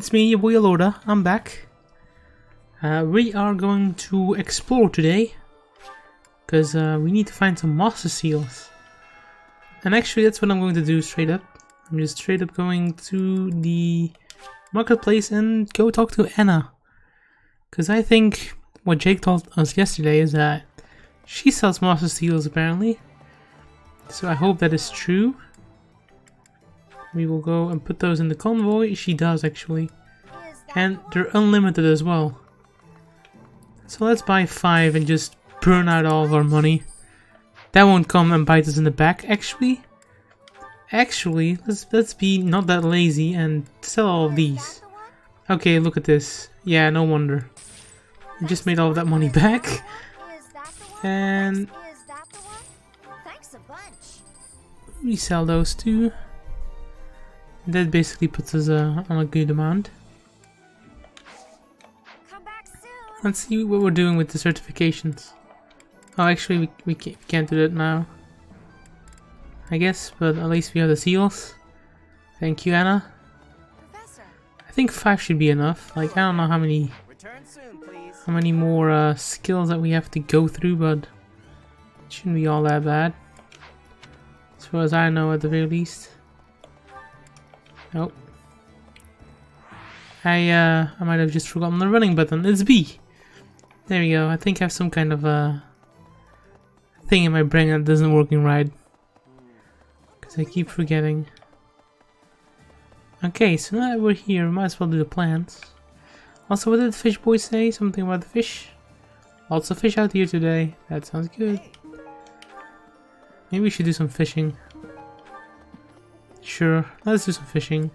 It's me, your boy Yalorda. I'm back. We are going to explore today, because we need to find some master seals. And actually that's what I'm going to do straight up. I'm just straight up going to the marketplace and go talk to Anna. Because I think what Jake told us yesterday is that she sells master seals apparently. So I hope that is true. We will go and put those in the convoy. She does actually. And they're unlimited as well. So let's buy 5 and just burn out all of our money. That won't come and bite us in the back. Actually, let's be not that lazy and sell all of these. Okay, look at this. Yeah, no wonder. We just made all of that money back. And we sell those too. That basically puts us on a good amount. Let's see what we're doing with the certifications. Oh, actually we can't do that now, I guess, but at least we have the seals. Thank you, Anna. Professor. I think 5 should be enough. Like, I don't know how many more skills that we have to go through, but it shouldn't be all that bad, as far as I know, at the very least. Nope. I might have just forgotten the running button. It's B. There we go. I think I have some kind of thing in my brain that isn't working right, because I keep forgetting. Okay, so now that we're here, we might as well do the plans. Also, what did the fish boy say? Something about the fish? Lots of fish out here today. That sounds good. Maybe we should do some fishing. Sure, let's do some fishing.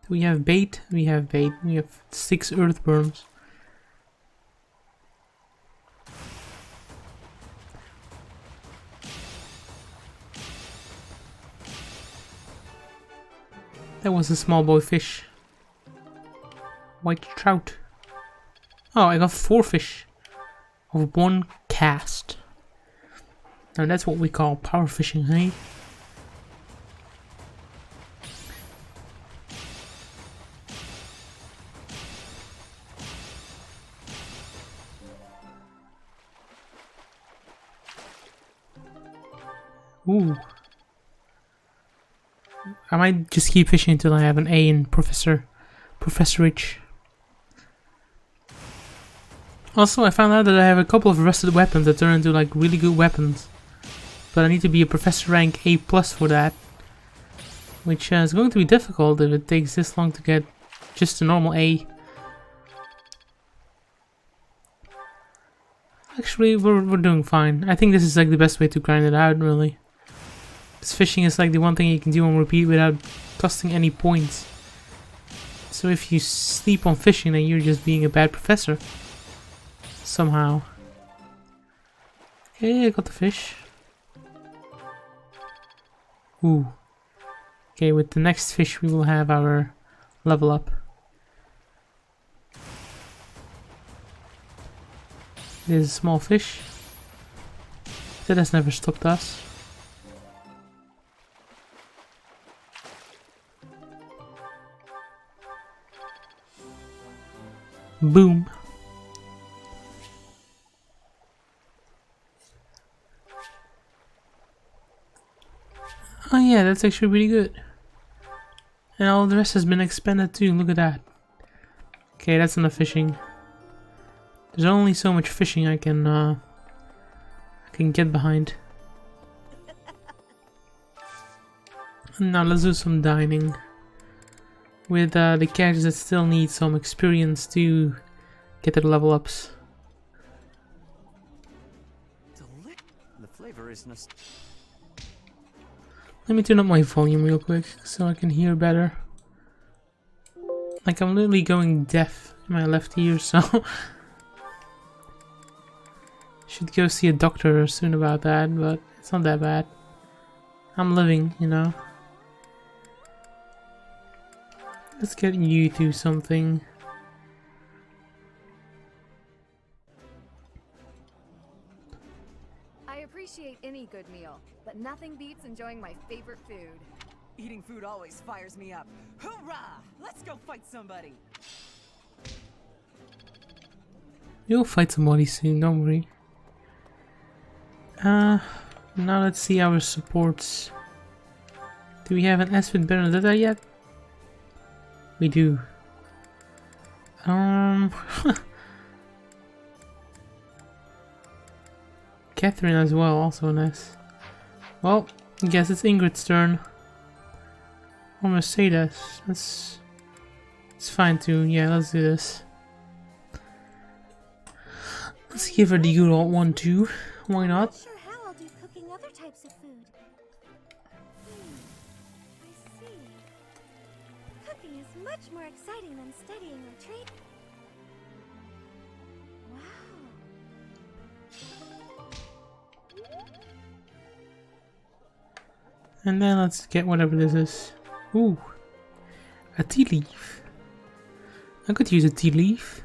Do we have bait? We have bait. We have 6 earthworms. That was a small boy fish. White trout. Oh, I got 4 fish of 1 cast. Now that's what we call power fishing, hey? Ooh. I might just keep fishing until I have an A in Professorage. Also, I found out that I have a couple of rusted weapons that turn into like really good weapons. But I need to be a Professor rank A+ for that. Which is going to be difficult if it takes this long to get just a normal A. Actually, we're doing fine. I think this is like the best way to grind it out, really. Fishing is like the one thing you can do on repeat without costing any points. So if you sleep on fishing, then you're just being a bad professor. Somehow. Okay, I got the fish. Ooh. Okay, with the next fish we will have our level up. There's a small fish. That has never stopped us. Boom. Oh yeah, that's actually pretty good. And all the rest has been expanded too, look at that. Okay, that's enough fishing. There's only so much fishing I can get behind. And now let's do some dining. With the characters that still need some experience to get their level ups. The flavor is Let me turn up my volume real quick so I can hear better. Like, I'm literally going deaf in my left ear, so should go see a doctor soon about that, but it's not that bad. I'm living, you know. Let's get you to something. I appreciate any good meal, but nothing beats enjoying my favorite food. Eating food always fires me up. Hoorah! Let's go fight somebody. You'll fight somebody soon, don't worry. Now let's see our supports. Do we have an S with Bernadetta yet? We do. Catherine as well, also an S. Well, I guess it's Ingrid's turn. Or Mercedes. It's fine too. Yeah, let's do this. Let's give her the good old 1-2. Why not? I'm not sure how I'll do cooking other types of food. I see. Cooking is much more exciting than studying or training. Wow. And then let's get whatever this is. Ooh, a tea leaf. I could use a tea leaf.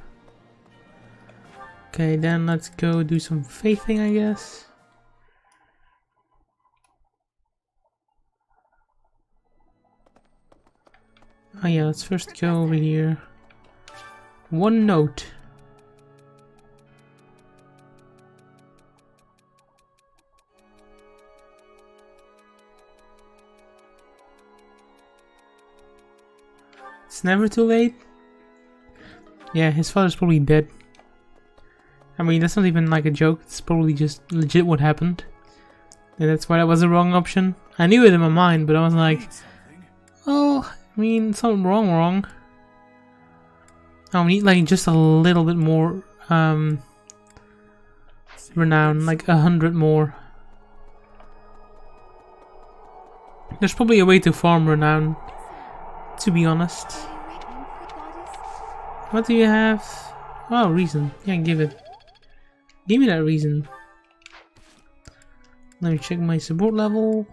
Okay, then let's go do some faithing, I guess. Oh yeah, let's first go over here. One note. It's never too late. Yeah, his father's probably dead. I mean, that's not even like a joke. It's probably just legit what happened. And that's why that was the wrong option. I knew it in my mind, but I was like, oh, I mean, something wrong. I need like just a little bit more renown, like 100 more. There's probably a way to farm renown, to be honest. What do you have? Oh, reason. Yeah, give it. Give me that reason. Let me check my support level.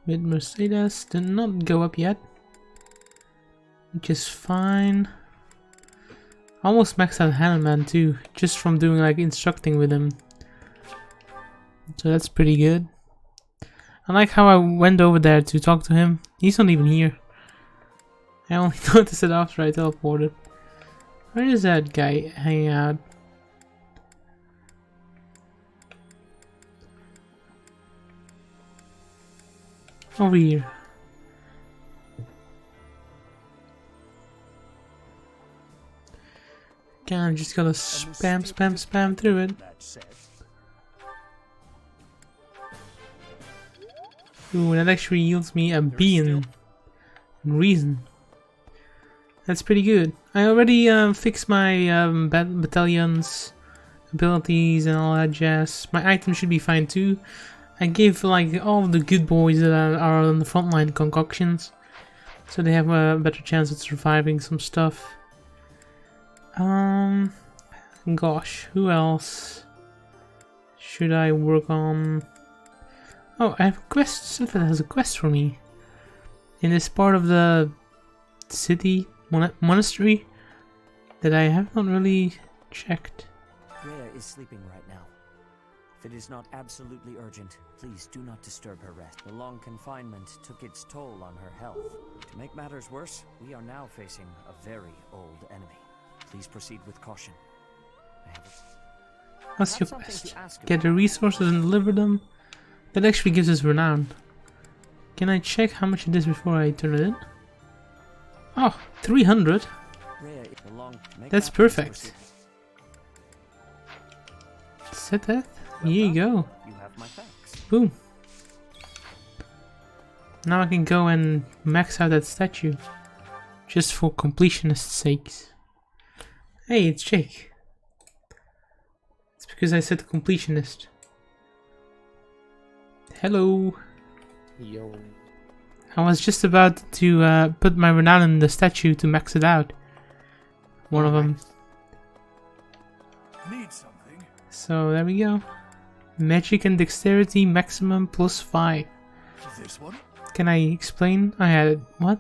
With Mercedes, did not go up yet. Which is fine. Almost maxed out Hanuman too, just from doing like instructing with him. So that's pretty good. I like how I went over there to talk to him. He's not even here. I only noticed it after I teleported. Where is that guy hanging out? Over here. Okay, I'm just gonna spam through it. Ooh, that actually yields me a B in reason. That's pretty good. I already fixed my battalion's abilities and all that jazz. My items should be fine too. I gave like all the good boys that are on the front line concoctions, so they have a better chance at surviving some stuff. Gosh, who else should I work on? Oh, I have a quest. Sylphid has a quest for me in this part of the city monastery that I have not really checked. Rhea is sleeping right now. If it is not absolutely urgent, please do not disturb her rest. The long confinement took its toll on her health. To make matters worse, we are now facing a very old enemy. Please proceed with caution. What's your quest? Get the resources and deliver them. That actually gives us renown. Can I check how much it is before I turn it in? Oh, 300. That's perfect. Set that. Here you go. Boom. Now I can go and max out that statue. Just for completionist's sakes. Hey, it's Jake. It's because I said completionist. Hello. Yo. I was just about to put my renown in the statue to max it out. One of them. Need something. So there we go. Magic and dexterity maximum +5. This one? Can I explain? I had it. What?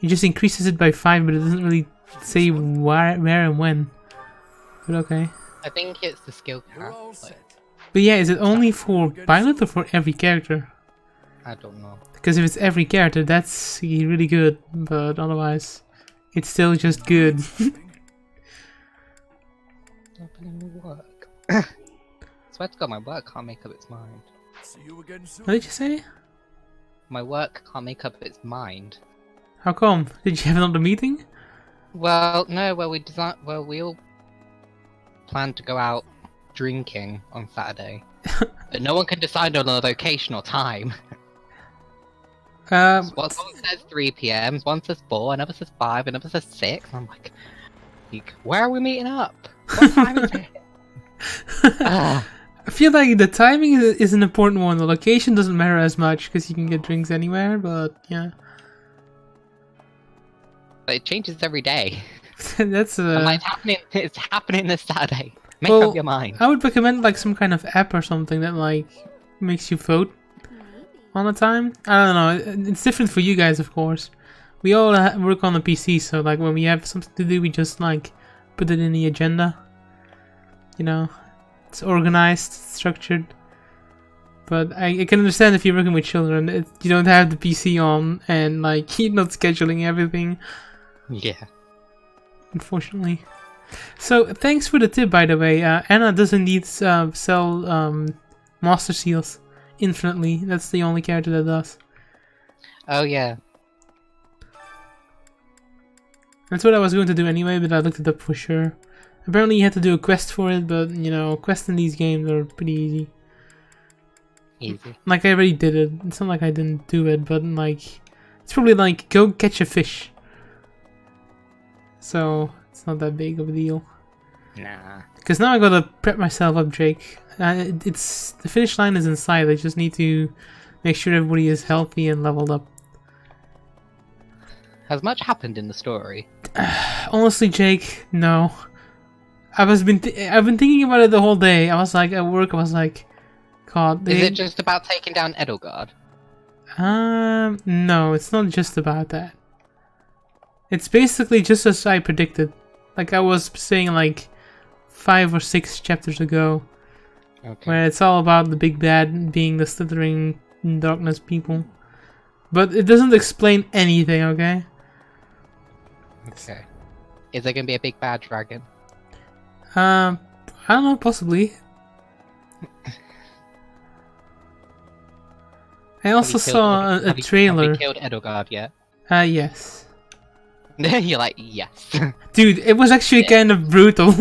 It just increases it by 5, but it doesn't really say where and when. But okay. I think it's the skill You're cap. all Like, set. But yeah, is it only for pilot or for every character? I don't know. Because if it's every character, that's really good. But otherwise, it's still just good. Opening work. Swear to God, my work can't make up its mind. See you again soon. What did you say? My work can't make up its mind. How come? Did you have another meeting? Well, no. We all planned to go out drinking on Saturday, but no one can decide on a location or time. One says 3 p.m., one says 4, another says 5, another says 6. I'm like, where are we meeting up? What time is it? I feel like the timing is an important one. The location doesn't matter as much because you can get drinks anywhere, but yeah. But it changes every day. That's I'm like, it's happening this Saturday. Make well, up your mind. I would recommend like some kind of app or something that like makes you vote all the time. I don't know. It's different for you guys, of course. We all work on the PC, so like when we have something to do, we just like put it in the agenda. You know, it's organized, structured. But I can understand if you're working with children, you don't have the PC on and like you're not scheduling everything. Yeah. Unfortunately. So thanks for the tip, by the way. Anna does indeed sell Master Seals infinitely. That's the only character that does. Oh yeah. That's what I was going to do anyway, but I looked it up for sure. Apparently you had to do a quest for it, but you know, quests in these games are pretty easy. Easy. Like I already did it. It's not like I didn't do it, but like it's probably like go catch a fish. So it's not that big of a deal. Nah. Because now I gotta prep myself up, Jake. It's the finish line is in sight. I just need to make sure everybody is healthy and leveled up. Has much happened in the story? Honestly, Jake, no. I've been thinking about it the whole day. I was like at work. I was like, God. Is it just about taking down Edelgard? No, it's not just about that. It's basically just as I predicted. Like I was saying like 5 or 6 chapters ago. Okay. Where it's all about the big bad being the slithering darkness people. But it doesn't explain anything, okay? Okay. Is there gonna be a big bad dragon? I don't know, possibly. I also saw a trailer. Have you killed Edelgard yet? Yes. You're like, yes. Dude, it was actually kind of brutal.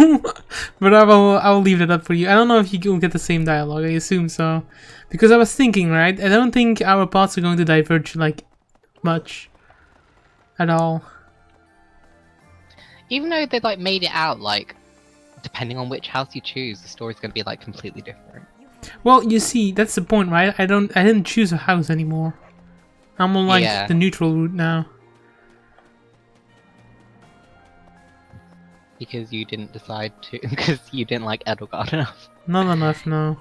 But I will leave that up for you. I don't know if you will get the same dialogue. I assume so. Because I was thinking, right? I don't think our paths are going to diverge, like, much. At all. Even though they, like, made it out, like, depending on which house you choose, the story's gonna be, like, completely different. Well, you see, that's the point, right? I didn't choose a house anymore. I'm on, like, the neutral route now. Because you didn't decide to, because you didn't like Edelgard enough. Not enough, no.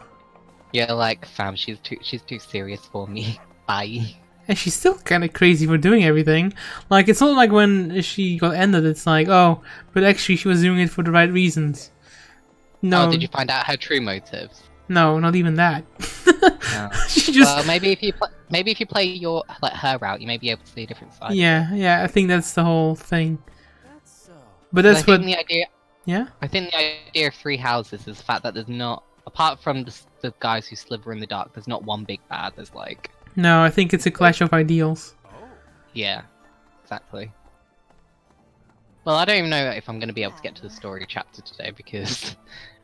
Yeah, like, fam, she's too serious for me. Bye. And she's still kind of crazy for doing everything. Like, it's not like when she got ended, it's like, oh, but actually she was doing it for the right reasons. No. Oh, did you find out her true motives? No, not even that. No. She just... Well, maybe if you play your her route, you may be able to see a different side. Yeah, I think that's the whole thing. But that's what... the idea. Yeah? I think the idea of 3 houses is the fact that there's not, apart from the guys who slither in the dark, there's not one big bad. There's like. No, I think it's a clash of ideals. Yeah, exactly. Well, I don't even know if I'm going to be able to get to the story chapter today because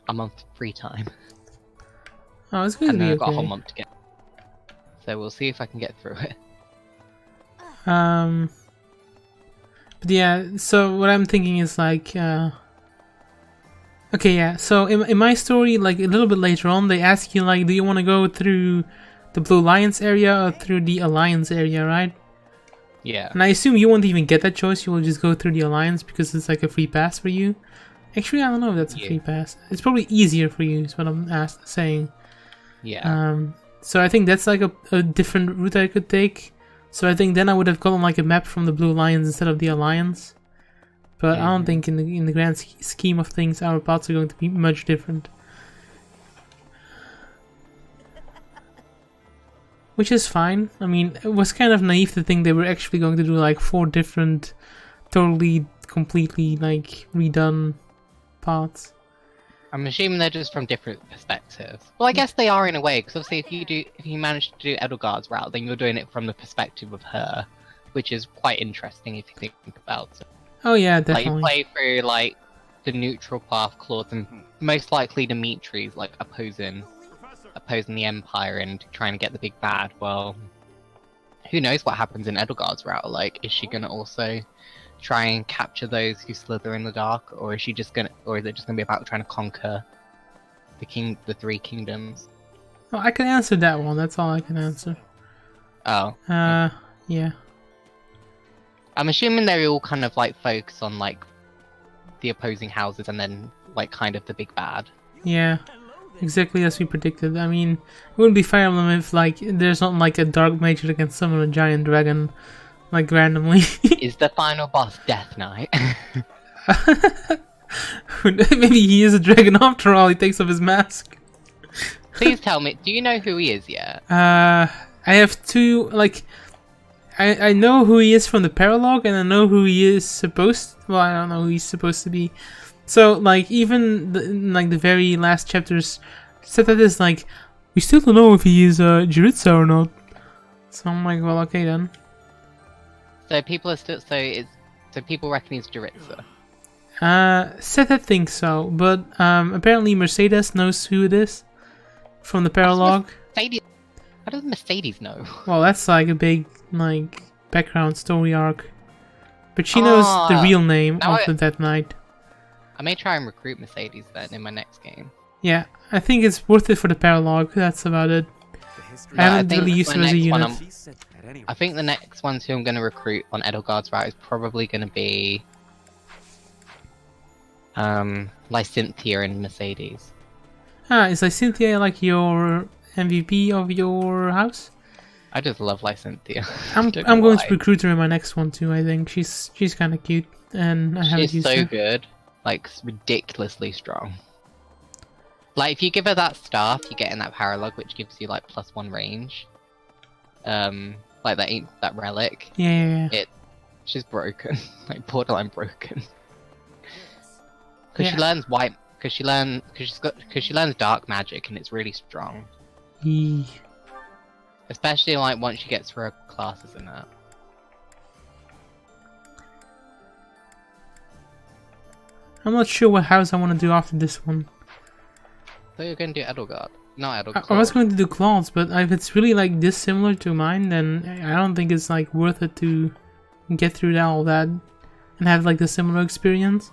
I'm on free time. Oh, it's going to be okay. I've got a whole month to get. So we'll see if I can get through it. But yeah, so what I'm thinking is like, okay, yeah, so in my story, like a little bit later on, they ask you like, do you want to go through the Blue Lions area or through the Alliance area, right? Yeah. And I assume you won't even get that choice, you will just go through the Alliance because it's like a free pass for you. Actually, I don't know if that's a free pass. It's probably easier for you, is what I'm saying. Yeah. So I think that's like a different route I could take. So I think then I would have gotten like a map from the Blue Lions instead of the Alliance. But I don't think in the grand scheme of things our paths are going to be much different. which is fine. I mean, it was kind of naive to think they were actually going to do like 4 different, totally, completely like redone parts. I'm assuming they're just from different perspectives. Well, I guess they are in a way, because obviously if you manage to do Edelgard's route, then you're doing it from the perspective of her, which is quite interesting if you think about it. Oh yeah, Like, definitely. you play through, like, the neutral path clause, and most likely Dimitri's, like, opposing the Empire and trying to get the big bad. Well, who knows what happens in Edelgard's route? Like, is she gonna also try and capture those who slither in the dark, or is it just gonna be about trying to conquer the 3 kingdoms? Well, I can answer that one. That's all I can answer. Oh. Yeah. I'm assuming they all kind of like focus on like the opposing houses and then like kind of the big bad. Yeah. Exactly as we predicted. I mean, it wouldn't be Fire Emblem if like there's not like a dark mage that can summon a giant dragon like randomly. Is the final boss Death Knight? Maybe he is a dragon after all. He takes off his mask. Please tell me, do you know who he is yet? I have 2 like. I know who he is from the paralogue, and I know who he is supposed. Well, I don't know who he's supposed to be. So, like, even the very last chapters said that it's like we still don't know if he is Jiritsa or not. So I'm like, well, okay then. So people are still so people reckon he's Jiritsa. Seta thinks so, but apparently Mercedes knows who it is from the paralogue. How does Mercedes know? Well, that's like a big like background story arc. But she knows the real name of the Death Knight. I may try and recruit Mercedes then in my next game. Yeah, I think it's worth it for the paralogue. That's about it. I haven't really used it as a unit. I think the next ones who I'm going to recruit on Edelgard's route is probably going to be Lysynthia and Mercedes. Is Lysynthia like your MVP of your house? I just love Lysynthia. I'm going to recruit her in my next one too. I think she's kind of cute, and I haven't used her. She's so good, like ridiculously strong. Like if you give her that staff, you get in that paralogue, which gives you like +1 range. Like that relic. Yeah. She's broken, like borderline broken. Because Yeah. she learns white. Because she learns dark magic, and it's really strong. Yee. Especially like once she gets her classes in that. I'm not sure what house I want to do after this one. So you're going to do Edelgard, not Edelgard. I was going to do Claude's, but if it's really like this similar to mine, then I don't think it's like worth it to get through all that and have like the similar experience.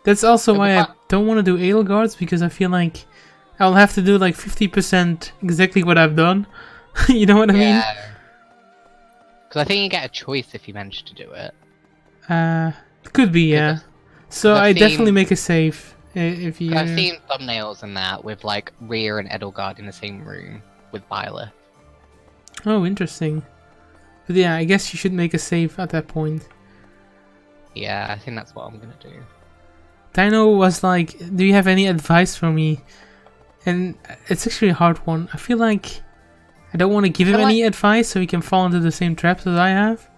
That's also why I don't want to do Edelgard's, because I feel like I'll have to do like 50% exactly what I've done. You know what I mean? Because I think you get a choice if you manage to do it. Could be, yeah. So I definitely make a save if you. I've seen thumbnails and that with like Rhea and Edelgard in the same room with Byleth. Oh, interesting. But yeah, I guess you should make a save at that point. Yeah, I think that's what I'm gonna do. Dino was like, do you have any advice for me? And it's actually a hard one. I feel like I don't want to give him any advice so he can fall into the same traps that I have.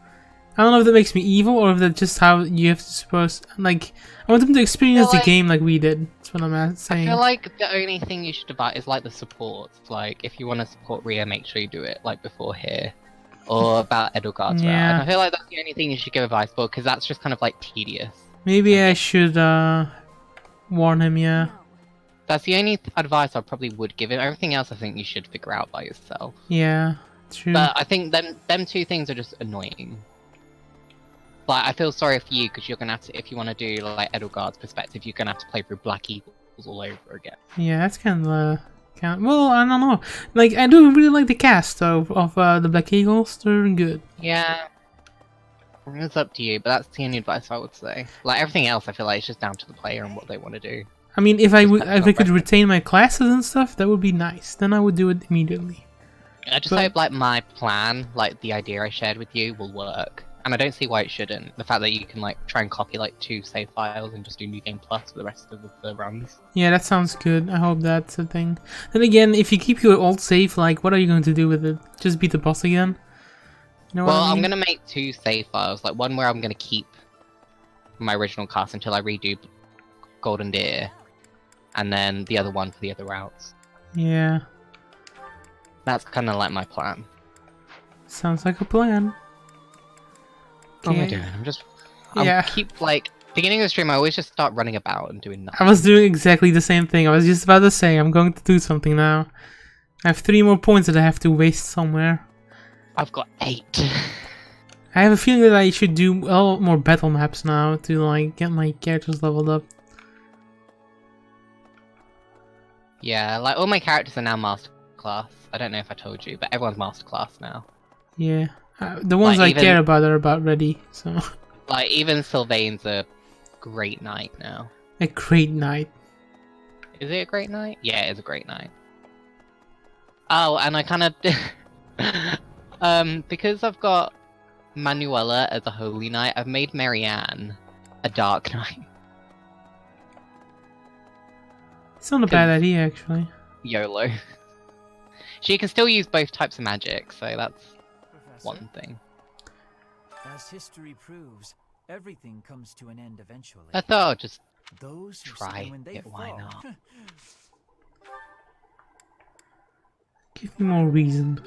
I don't know if that makes me evil or if that's just how you have to suppose. Like, I want him to experience the game like we did. That's what I'm saying. I feel like the only thing you should advise is like the support. Like, if you want to support Rhea, make sure you do it like before here. Or about Edelgard's route. And I feel like that's the only thing you should give advice for, because that's just kind of like tedious. Maybe I should warn him, yeah. That's the only advice I probably would give him. Everything else I think you should figure out by yourself. Yeah, true. But I think them 2 things are just annoying. Like, I feel sorry for you, because you're gonna have to, if you want to do like Edelgard's perspective, you're gonna have to play through Black Eagles all over again. Yeah, that's kind of well, I don't know. Like, I do really like the cast though of the Black Eagles. They're good. Yeah. It's up to you, but that's the only advice I would say. Like, everything else I feel like it's just down to the player and what they want to do. I mean, if I could retain my classes and stuff, that would be nice. Then I would do it immediately. I just hope like my plan, like the idea I shared with you, will work. and I don't see why it shouldn't. The fact that you can like try and copy like 2 save files and just do New Game Plus for the rest of the runs. Yeah, that sounds good. I hope that's a thing. Then again, if you keep your old save, like, what are you going to do with it? Just beat the boss again? You know Well, what I mean? I'm gonna make 2 save files. Like one where I'm gonna keep my original cast until I redo Golden Deer, and then the other one for the other routes. Yeah, That's kind of like my plan. sounds like a plan. What am I Okay. doing? Yeah. Keep like beginning of the stream. I always just start running about and doing I nothing. was doing exactly the same thing. I was just about to say, I'm going to do something now. I have 3 more points that I have to waste somewhere. I've got 8. I have a feeling that I should do a lot more battle maps now to like get my characters leveled up. Yeah, like all my characters are now master class. I don't know if I told you, but everyone's master class now. Yeah, the ones Like, I care about are about ready. So Like even Sylvain's a great knight now. a great night. Is it a great knight? Yeah, it is a great knight. Oh, and I kind of because I've got Manuela as a holy knight, I've made Marianne a dark knight. It's not a bad idea actually. YOLO. She can still use both types of magic, so that's Professor, one thing. as history proves, everything comes to an end eventually. I thought I'll just Those who try stand when they it, why fall. not? Give me more reason.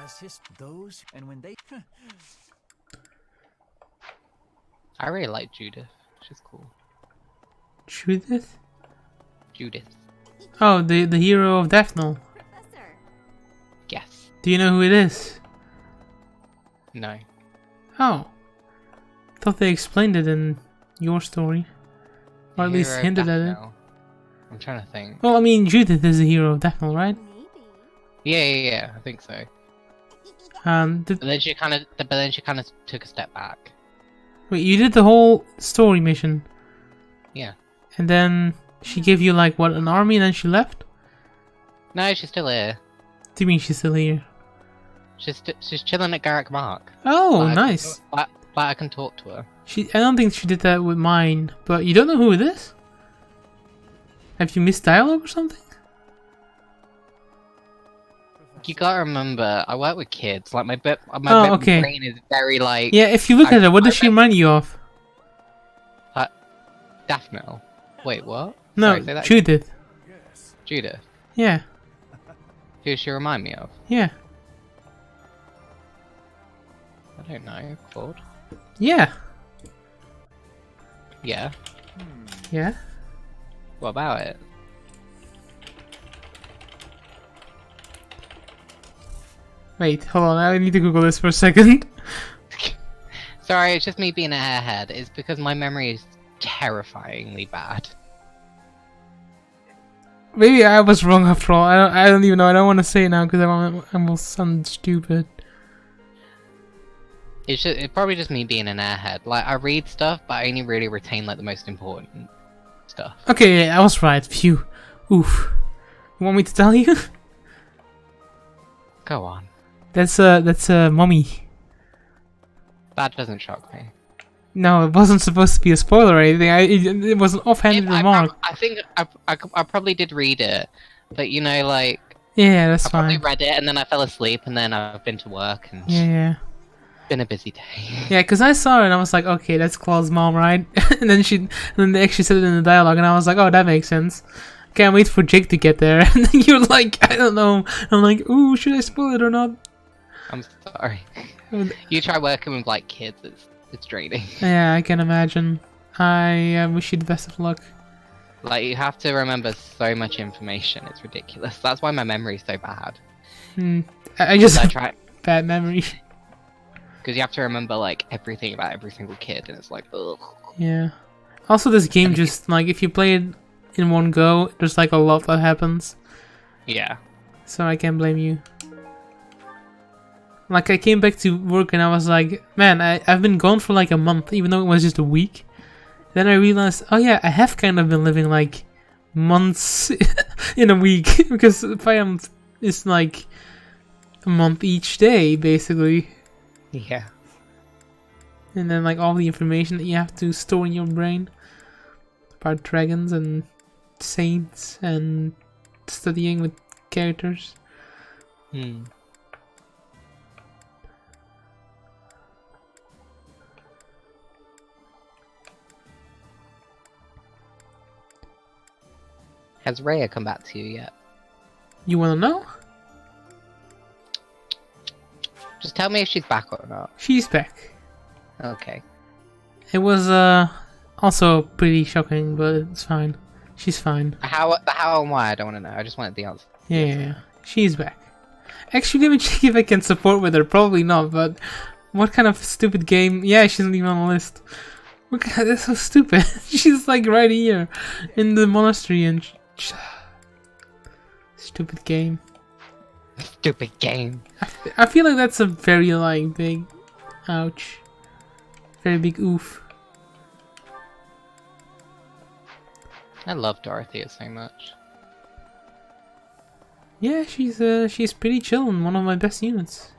As those and when they I really like Judith. She's cool. Judith? Judith. Oh, the hero of Daphne. Professor. Yes. Do you know who it is? No. Oh. Thought they explained it in your story. Or at least Hero hinted at it. Daphne. I'm trying to think. Well, I mean, Judith is the hero of Daphne, right? Maybe. Yeah, I think so. Did, But then she kind of took a step back. wait, you did the whole story mission, Yeah. and then she gave you like what, an army, and then she left? No, she's still here. Do you mean she's still here? She's chilling at Garrick Mark. Oh, But nice. But I can talk to her. I don't think she did that with mine, but you don't know who it is? Have you missed dialogue or something? You gotta remember, I work with kids. Like my Oh, okay. brain is very like Yeah, if you look at her, what does she remember- remind you of? Daphne. Wait, what? No, Sorry, say that again. Judith. Yes. Judith. Yeah, Who does she remind me of? yeah, I don't know. Claude. yeah, Yeah. yeah. What about it? Wait, hold on, I need to Google this for a second. Sorry, it's just me being a airhead. It's because my memory is terrifyingly bad. Maybe I was wrong after all. I don't even know. I don't want to say it now because I will sound stupid. It's probably just me being an airhead. Like I read stuff, but I only really retain like the most important stuff. Okay, yeah, I was right. Phew. Oof. You want me to tell you? Go on. That's a mummy. That doesn't shock me. No, it wasn't supposed to be a spoiler or anything. It was an offhanded remark. I think I probably did read it, but you know, like Yeah, that's I probably fine. read it and then I fell asleep and then I've been to work and Yeah, yeah. been a busy day. Yeah, because I saw it and I was like, okay, that's Claude's mom, right? and then they actually said it in the dialogue, and I was like, oh, that makes sense. Can't wait for Jake to get there. And then you're like, I don't know. I'm like, ooh, should I spoil it or not? I'm sorry. You try working with like kids, it's draining. Yeah, I can imagine. I wish you the best of luck. Like you have to remember so much information, it's ridiculous. That's why my memory is so bad. I just I have try bad memory. because you have to remember like everything about every single kid, and it's like, ugh. Yeah. Also, this game just, like, if you play it in one go, there's like a lot that happens. Yeah. So I can't blame you. Like, I came back to work and I was like, man, I've been gone for like a month, even though it was just a week. Then I realized, oh yeah, I have kind of been living like months in a week. Because Fire is like a month each day, basically. Yeah. And then like all the information that you have to store in your brain about dragons and saints and studying with characters. Hmm. Has Rhea come back to you yet? You wanna know? Just tell me if she's back or not. She's back. Okay. It was also pretty shocking, but it's fine. She's fine. How and why? I don't want to know. I just wanted the answer. Yeah. She's back. Actually, let me check if I can support with her. Probably not, but what kind of stupid game? Yeah, she's not even on the list. What kind that's so stupid. She's like right here in the monastery and stupid game. Stupid game. I feel like that's a very like big ouch. Very big oof. I love Dorothea so much. Yeah, she's pretty chill and one of my best units.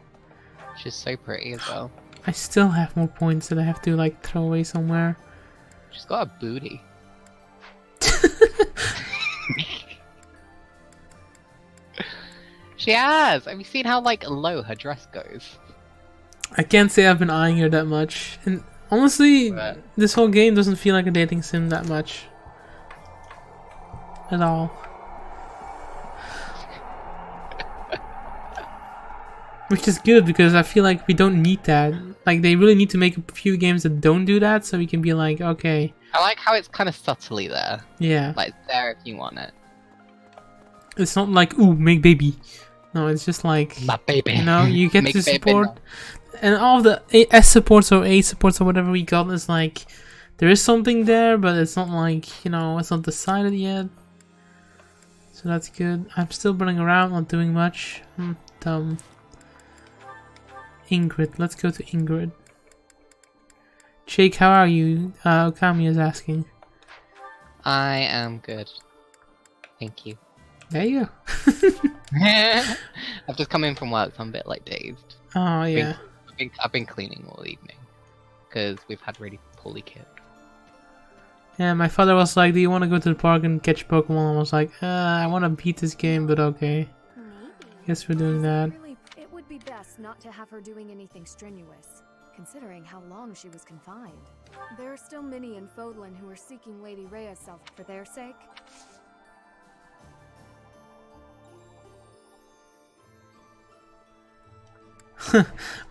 She's so pretty as well. I still have more points that I have to like throw away somewhere. She's got a booty. She has! Have you seen how like low her dress goes? I can't say I've been eyeing her that much. And honestly, Right. this whole game doesn't feel like a dating sim that much. At all. Which is good because I feel like we don't need that. Like they really need to make a few games that don't do that so we can be like, okay, I like how it's kind of subtly there. yeah. Like it's there if you want it. It's not like, ooh, make baby. No, it's just like, My baby. you know, you get Make to baby support. now. And all of the S supports or A supports or whatever we got is like, there is something there, but it's not like, you know, it's not decided yet. So that's good. I'm still running around, not doing much. I'm dumb. Ingrid, let's go to Ingrid. Jake, how are you? Okami is asking. I am good. Thank you. There you go. I've just come in from work, so I'm a bit like dazed. Oh yeah. I've been cleaning all evening because we've had really poorly kids. Yeah, my father was like, do you want to go to the park and catch Pokemon? I was like, I want to beat this game, but okay. Maybe. Guess we're doing that. Really, it would be best not to have her doing anything strenuous, considering how long she was confined. There are still many in Fodlan who are seeking Lady Rhea's self for their sake.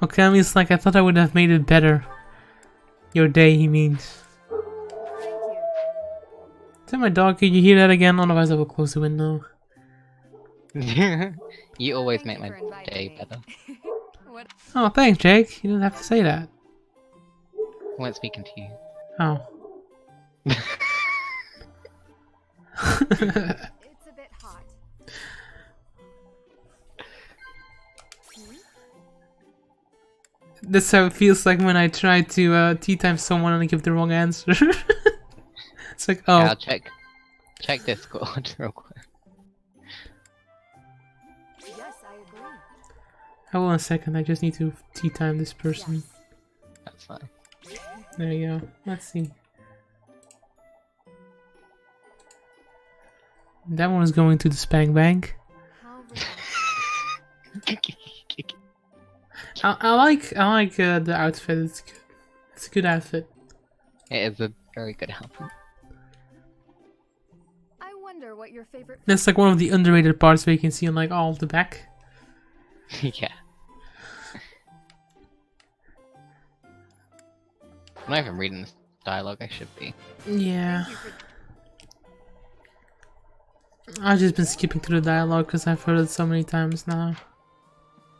Okami's like, I thought I would have made it better. Your day, he means. Thank you. Is that my dog? Could you hear that again? Otherwise I will close the window. You always Thank make you my for inviting day me. better. What? Oh, thanks, Jake. You didn't have to say that. I weren't speaking to you. Oh. It's a bit hot. That's how it feels like when I try to tea time someone and I give the wrong answer. It's like, oh, Yeah, I'll check Discord real quick. Yes, I agree. I will in a second. I just need to tea time this person. That's fine. There you go. Let's see. That one is going to the spank bank. How relaxing. I like the outfit. It's good. It's a good outfit. It is a very good outfit. I wonder what your favorite. That's like one of the underrated parts where you can see on like all of the back. Yeah. I'm not even reading this dialogue, I should be. Yeah. I've just been skipping through the dialogue because I've heard it so many times now.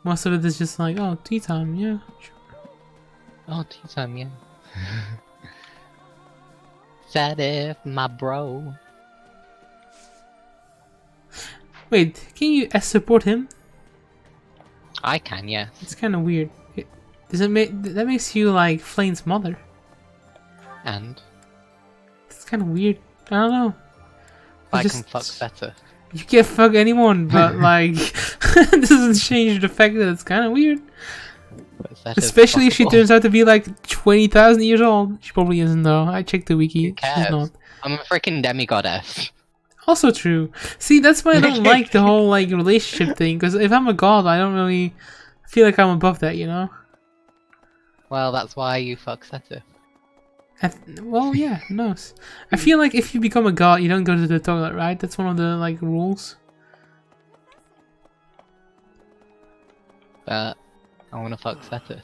Most of it is just like, oh, tea time, yeah, sure. Oh, tea time, yeah. Sadif, my bro. Wait, can you support him? I can, yes. It's kind of weird. Does it make that makes you like Flane's mother? And It's kind of weird. I don't know. I Just- can fuck better. You can't fuck anyone, but like, it doesn't change the fact that it's kind of weird. Pathetic Especially if she possible. turns out to be like 20,000 years old. She probably isn't though. I checked the wiki. Who cares? She's not. I'm a freaking demigoddess. Also true. See, that's why I don't like the whole like relationship thing. Because if I'm a god, I don't really feel like I'm above that, you know? Well, that's why you fuck Seta. Well, yeah, who knows? I feel like if you become a god, you don't go to the toilet, right? That's one of the like rules. But I wanna fuck Seta.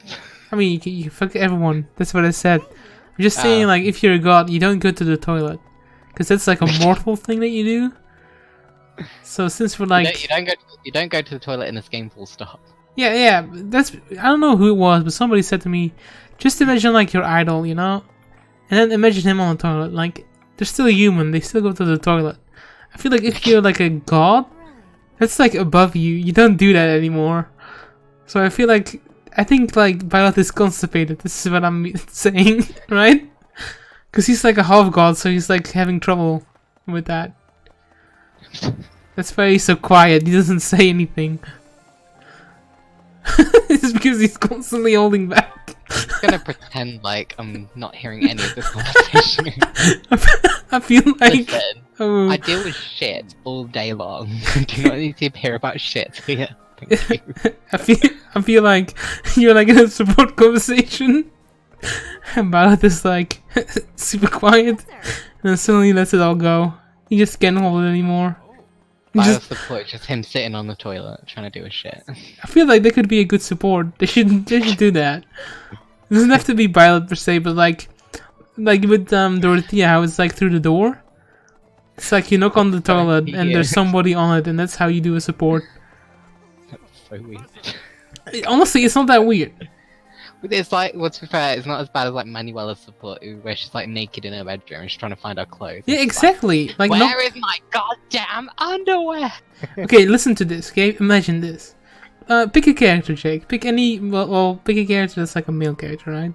I mean, you can fuck everyone. That's what I said. I'm just saying, Oh. like, if you're a god, you don't go to the toilet. Because that's like a mortal thing that you do. So since we're like... You don't go to the toilet in this game, full stop. Yeah, that's... I don't know who it was, but somebody said to me, just imagine like your idol, you know? And then imagine him on the toilet. Like, they're still human, they still go to the toilet. I feel like if you're like a god, that's like above you. You don't do that anymore. So I feel like... I think like Violet is constipated, this is what I'm saying, right? Because he's like a half god, so he's like having trouble with that. That's why he's so quiet, he doesn't say anything. It's because he's constantly holding back. I'm gonna pretend like I'm not hearing any of this conversation. I feel like... Listen, Oh, I deal with shit all day long. Do not need to hear about shit here. Thank you. I feel like you're like in a support conversation. And Violet is like super quiet. And then suddenly lets it all go. You just can't hold it anymore. You Bio just, support, just him sitting on the toilet trying to do his shit. I feel like they could be a good support. They should do that. It doesn't have to be Violet per se, but like with Dorothea, how it's like through the door. It's like you knock on the toilet and Yeah. there's somebody on it, and that's how you do a support. That's so weird. Honestly, it's not that weird. But it's like, well, to be fair, it's not as bad as like Manuela's support, where she's like naked in her bedroom and she's trying to find her clothes. Yeah, It's exactly. Like, Like, no. where is my goddamn underwear? Okay, listen to this. Okay, imagine this. Pick a character, Jake. Pick any. Well, pick a character that's like a male character, right?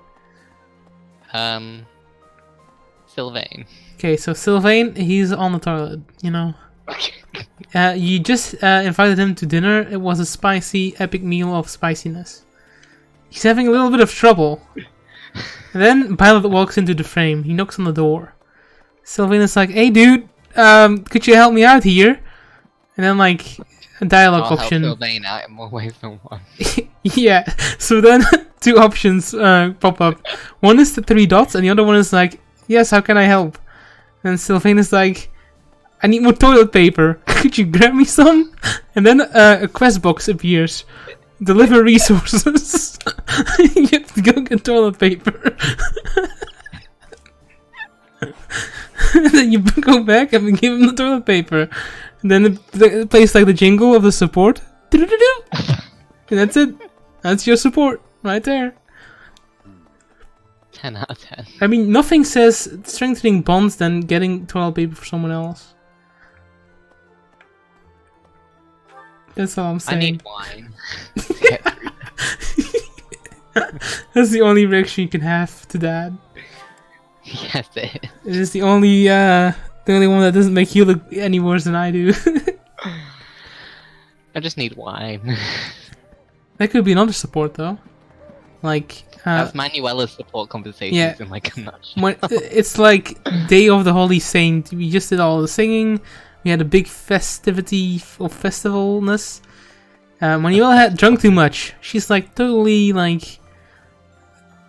Sylvain. Okay, so Sylvain, he's on the toilet. You know. You just invited him to dinner. It was a spicy, epic meal of spiciness. He's having a little bit of trouble. And then Violet walks into the frame. He knocks on the door. Sylvain is like, "Hey, dude, could you help me out here?" And then like a dialogue I'll option. help Sylvain out in more ways than one. Yeah. So then two options pop up. One is the three dots, and the other one is like, "Yes, how can I help?" And Sylvain is like, "I need more toilet paper. Could you grab me some?" And then a quest box appears. Deliver resources. You have to go get toilet paper. And then you go back and give him the toilet paper. And then it plays like the jingle of the support. Do-do-do-do. And that's it. That's your support right there. 10 out of 10. I mean, nothing says strengthening bonds than getting toilet paper for someone else. That's all I'm I saying. need wine. That's the only reaction you can have to that. Yes, it is. It is the only one that doesn't make you look any worse than I do. I just need wine. That could be another support though. Like, That's Manuela's support conversations yeah. in like a nutshell. it's like Day of the Holy Saint. We just did all the singing. We had a big festivity of festivalness. Manuela had drunk too much. She's like totally like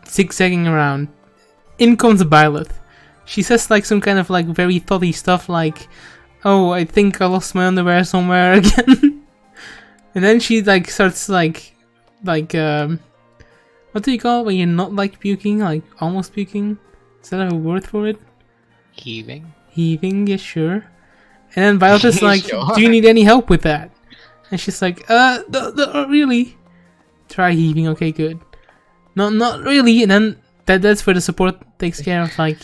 zigzagging around. In comes Violet. She says like some kind of like very thoughty stuff like, "Oh, I think I lost my underwear somewhere again." And then she like starts like what do you call it when you're not like puking, like almost puking? Is that a word for it? Heaving. Heaving, yeah, sure. And then Violet is like, Sure. "Do you need any help with that?" And she's like, not really." Try heaving, okay, good. Not really. And then that's where the support takes care of, like,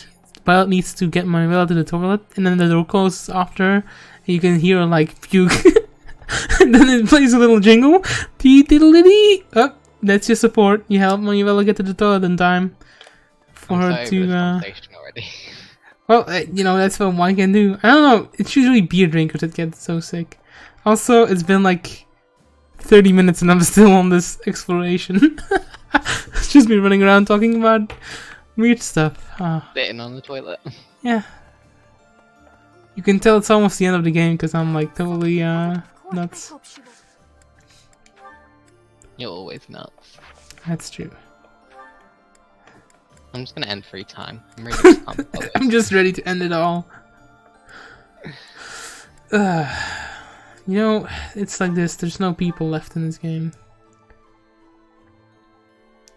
Violet needs to get Manuela to the toilet, and then the door closes after her, and you can hear her, like, puke. And then it plays a little jingle. Dee-diddle-dee-dee. Oh, that's your support. You help Manuela get to the toilet in time for I'm her so over this to, conversation already. well, you know, that's what wine can do. I don't know. It's usually beer drinkers that get so sick. Also, it's been like 30 minutes and I'm still on this exploration. It's just me running around talking about weird stuff. Sitting on the toilet. Yeah. You can tell it's almost the end of the game because I'm like totally nuts. You're always nuts. That's true. I'm just gonna end free time. I'm really just can't be bothered. I'm just ready to end it all. You know, it's like this. There's no people left in this game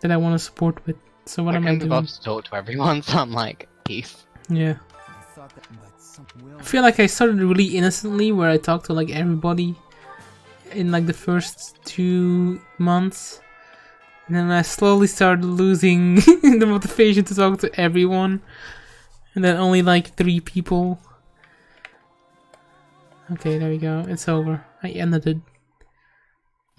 that I want to support with. So what am I I'm doing? about to talk to everyone, so I'm like, peace. Yeah. I thought that, but something will. I feel like I started really innocently, where I talked to like everybody in like the first 2 months, and then I slowly started losing the motivation to talk to everyone, and then only like 3 people. Okay, there we go. It's over. I ended it.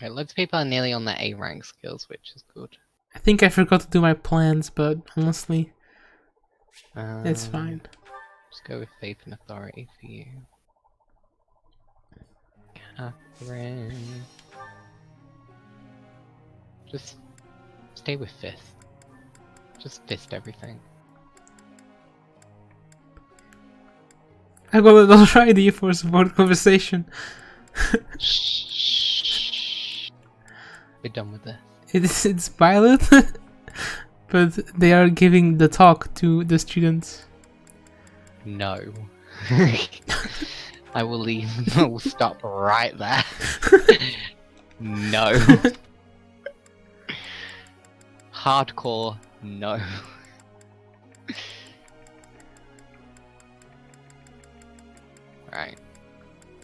Right, loads of people are nearly on their A rank skills, which is good. I think I forgot to do my plans, but honestly, it's fine. Just go with faith and authority for you. Catherine. Just stay with fist. Just fist everything. I got another idea for a support conversation. Shh. We're done with this. It's Violet, but they are giving the talk to the students. No. I will leave. I will stop right there. No. Hardcore, no. Right.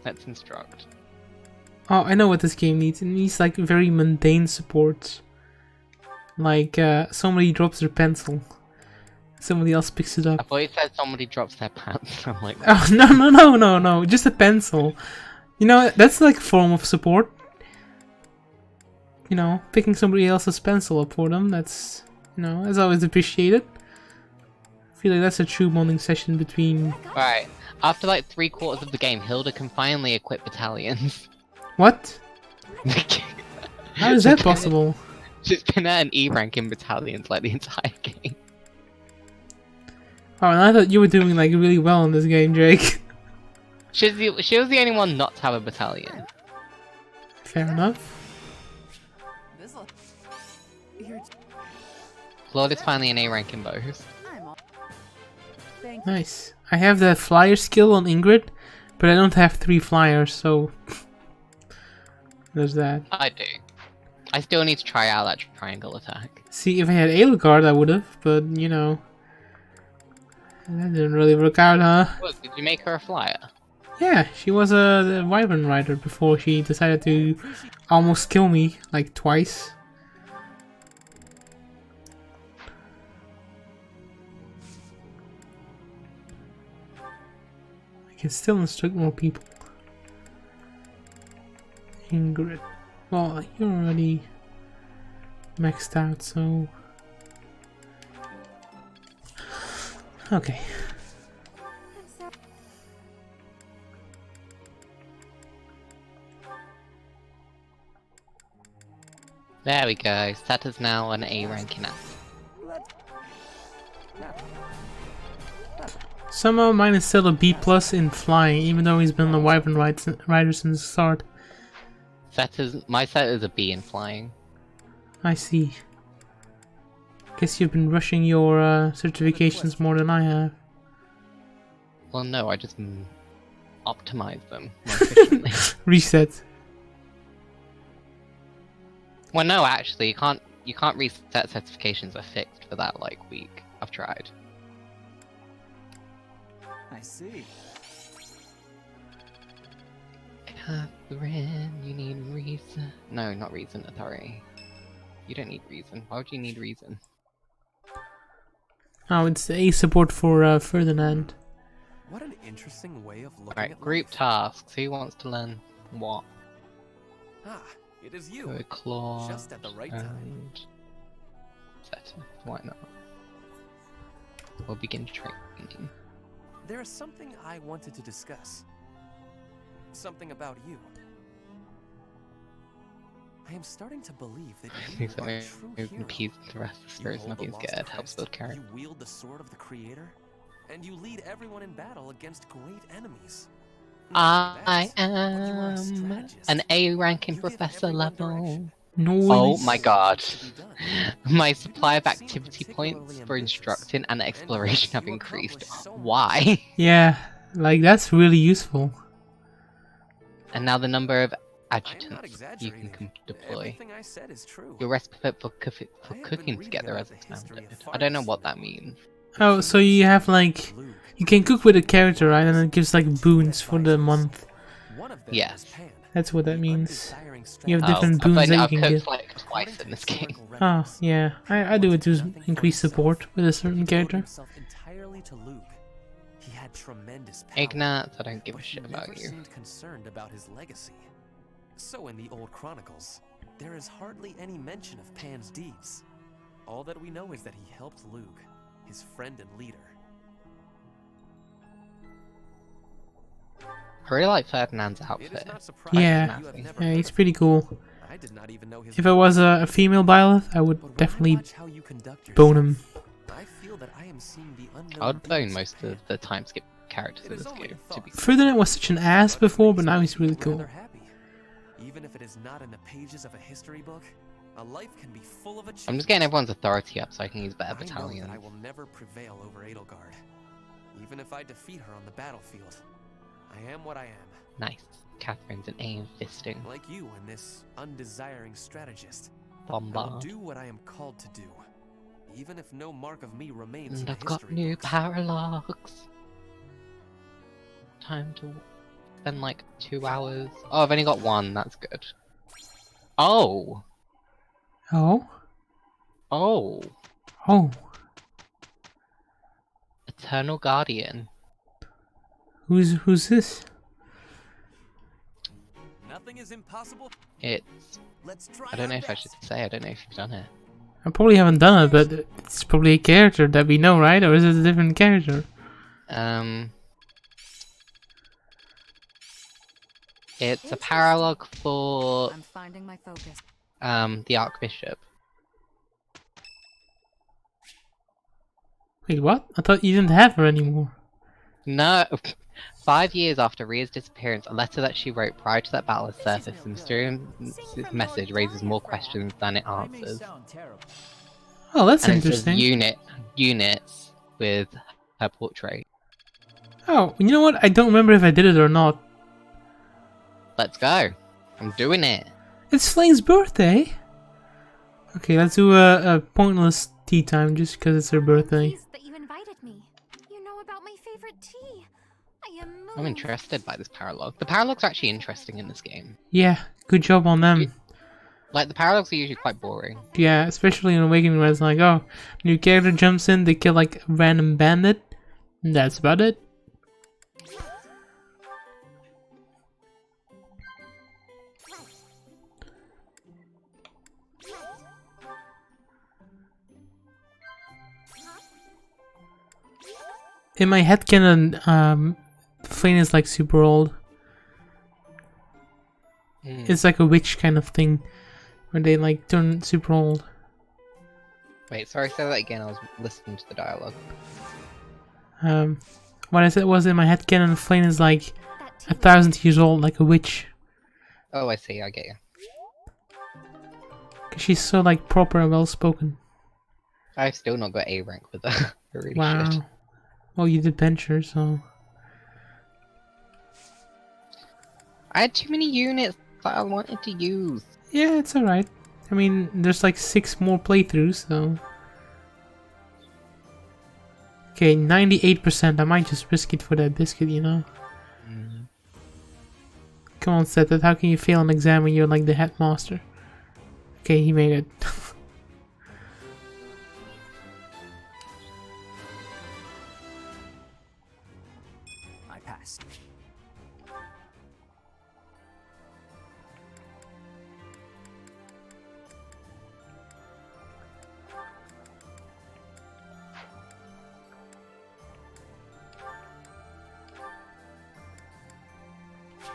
Let's instruct. Oh, I know what this game needs. It needs like very mundane support. Like somebody drops their pencil, somebody else picks it I up. thought you said somebody drops their pants. I'm like, Oh no! Just a pencil. You know, that's like a form of support. You know, picking somebody else's pencil up for them. That's, you know, that's always appreciated. I feel like that's a true bonding session between. right. After like 3/4 of the game, Hilda can finally equip battalions. What? How is that possible? She's been at an E rank in battalions like the entire game. Oh, and I thought you were doing like really well in this game, Jake. She was the only one not to have a battalion. Fair enough. This'll. You're. Claude is finally an A rank in both. I'm all. Thank you. Nice. I have the flyer skill on Ingrid, but I don't have 3 flyers, so there's that. I do. I still need to try out that triangle attack. See, if I had Aelgard, I would have, but you know, that didn't really work out, huh? What, did you make her a flyer? Yeah, she was a wyvern rider before she decided to almost kill me like twice. I can still instruct more people. Ingrid. Well, you're already maxed out, so... Okay. There we go. Seta's now an A rank in us. Somehow mine is still a B+ in flying, even though he's been a wyvern rider since the start. My set is a B in flying. I see. Guess you've been rushing your certifications more than I have. Well, no, I just optimize them more efficiently. Reset. Well, no, actually, you can't reset certifications. Are fixed for that like week. I've tried. I see. Catherine, you need reason. No, not reason, authority. You don't need reason. Why would you need reason? Oh, it's A support for Ferdinand. What an interesting way of looking Alright, at group life. tasks. Who wants to learn what? Ah, it is you. Go with Claw Just at the right time. and Seta. Why not? We'll begin training. There is something I wanted to discuss. Something about you. I am starting to believe that you He's are a going true to hero. appease the rest of the You spirits hold not the being lost scared. Helps crest, build character. you wield the sword of the Creator, and you lead everyone in battle against great enemies. Not only I that, but you are a am strategist. an A ranking You give professor everyone level. direction. Oh my Noise. god. Needs to be done. My supply of don't seem activity particularly points for ambitious. instructing and exploration have you increased. accomplish so much. Why? Yeah, like that's really useful. And now the number of I am not adjutants you can exaggerating. deploy. Everything I said is true. Your recipe for I have cooking been together reading as about the history expanded. of I don't know what pharmacy that means. Oh, so you have like you can cook with a character, right? And it gives like boons for the month. One of them Yes. was Pan, That's what that the means. undesiring You have Oh, different I've, boons that you I've can cooked get. like twice in this game. Oh, yeah. I do it to increase support with a certain character. Himself entirely to Luke. He had tremendous power, Ignatz, I don't give a but he shit about never you. seemed concerned about his legacy. So in the old chronicles, there is hardly any mention of Pan's deeds. All that we know is that he helped Luke, his friend and leader. I really like Ferdinand's It is outfit. not surprising Yeah, that you have never yeah, heard he's of pretty cool. him. I did not even know his If I was a female Byleth, I But would when I definitely watch how you conduct bone yourself, him. I feel that I am seeing the unknown I would bone deeds most Pan. of the time skip characters It in is this only game, a to be thought. Ferdinand was such an ass But it before, makes but now me he's really feel rather cool. happy. Even if it is not in the pages of a history book, a life can be full of achievements. I'm just getting everyone's authority up so I can use better I know that I battalions. will never prevail over Edelgard. Even if I defeat her on the battlefield, I am what I am. Nice. Catherine's an aim fisting. Like you and this undesiring strategist. I will Bombard. do what I am called to do, even if no mark of me remains in And the I've got history new books. paralogs. Time to spend like 2 hours. Oh, I've only got one, that's good. Oh! Oh? Oh! Oh. Eternal Guardian. Who's this? Nothing is impossible. It's... Let's try I don't know our if I best. should say, I don't know if you've done it. I probably haven't done it, but it's probably a character that we know, right? Or is it a different character? It's a paralog for I'm finding my focus. the Archbishop. Wait, what? I thought you didn't have her anymore. No! 5 years after Ria's disappearance, a letter that she wrote prior to that battle has surfaced. The mysterious message raises more questions than it answers. Oh, that's And it says interesting. units with her portrait. Oh, you know what? I don't remember if I did it or not. Let's go! I'm doing it! It's Flame's birthday! Okay, let's do a pointless tea time just because it's her birthday. Pleased that you invited me. You know about my favorite tea. I am moved. I'm interested by this paralog. The paralogs are actually interesting in this game. Yeah, good job on them. Like, the paralogs are usually quite boring. Yeah, especially in Awakening where it's like, oh, new character jumps in, they kill like a random bandit, and that's about it. In my headcanon, Flame is like super old. It's like a witch kind of thing, where they like turn super old. Wait, sorry, say that again, I was listening to the dialogue. What I said was in my headcanon, Flame is like That tea 1,000 years old, like a witch. Oh, I see, I get you. Cause she's so like proper and well spoken. I've still not got A rank with her. I really Wow. should. Well, you did venture, so. I had too many units that I wanted to use. Yeah, it's alright. I mean, there's like 6 more playthroughs, so. Okay, 98%. I might just risk it for that biscuit, you know? Come on, Seth, how can you fail an exam when you're like the headmaster? Okay, he made it. I passed.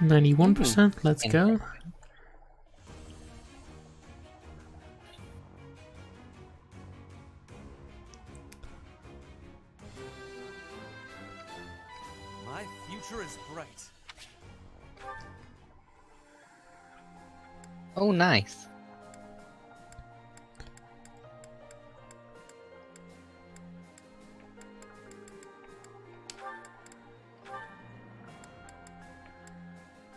%. Let's go. My future is bright. Oh, nice.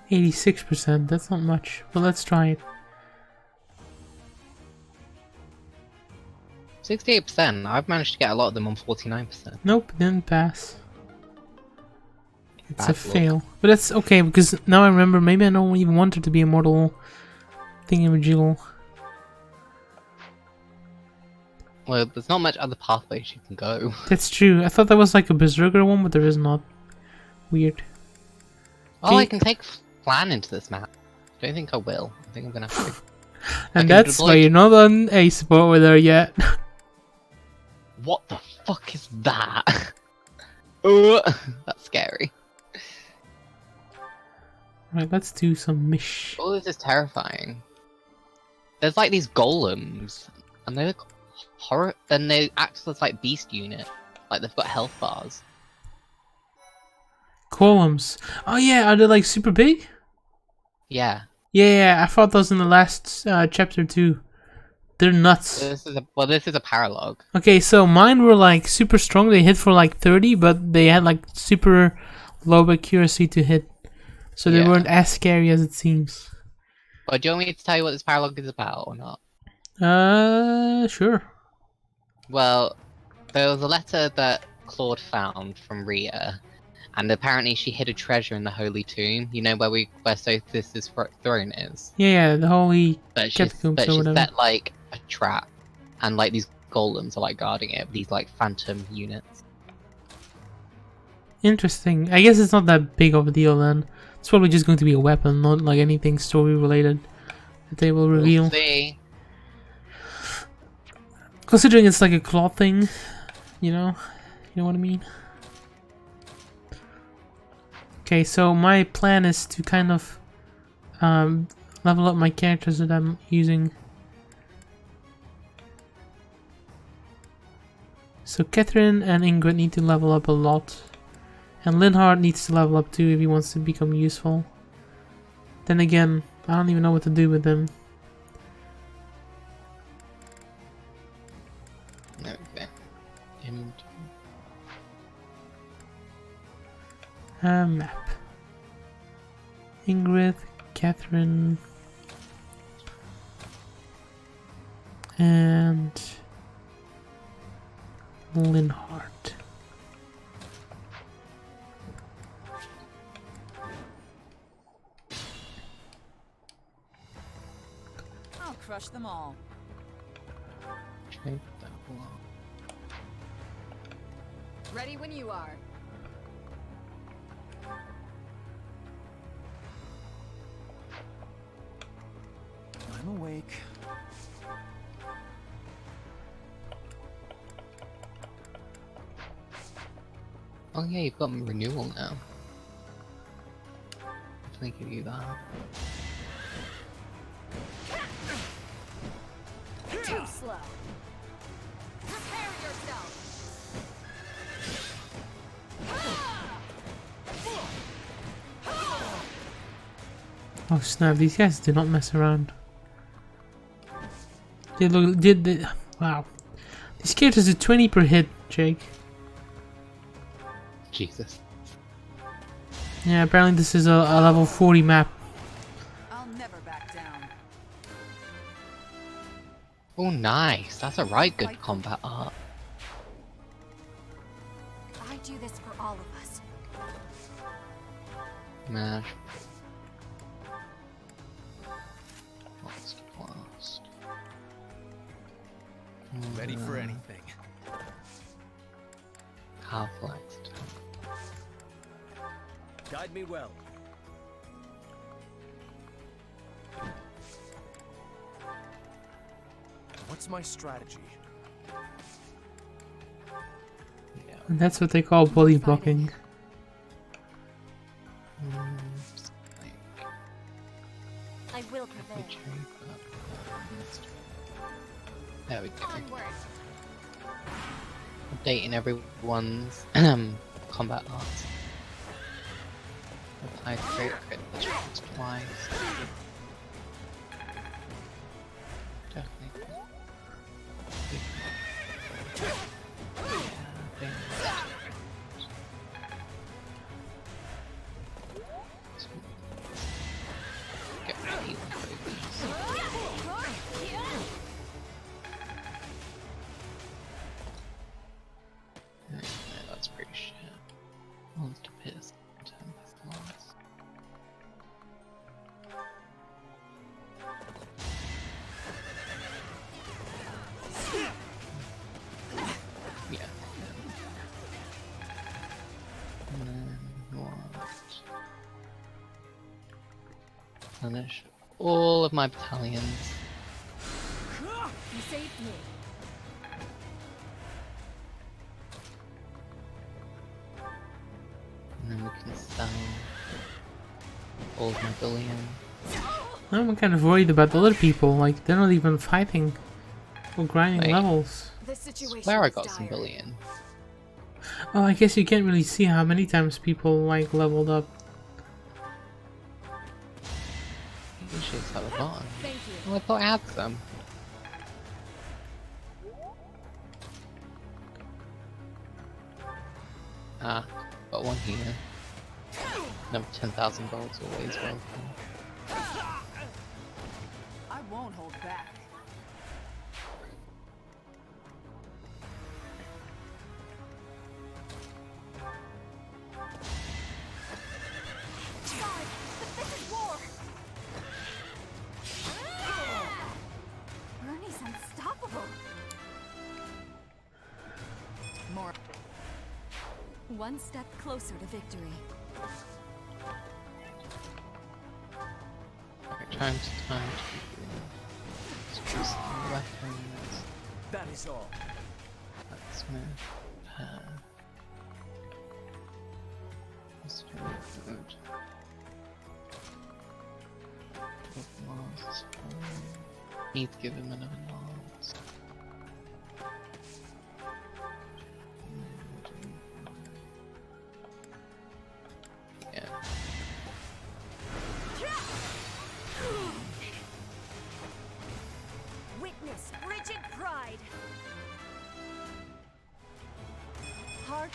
%86%, that's not much, but let's try it. 68%. I've managed to get a lot of them on 49%. Nope, didn't pass. It's Bad a fail. But that's okay, because now I remember, maybe I don't even want her to be immortal thingamajiggle. Well, there's not much other pathways you can go. That's true. I thought that was like a berserker one, but there is not. Weird. Oh, I can take Flan into this map. Don't think I will. I think I'm gonna have to. And that's why you're not on a spot with her yet. What the fuck is that? That's scary. Right, let's do some mish. Oh, this is terrifying. There's like these golems, and they look horror. And they act as like beast unit, like they've got health bars. Columns. Oh yeah, are they like super big? Yeah. Yeah, I fought those in the last chapter too. They're nuts. This is a paralogue. Okay, so mine were like super strong. They hit for like 30, but they had like super low accuracy to hit. So they weren't as scary as it seems. But do you want me to tell you what this paralogue is about or not? Sure. Well, there was a letter that Claude found from Rhea, and apparently she hid a treasure in the Holy Tomb. You know where Sothis' throne is. Yeah, the holy But catacombs she or whatever. set like a trap, and like these golems are like guarding it. These like phantom units. Interesting. I guess it's not that big of a deal then. It's probably just going to be a weapon, not like anything story related that they will reveal. We'll see. Considering it's like a claw thing, you know what I mean? Okay, so my plan is to kind of level up my characters that I'm using. So Catherine and Ingrid need to level up a lot. And Linhard needs to level up too if he wants to become useful. Then again, I don't even know what to do with them. Okay. Map. Ingrid, Catherine, and Linhard. I'll crush them all. Take that block. Ready when you are. I'm awake. Oh yeah, you've got renewal now. Definitely give you that. Too slow. Prepare yourself. Oh snap! These guys do not mess around. Wow. These characters do 20 per hit, Jake. Jesus. Yeah, apparently this is a level 40 map. I'll never back down. Oh nice, that's a right good combat art. I do this for all of us. Mash. Lost. Ready for anything. Half-life. Guide me well. What's my strategy? Yeah. And that's what they call body blocking. I will prevail. There we go. Onward. Updating everyone's combat arts. Applied great crit twice. Definitely. Get rid of healing potions. Yeah, that's pretty shit. Monster Piss. Tempest Loss. Yeah. And then what? Punish all of my battalions. You saved me. And then we can sell all of my bullion. I'm kind of worried about the other people, like they're not even fighting or grinding Wait. levels. This situation Where I is got some dire. bullion. Oh, I guess you can't really see how many times people like leveled up. Usually it's at the bottom. Thank you. Oh, I thought I had some. Ah, got one here. Number 10,000 bolts, always welcome. I won't hold back. Sorry, but this is war. Bernie's unstoppable. More. One step closer to victory. Alright, time to choose some weapons. That is all. Let's move. Let's do food. Lost. Need to give him another loss. Yeah. Witness frigid pride. Hard.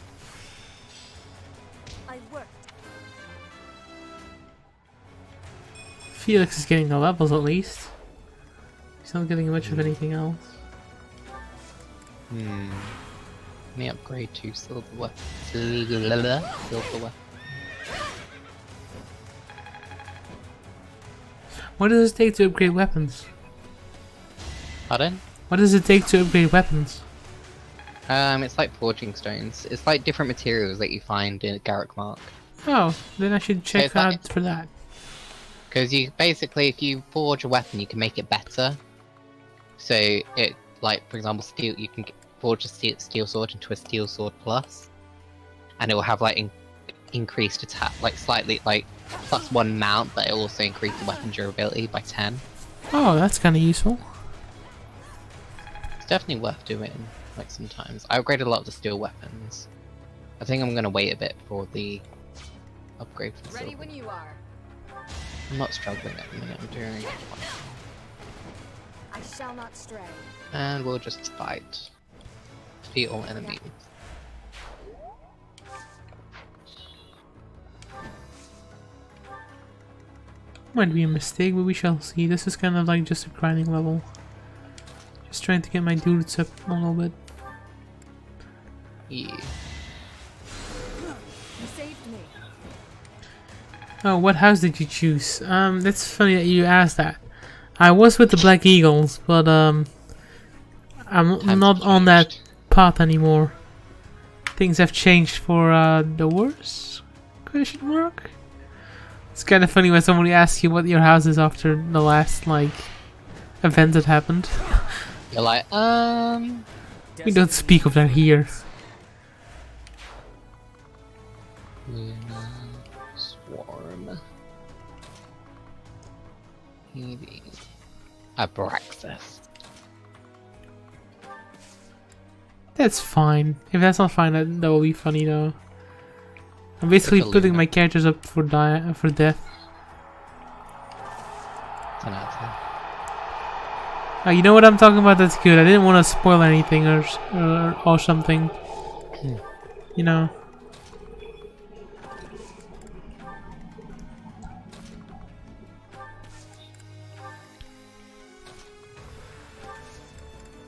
I worked. Felix is getting the levels at least. He's not getting much of anything else. Let me upgrade to silver weapon. Silver weapon. What does it take to upgrade weapons? Pardon? What does it take to upgrade weapons? It's like forging stones. It's like different materials that you find in Garrick Mark. Oh, then I should check It's like- out for that. Because you basically, if you forge a weapon, you can make it better. So it, like for example, steel. You can forge a steel sword into a steel sword plus, and it will have like increased attack, like slightly like +1 mount, but it will also increase the weapon durability by 10. Oh, that's kind of useful. It's definitely worth doing. Like sometimes I upgraded a lot of the steel weapons. I think I'm gonna wait a bit for the upgrade for the Ready silver. when you are. I'm not struggling at the minute. I'm doing, I shall not stray. and we'll just fight. Defeat all enemies. Might be a mistake, but we shall see. This is kind of like just a grinding level. Just trying to get my dudes up a little bit. Yeah. You saved me. Oh, what house did you choose? That's funny that you asked that. I was with the Black Eagles, but I'm not on that path anymore. Things have changed for the worse? Question mark? It's kind of funny when somebody asks you what your house is after the last like event that happened. You're like, We don't speak of that here. Luna, Swarm, Hades, Abraxas. That's fine. If that's not fine, that will be funny though. I'm basically Such a putting loser. my characters up for death. It's an answer. Oh, you know what I'm talking about? That's good. I didn't want to spoil anything or something. You know.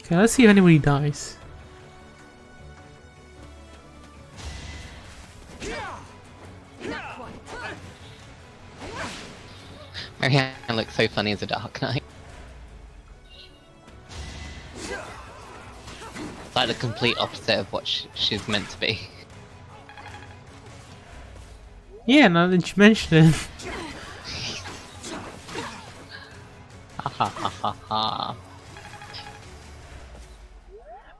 Okay, let's see if anybody dies. Marianne looks so funny as a Dark Knight. It's like the complete opposite of what she's meant to be. Yeah, now that you mention it. Ha ha ha ha ha.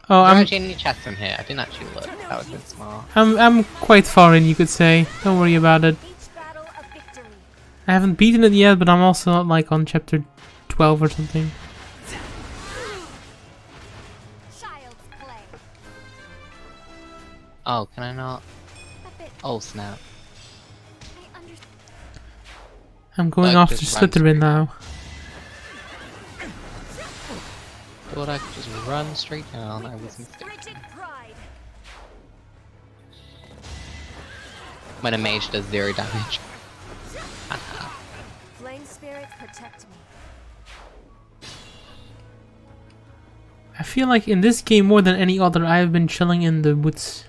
Oh, Is there I'm actually any chests in here? I didn't actually look. That would have been smart. I'm quite far in, you could say. Don't worry about it. Each battle a victory. I haven't beaten it yet, but I'm also not like on chapter 12 or something. Child's play. Oh, can I not? A bit. Oh snap. I understand. I'm going Like, off to just run Slytherin straight. now. Thought I could just run straight down. I was mistaken. Frigid pride. When a mage does 0 damage. Flame spirits protect me. I feel like in this game more than any other, I have been chilling in the woods.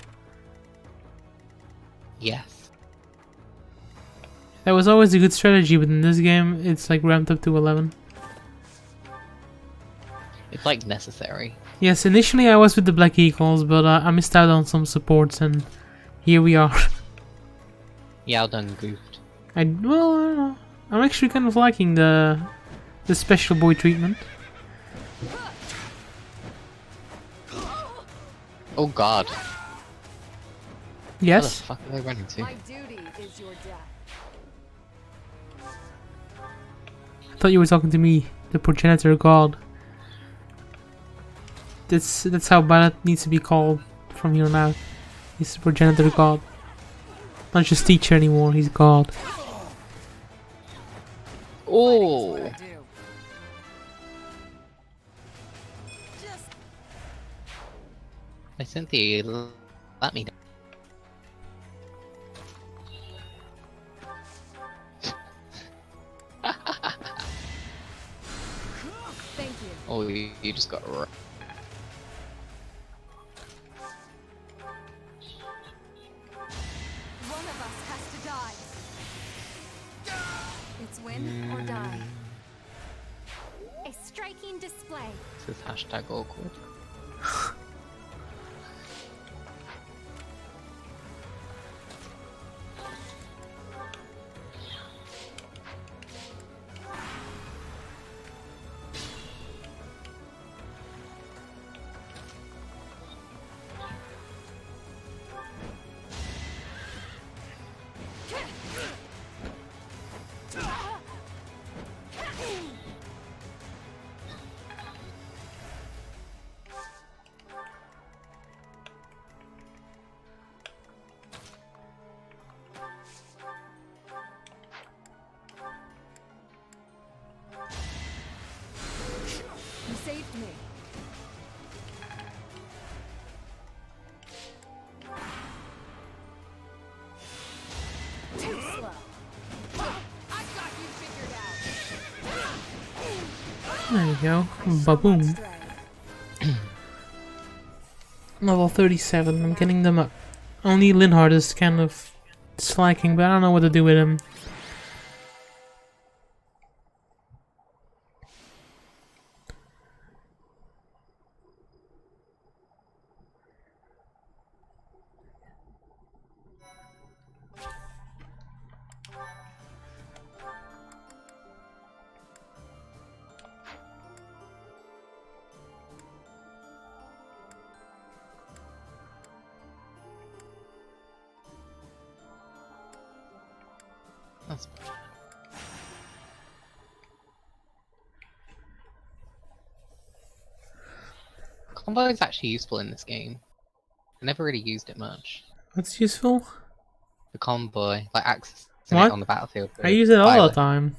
Yes. That was always a good strategy, but in this game, it's like ramped up to 11. It's like necessary. Yes, initially I was with the Black Eagles, but I missed out on some supports, and here we are. Yeah, done goofed. I don't know. I'm actually kind of liking the special boy treatment. Oh god. Yes. Where the fuck are they running to? My duty is your death. I thought you were talking to me, the progenitor god. That's how Ballot needs to be called from here on out. He's the progenitor god. Not just teacher anymore, he's god. Oh! I do. Just Hey, Cynthia, let me down. Thank you. Oh, you just got One of us has to die. It's win or die. A striking display. This is hashtag awkward. You saved me. Too slow. I got you figured out. There you go. Baboom. Stray. Level 37, I'm getting them up. Only Linhard is kind of slacking, but I don't know what to do with him. That's Combo is actually useful in this game. I never really used it much. What's useful? The convoy, like accessing What? it on the battlefield. I use it all Violet. the time.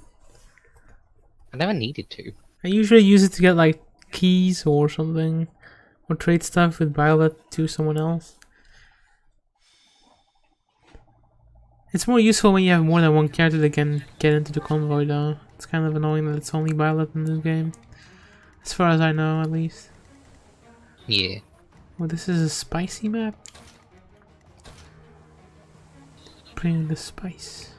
I never needed to. I usually use it to get like keys or something, or trade stuff with Violet to someone else. It's more useful when you have more than one character that can get into the convoy though. It's kind of annoying that it's only Violet in this game. As far as I know, at least. Yeah. Well, this is a spicy map. Bring the spice.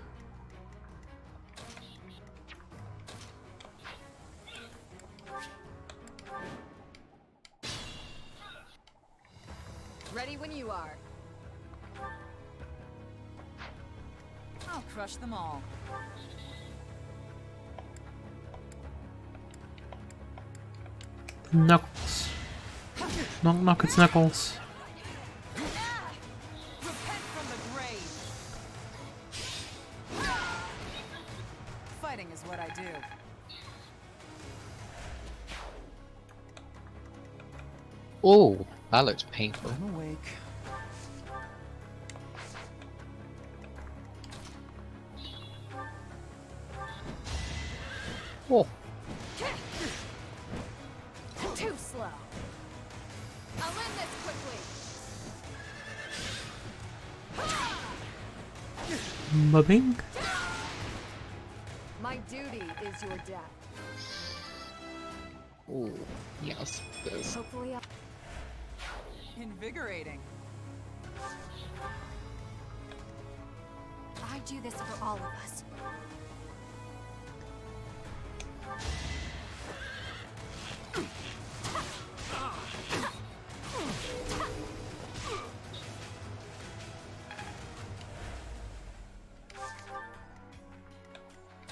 Ready when you are. I'll crush them all. Knuckles. Knock knock, it's Knuckles. Repent from the grave. Fighting is what I do. Oh, that looks painful. I'm awake. Oh, Too slow. I'll end this quickly. Mubbing. My duty is your death. oh, yes. This. Hopefully I'll... Invigorating. I do this for all of us.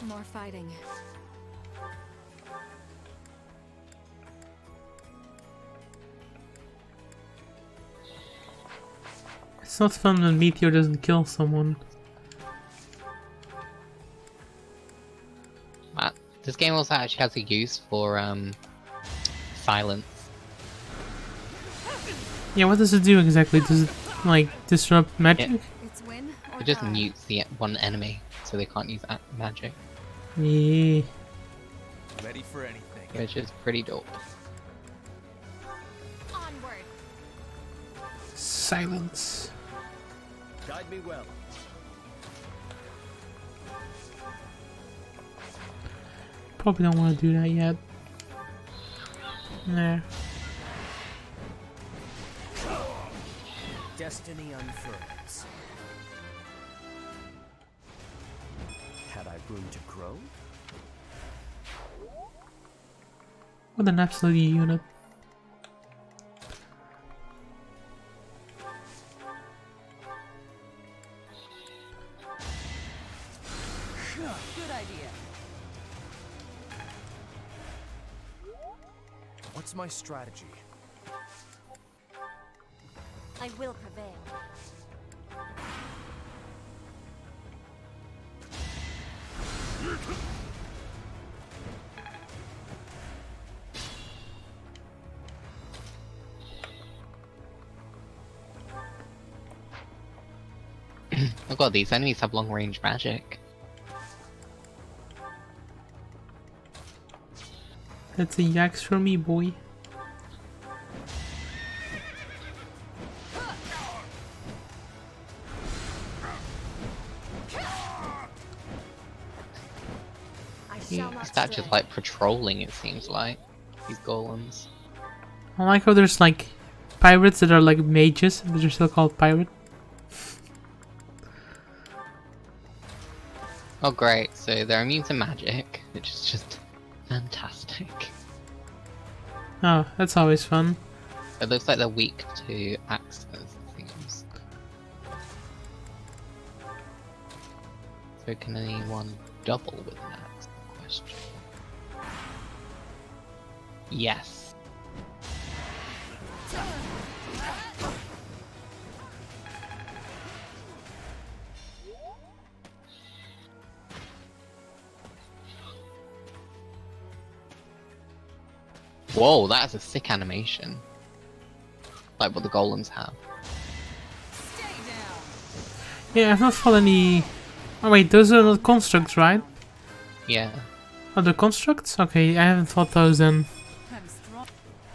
More fighting. It's not fun when Meteor doesn't kill someone. This game also actually has a use for silence. Yeah, what does it do exactly? Does it like disrupt magic? Yeah. It's win or It just die. mutes the one enemy, so they can't use magic, Yeah. Ready for anything. which is pretty dope. Onward. Silence. Guide me well. Probably don't want to do that yet. Nah. Destiny unfurls. Had I room to grow? What an absolute unit. Good idea. What's my strategy? I will prevail. Oh god, these enemies have long range magic. That's a yaks for me, boy. I He's shall not just stray. like patrolling, it seems like. These golems. I like how there's like pirates that are like mages, but they're still called pirate. Oh great, so they're immune to magic, which is just fantastic. Oh, that's always fun. It looks like they're weak to axes, it seems. So can anyone double with an axe? Question. Yes. Whoa, that is a sick animation. Like what the golems have. Stay down. Yeah, I've not fought any... Oh wait, those are not constructs, right? Yeah. Oh, the constructs? Okay, I haven't fought those then. I'm strong.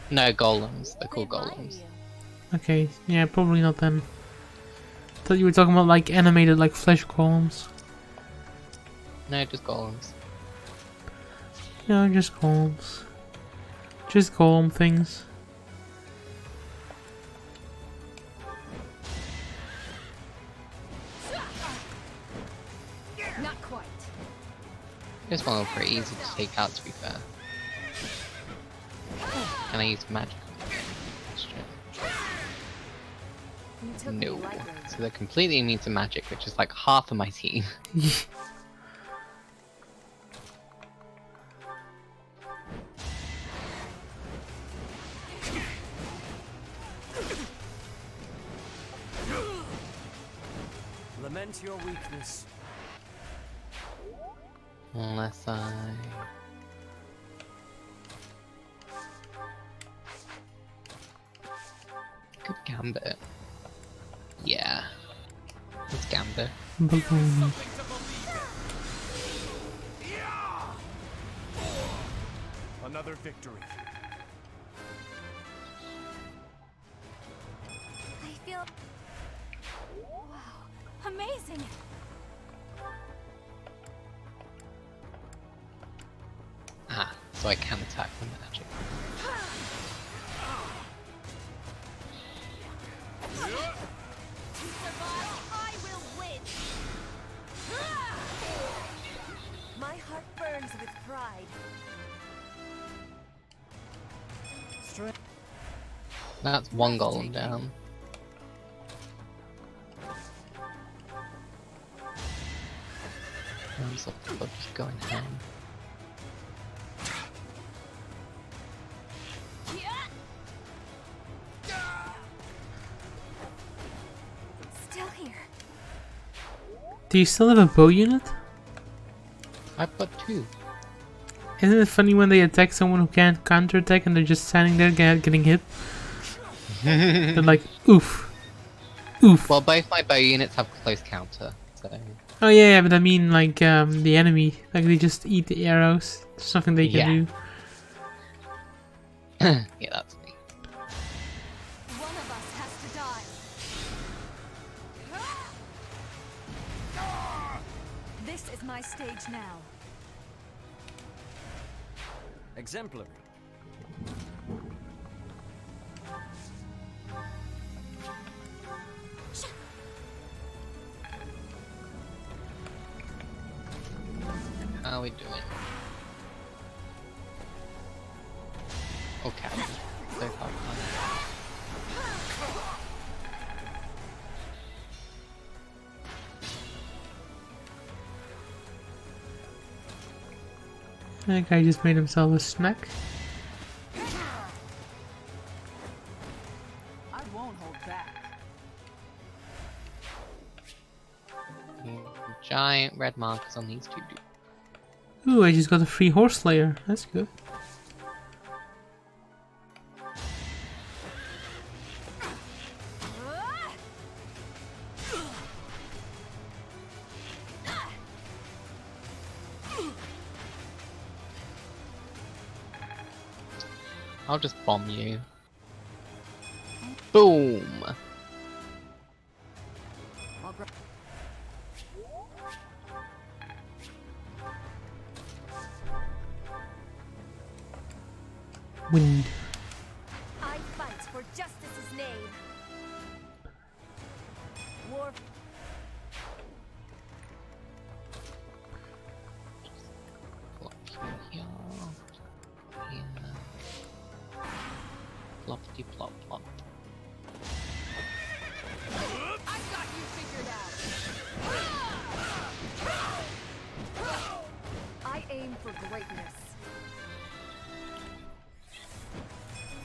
No, golems. They're called golems. Okay, yeah, probably not then. Thought you were talking about like animated, like flesh columns. No, just golems. No, just columns. Just golem things. Not quite. This one was pretty easy to take out, to be fair. And I used magic on it. You took me No. lightly. So they're completely immune to magic, which is like half of my team. Lament your weakness. Unless I... Good gambit. Yeah. Let's gambit. Balloon. Another victory. I feel... Wow. Amazing! Ah, so I can attack with magic. To survive, I will win! My heart burns with pride. That's one golem down. I'm just going ham. Still here. Do you still have a bow unit? I've got two. Isn't it funny when they attack someone who can't counterattack and they're just standing there getting hit? They're like, oof. Oof. Well, both my bow units have close counter, so... Oh yeah, but I mean like the enemy. Like they just eat the arrows. There's something they can do. Yeah, that's me. One of us has to die. This is my stage now. Exemplary. How are we doing? Okay. So far, That guy just made himself a snack. I won't hold back. Giant red markers on these two dudes. Ooh, I just got a free horse layer. That's good. I'll just bomb you. Boom! I'll grab. Wind. I fight for justice's name. War. Plop here. Here. Ploppity plop plop. I got you figured out. I aim for greatness.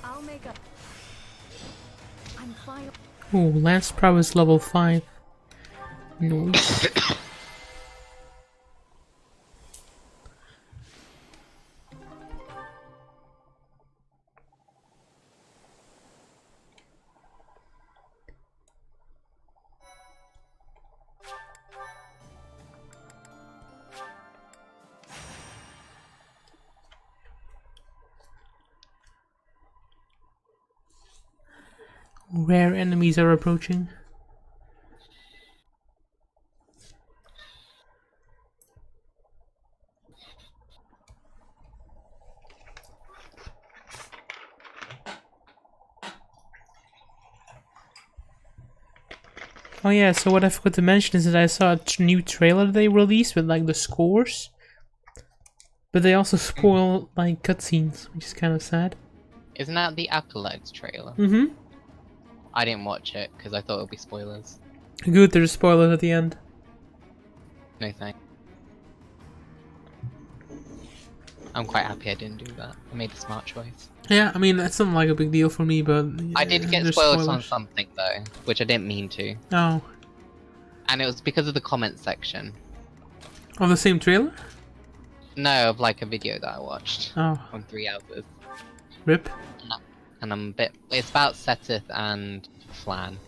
I'll make a... I'm fine. Ooh, Lance Prowess level 5. Nice. rare enemies are approaching. Oh yeah, so what I forgot to mention is that I saw a new trailer they released with like the scores. But they also spoil like cutscenes, which is kind of sad. Isn't that the Acolytes trailer? Mm-hmm. I didn't watch it because I thought it would be spoilers. Good, there's spoilers at the end. No thanks. I'm quite happy I didn't do that. I made a smart choice. Yeah, I mean, that's not like a big deal for me, but... I did get there's spoilers on something though, which I didn't mean to. Oh. And it was because of the comment section. Of the same trailer? No, of like a video that I watched. Oh. From 3 hours. Rip. And I'm a bit... It's about Setith and Flan.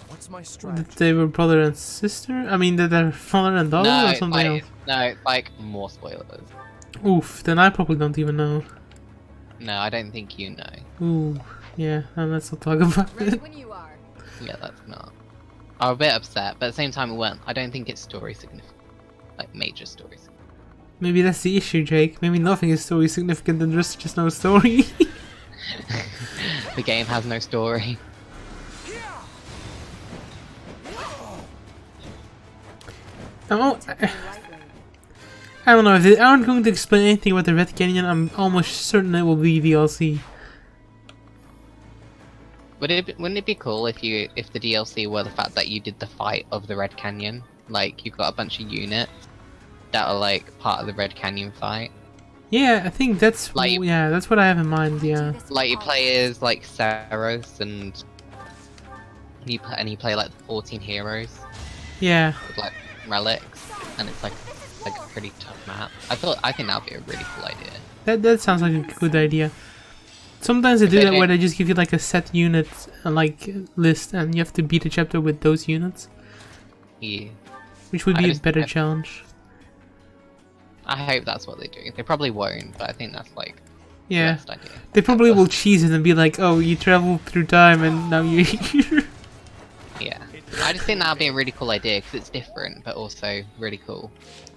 What's my strategy? That they were brother and sister? I mean, that they're father and daughter No, or it's something like, else? no, it's like more spoilers. Oof, then I probably don't even know. No, I don't think you know. Ooh, yeah, and let's not talk about Ready it. when you are. Yeah, that's not. I'm a bit upset, but at the same time it weren't. I don't think it's story significant. Like, major stories. Maybe that's the issue, Jake. Maybe nothing is story significant and there's just no story. The game has no story. Oh, I don't know, if they aren't going to explain anything about the Red Canyon, I'm almost certain it will be DLC. Wouldn't it be cool if the DLC were the fact that you did the fight of the Red Canyon? Like, you've got a bunch of units that are like part of the Red Canyon fight. Yeah, I think that's Like, yeah, that's what I have in mind. Yeah, like you play as like Saros and you play like the 14 heroes yeah. with like relics, and it's like a pretty tough map. I think that'd be a really cool idea. That sounds like a good idea. Sometimes they do that where they just give you like a set unit like list, and you have to beat a chapter with those units. Yeah. Which would be a better challenge. I hope that's what they do. They probably won't, but I think that's like the Yeah, best idea. they probably will cheese it and be like, "Oh, you traveled through time and now you're here." Yeah, I just think that'd be a really cool idea because it's different, but also really cool.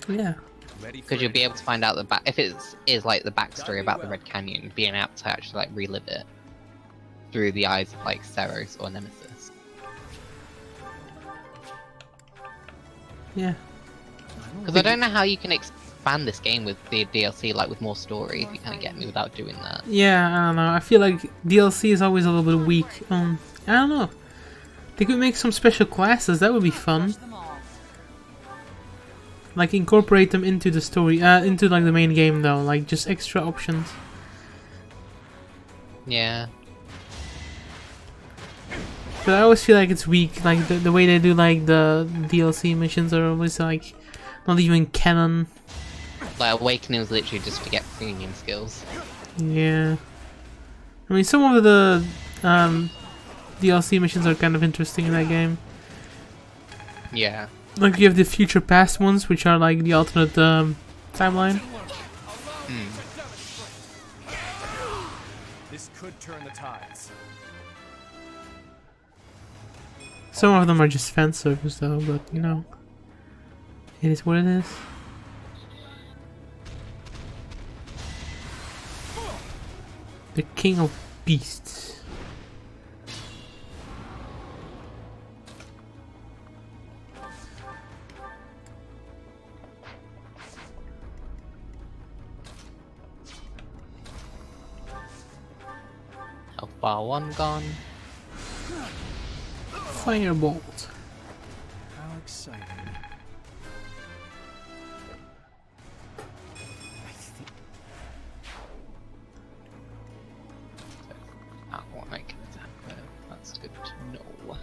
Yeah. Because you'll be able to find out if it is like the backstory about the Red Canyon, being able to actually like relive it through the eyes of like Saros or Nemesis. Yeah. Because I don't know how you can expand this game with the DLC, like with more story, if you kind of get me, without doing that. Yeah, I don't know. I feel like DLC is always a little bit weak. I don't know. They could make some special classes. That would be fun. Like incorporate them into the story, into like the main game though. Like just extra options. Yeah. But I always feel like it's weak. Like the way they do like the DLC missions are always like not even canon. Like Awakening was literally just to get premium skills. Yeah. I mean, some of the DLC missions are kind of interesting in that game. Yeah. Like you have the future past ones, which are like the alternate timeline. This could turn the tides. Some of them are just fan service though, but you know, it is what it is. The King of Beasts. How far one gone? Firebolt. How exciting. That one I can attack with. That's good to know.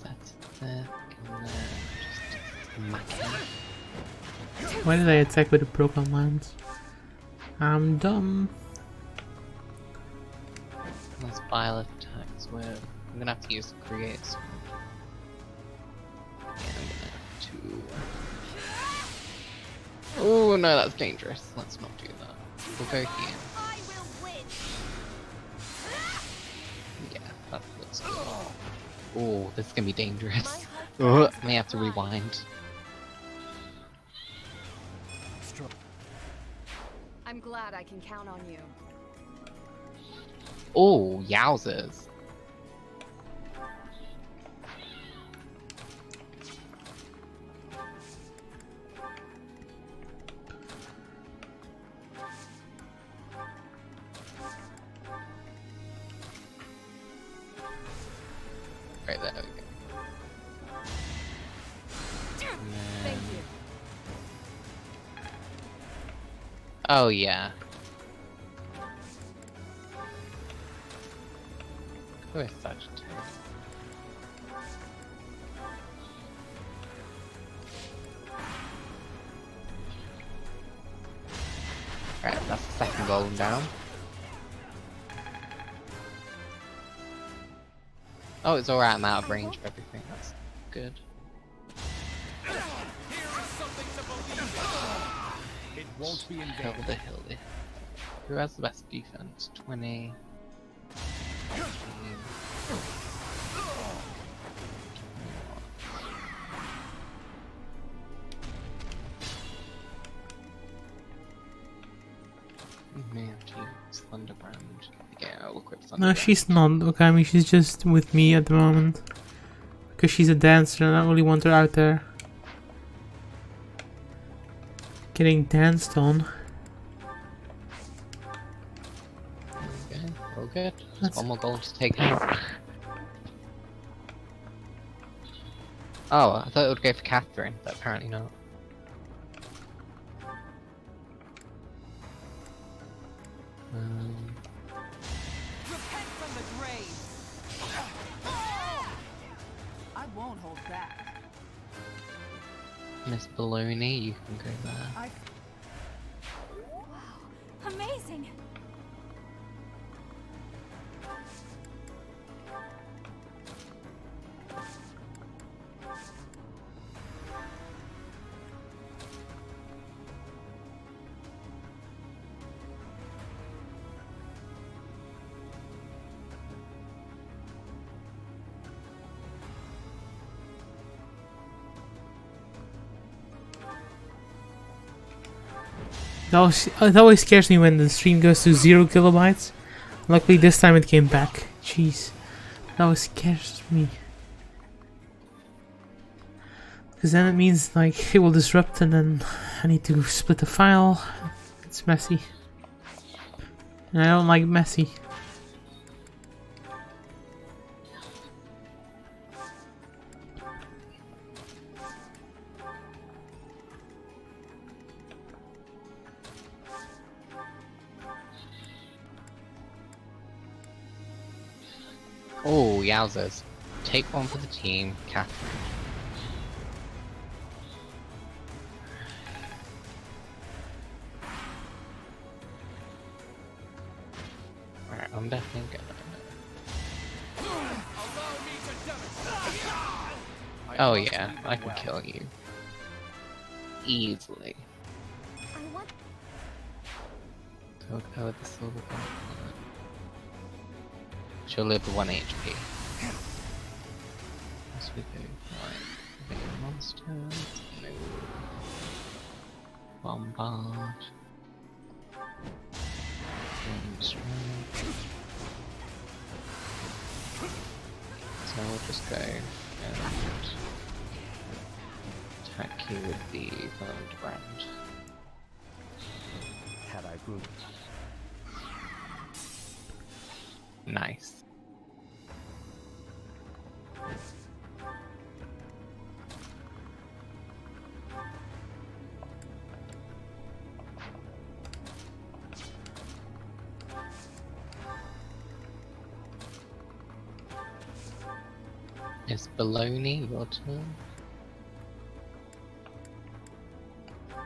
That's there. Just macking. Why did I attack with a broken lance? I'm dumb. That's pile of attacks where I'm gonna have to use the create sword. And I'm gonna oh no, that's dangerous. Let's not do that. We'll go here. Oh, this is gonna be dangerous. My heart May have to rewind. I'm glad I can count on you. Oh, yowzers. Right there we go. Thank you. Oh yeah. Who is such a turd? Alright, that's the second golem down. Oh, it's alright, I'm out of range for everything, that's good. It won't be in vain. Hildy. Who has the best defense? 20. May have to use Thunderbrand. Yeah, I'll equip Thunderbrand. No, she's not, Okami, she's just with me at the moment. Because she's a dancer and I don't really want her out there getting danced on. Okay, all good. Just That's- one more goal to take out. Oh, I thought it would go for Catherine, but apparently not. Repent from the grave. I won't hold back. Miss Baloney, you can go there. Wow, amazing! It always scares me when the stream goes to 0 kilobytes. Luckily this time it came back. Jeez. That always scares me. Because then it means like it will disrupt and then I need to split the file. It's messy. And I don't like messy. Oh, yowzers. Take one for the team, Catherine. Alright, I'm definitely gonna... Oh yeah, I can kill you. Easily. I want So go with the silver bullet. She'll live with 1 HP. As we go, right. Big monster. No. Bombard. Strike. So we'll just go and attack you with the Thunderbrand. Had I grouped. Nice. Is Baloney your turn? I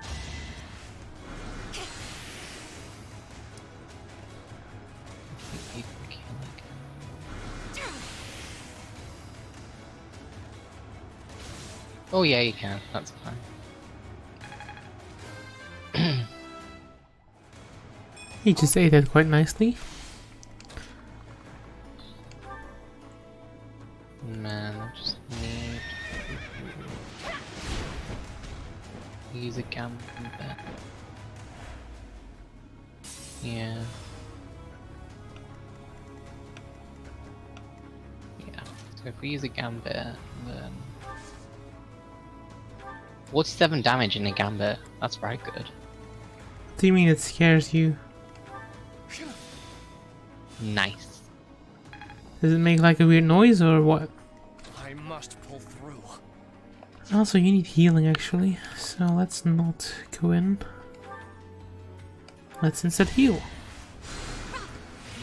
think you can kill it. Oh yeah, you can. That's fine. He just ate it quite nicely. I just need to use a gambit. Yeah. Yeah. So if we use a gambit, then 47 damage in a gambit. That's very good. Do you mean it scares you? Nice. Does it make like a weird noise or what? I must pull through. Also, you need healing actually, so let's not go in. Let's instead heal.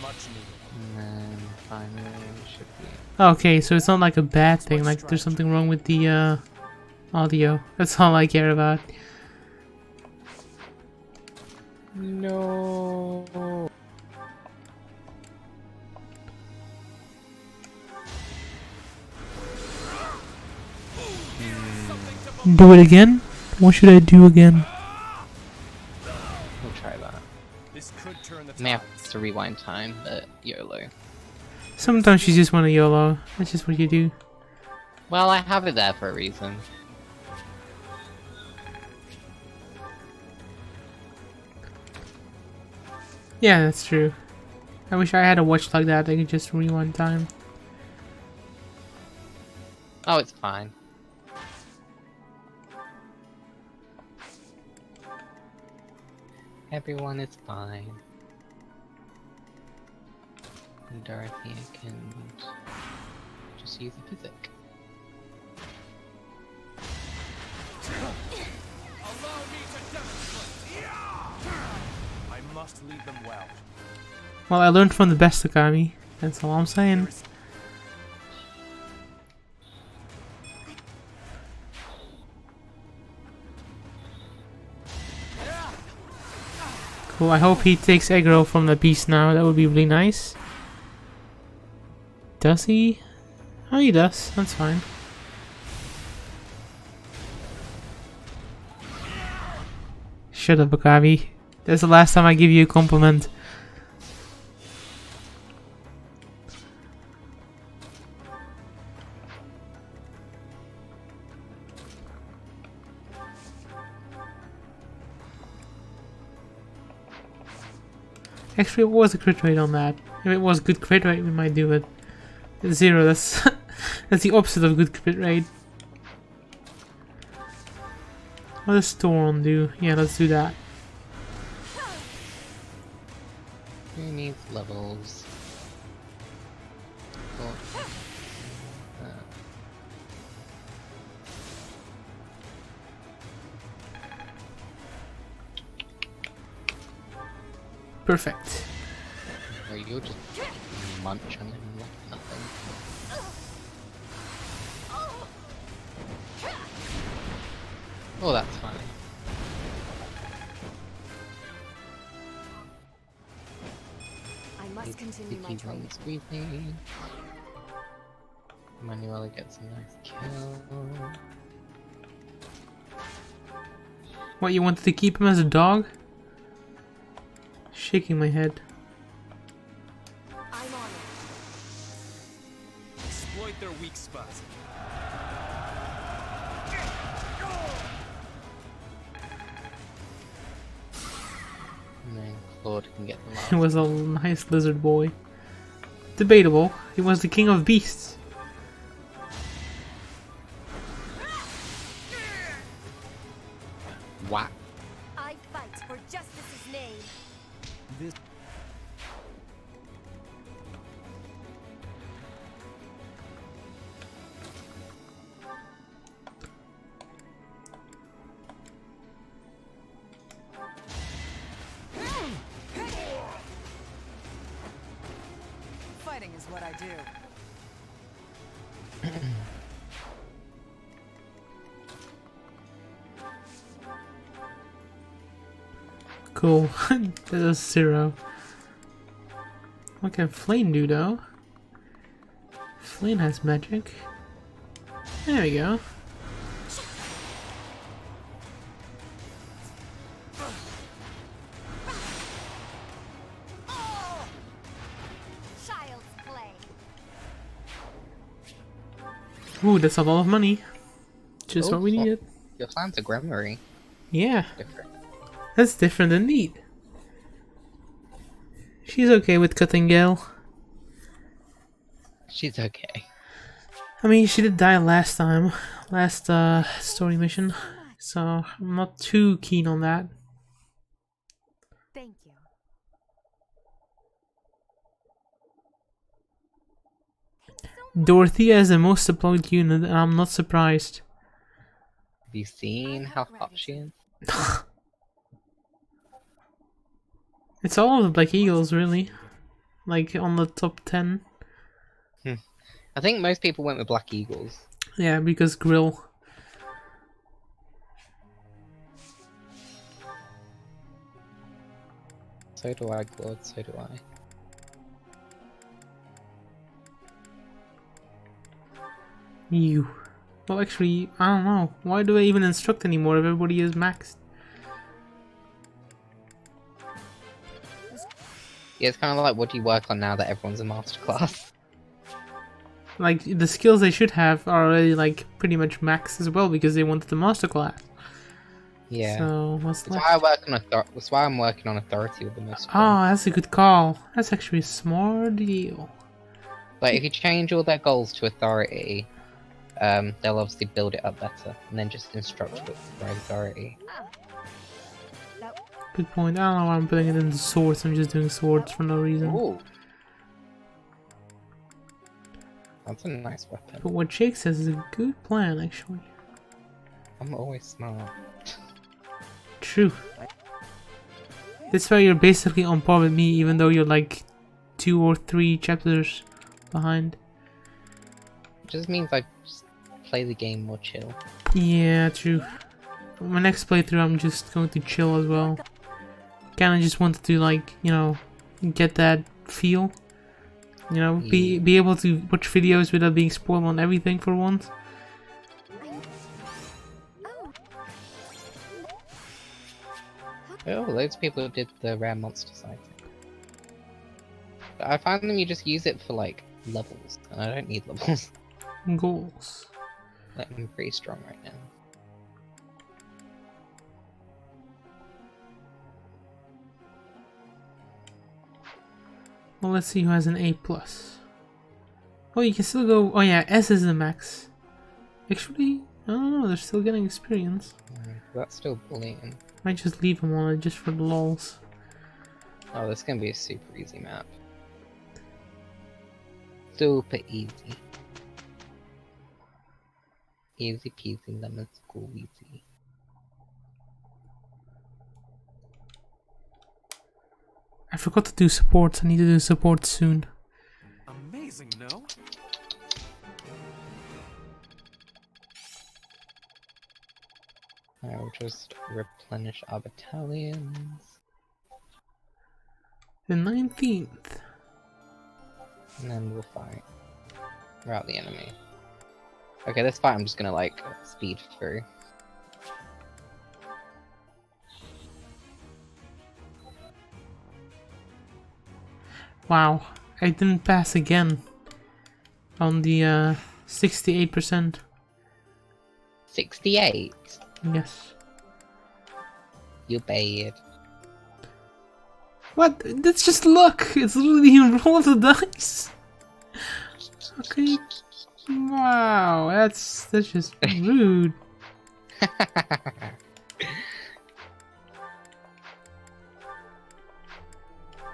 Much needed. And then finally should be. Okay, so it's not like a bad thing, like there's something wrong with the audio. That's all I care about. No. Do it again? What should I do again? We'll try that. This could turn the May have tides. to rewind time, but YOLO. Sometimes you just want to YOLO. That's just what you do. Well, I have it there for a reason. Yeah, that's true. I wish I had a watch like that. I could just rewind time. Oh, it's fine. Everyone is fine. And Dorothea can just use a physic. Allow me to demonstrate. I must lead them well. Well, I learned from the best Akami. That's all I'm saying. There is Cool, I hope he takes aggro from the beast now. That would be really nice. Does he? Oh, he does. That's fine. Shut up, Akami. That's the last time I give you a compliment. Actually, what was the crit rate on that? If it was good crit rate, we might do it. 0, that's that's the opposite of good crit rate. What does Storm do? Yeah, let's do that. Who needs levels? Oh. Perfect. Or you'll just munch on him like nothing. Oh, that's fine. I must continue my training. Squeezing. Manuela gets a nice kill. What, you wanted to keep him as a dog? Shaking my head. I'm on it. exploit their weak spot. And then Claude can get the last. He was a nice lizard boy. Debatable. He was the king of beasts. Whack. I fight for justice's name. This Fighting is what I do. Cool. That is 0. What can Flame do though? Flame has magic. There we go. Child's play. Ooh, that's a lot of money. Just what we well, needed. Your plans are Grimory. Yeah, Different. that's different indeed. She's okay with cutting Gale. She's okay. I mean, she did die last time, last story mission, so I'm not too keen on that. Thank you. Dorothea is the most deployed unit, and I'm not surprised. Have you seen how hot she is? It's all of the Black Eagles, really. Like, on the top 10. I think most people went with Black Eagles. Yeah, because Grill. So do I, Claude, so do I. You. Well, actually, I don't know. Why do I even instruct anymore if everybody is maxed? Yeah, it's kind of like, what do you work on now that everyone's a master class? Like, the skills they should have are already, like, pretty much maxed as well because they wanted the master class. Yeah. So, what's That's left? why I work on that's why I'm working on authority with the most. Oh, that's a good call. That's actually a smart deal. Like, if you change all their goals to authority, they'll obviously build it up better, and then just instruct with authority. Good point. I don't know why I'm putting it into swords. I'm just doing swords for no reason. Ooh. That's a nice weapon. But what Jake says is a good plan, actually. I'm always smart. True. That's why you're basically on par with me, even though you're like 2 or 3 chapters behind. It just means I just play the game more chill. Yeah, true. My next playthrough, I'm just going to chill as well. Kinda just wanted to, like, you know, get that feel. You know, be able to watch videos without being spoiled on everything for once. Oh, loads of people did the rare monster sighting. But I find them you just use it for like levels, and I don't need levels. Goals. Like, I'm pretty strong right now. Well, let's see who has an A+. Oh, you can still go... Oh yeah, S is the max. Actually, I don't know, they're still getting experience. That's still bullying. Might just leave them on it just for the lols. Oh, this is gonna be a super easy map. Super easy. Easy peasy lemon squeezy. I forgot to do supports. I need to do supports soon. Amazing, no? I'll just replenish our battalions. The 19th. And then we'll fight. Rout the enemy. Okay, this fight I'm just gonna like speed through. Wow, I didn't pass again. On the 68%. 68? Yes. You bad. What? That's just luck. It's literally you roll the dice. Okay. Wow, that's just rude.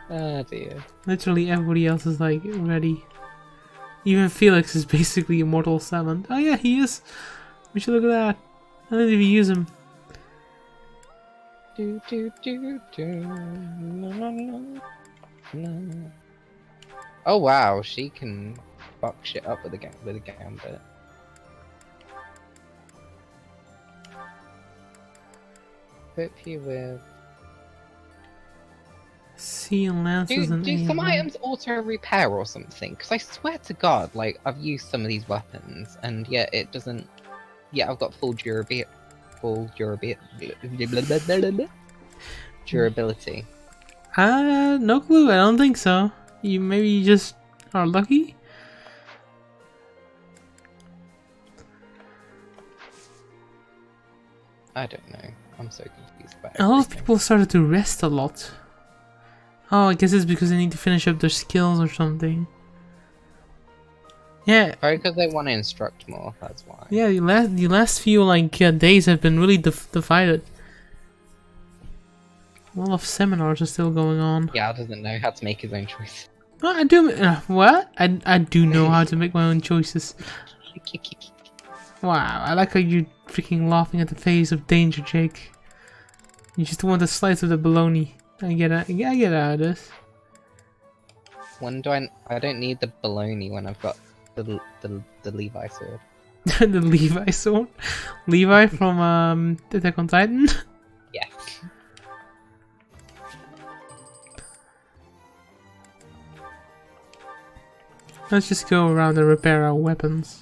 Oh dear. Literally everybody else is like ready. Even Felix is basically Immortal 7. Oh yeah, he is. We should look at that. I didn't even use him. Do, do, do, do. No, no, no. Oh wow, she can fuck shit up with a gambit. Equip you with. Sea and lances and Do some A1. items auto repair or something? Because I swear to God, like I've used some of these weapons and yet it doesn't. Yeah, I've got full durability. Durability. No clue. I don't think so. You maybe just are lucky. I don't know. I'm so confused about A lot of everything. people started to rest a lot. Oh, I guess it's because they need to finish up their skills or something. Yeah, Probably because they want to instruct more, that's why. yeah. The last few days have been really divided. A lot of seminars are still going on. Yao doesn't know how to make his own choices. Oh, I do. What? I do know how to make my own choices. Wow, I like how you freaking laughing at the face of danger, Jake. You just want a slice of the bologna. I get out of this. When do I don't need the baloney when I've got the Levi sword. The Levi sword? Levi from Attack on Titan? Yes. Let's just go around and repair our weapons.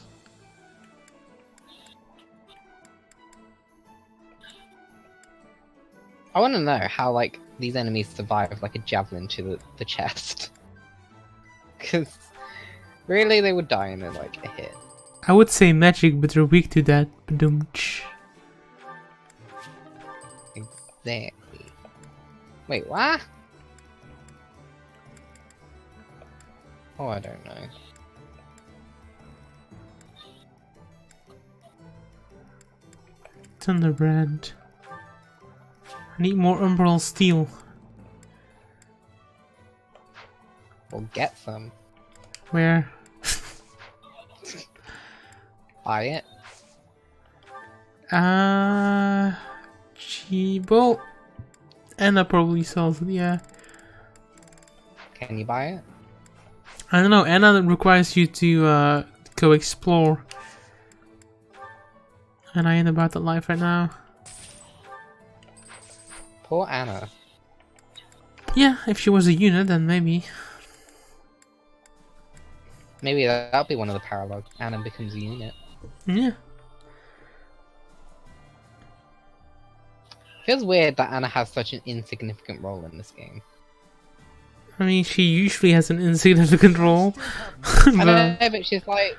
I want to know how like these enemies survive like a javelin to the chest. Because really they would die in like a hit. I would say magic, but they're weak to that. Ba-dum-tsh. Exactly. Wait, what? Oh, I don't know. Thunderbrand. I need more Umbral Steel. We'll get some. Where? Buy it. Well, Anna probably sells it, yeah. Can you buy it? I don't know, Anna requires you to go explore. And I ain't about that life right now. Poor Anna. Yeah, if she was a unit, then maybe. Maybe that'll be one of the paralogs. Anna becomes a unit. Yeah. Feels weird that Anna has such an insignificant role in this game. I mean, she usually has an insignificant role. I know, but she's like...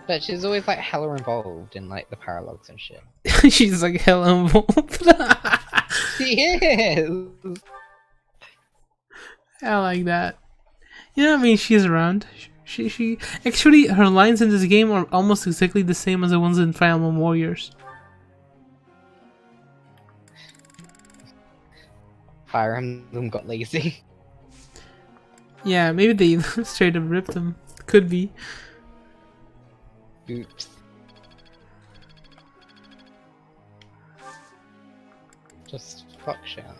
but she's always like hella involved in like the paralogs and shit. She's like hella involved. She is! I like that. Yeah, I mean, she's around. She actually, her lines in this game are almost exactly the same as the ones in Fire Emblem Warriors. Fire Emblem got lazy. Yeah, maybe they straight up ripped them. Could be. Oops. Just fuck shit up.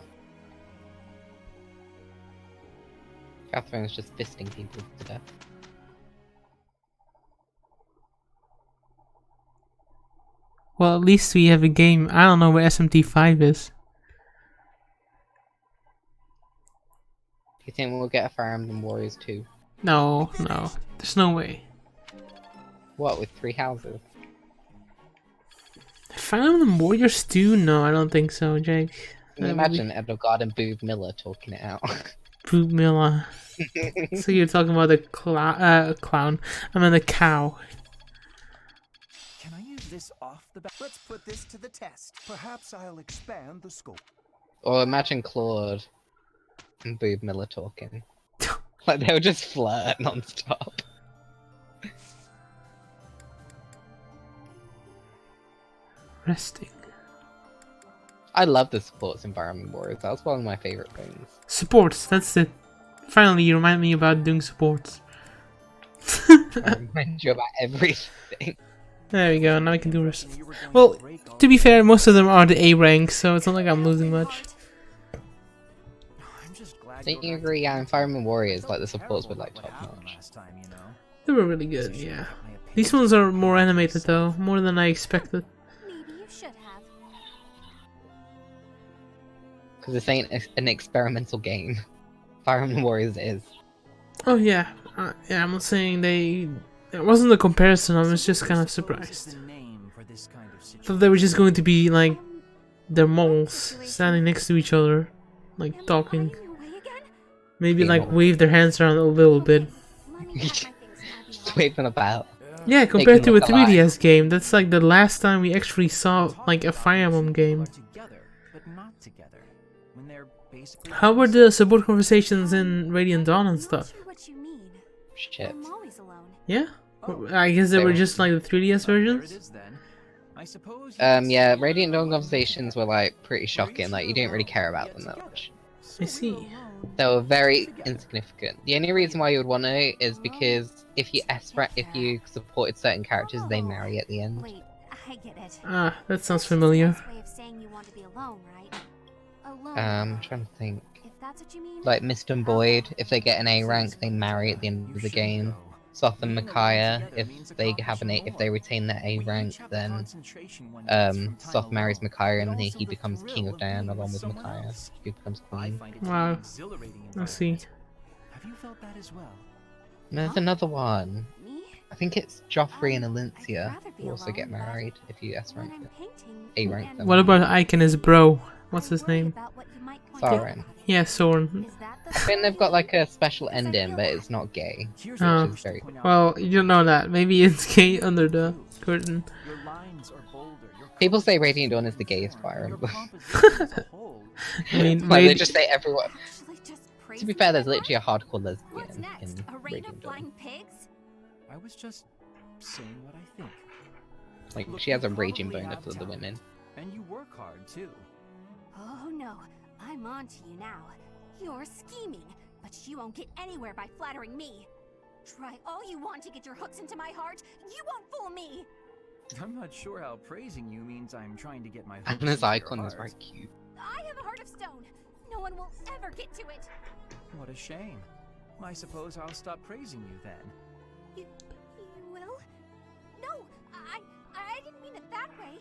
Catherine's just fisting people to death. Well, at least we have a game. I don't know where SMT5 is. Do you think we'll get a Fire Emblem Warriors 2? No, no. There's no way. What, with 3 houses? Fire Emblem Warriors 2? No, I don't think so, Jake. Can you imagine Edelgard and Boob Miller talking it out? Boob Miller. So you're talking about the clown. I mean the cow. Can I use this off the bat? Let's put this to the test. Perhaps I'll expand the scope. Or imagine Claude and Boob Miller talking. Like they'll just flirt non-stop. Resting. I love the supports in Fire Emblem Warriors. That was one of my favorite things. Supports, that's it. Finally, you remind me about doing supports. I remind you about everything. There we go, now I can do rest. Well, to be fair, most of them are the A rank, so it's not like I'm losing much. Don't you agree? Yeah, in Fire Emblem Warriors, like the supports were like top notch. They were really good, yeah. These ones are more animated though, more than I expected. Maybe you should have. Because this ain't an experimental game. Fire Emblem Warriors is. Oh yeah, yeah. I'm not saying they. It wasn't a comparison. I was just kind of surprised. Thought they were just going to be like their moles standing next to each other, like talking. Maybe like wave their hands around a little bit. Just waving about. Yeah, compared to a look alike. 3DS game, that's like the last time we actually saw like a Fire Emblem game. Together, but not together. When they're basically How were the support conversations in Radiant Dawn and Not stuff? sure what you mean. Shit. I'm always alone. Yeah? I guess they were just like the 3DS There it versions? is then. I suppose you could Yeah, say Radiant you're Dawn alone conversations were like pretty shocking. Like you didn't really care about them that much. I see. They were very insignificant. The only reason why you would want to is because if you supported certain characters, they marry at the end. Wait, I get it. Ah, that sounds familiar. That's a nice way of saying you want to be alone, right? Alone. I'm trying to think. If that's what you mean. Like Mist and Boyd, if they get an A rank, they marry at the end of the game. Soth and Micaiah, if they retain their A rank, then Soth marries Micaiah and he becomes King of Diana along with Micaiah, who becomes Queen. Wow. I see. Have you felt that as well? And there's another one. Me? I think it's Joffrey and I'd Alencia rather be who also alone, get but married if you S When rank I'm it. painting, A rank and them. What about Ike and his bro? What's his worry name? about what you might point Soren. out. Yeah, Soren. Is that the I think they've got like a special ending, but it's not gay. Here's Oh. what I Which wish is to very point out Well, about you don't know that. Maybe it's gay under the curtain. Your lines are bolder, your People say colors Radiant Dawn are is the gayest warmer, Fire your Emblem. composition as a whole. I mean, Like, they Radi- just say everyone. Actually just To praise be me fair, like there's that? literally a hardcore What's lesbian next? in A rain of Radiant Dawn. flying pigs? I was just saying what I think. Like, Look, she has a you raging probably boner have for the talent, women. And you work hard too. Oh no, I'm on to you now. You're scheming, but you won't get anywhere by flattering me. Try all you want to get your hooks into my heart. You won't fool me. I'm not sure how praising you means I'm trying to get my hooks And his into your icon is heart. very cute. I have a heart of stone. No one will ever get to it. What a shame. I suppose I'll stop praising you then. You will? No, I didn't mean it that way.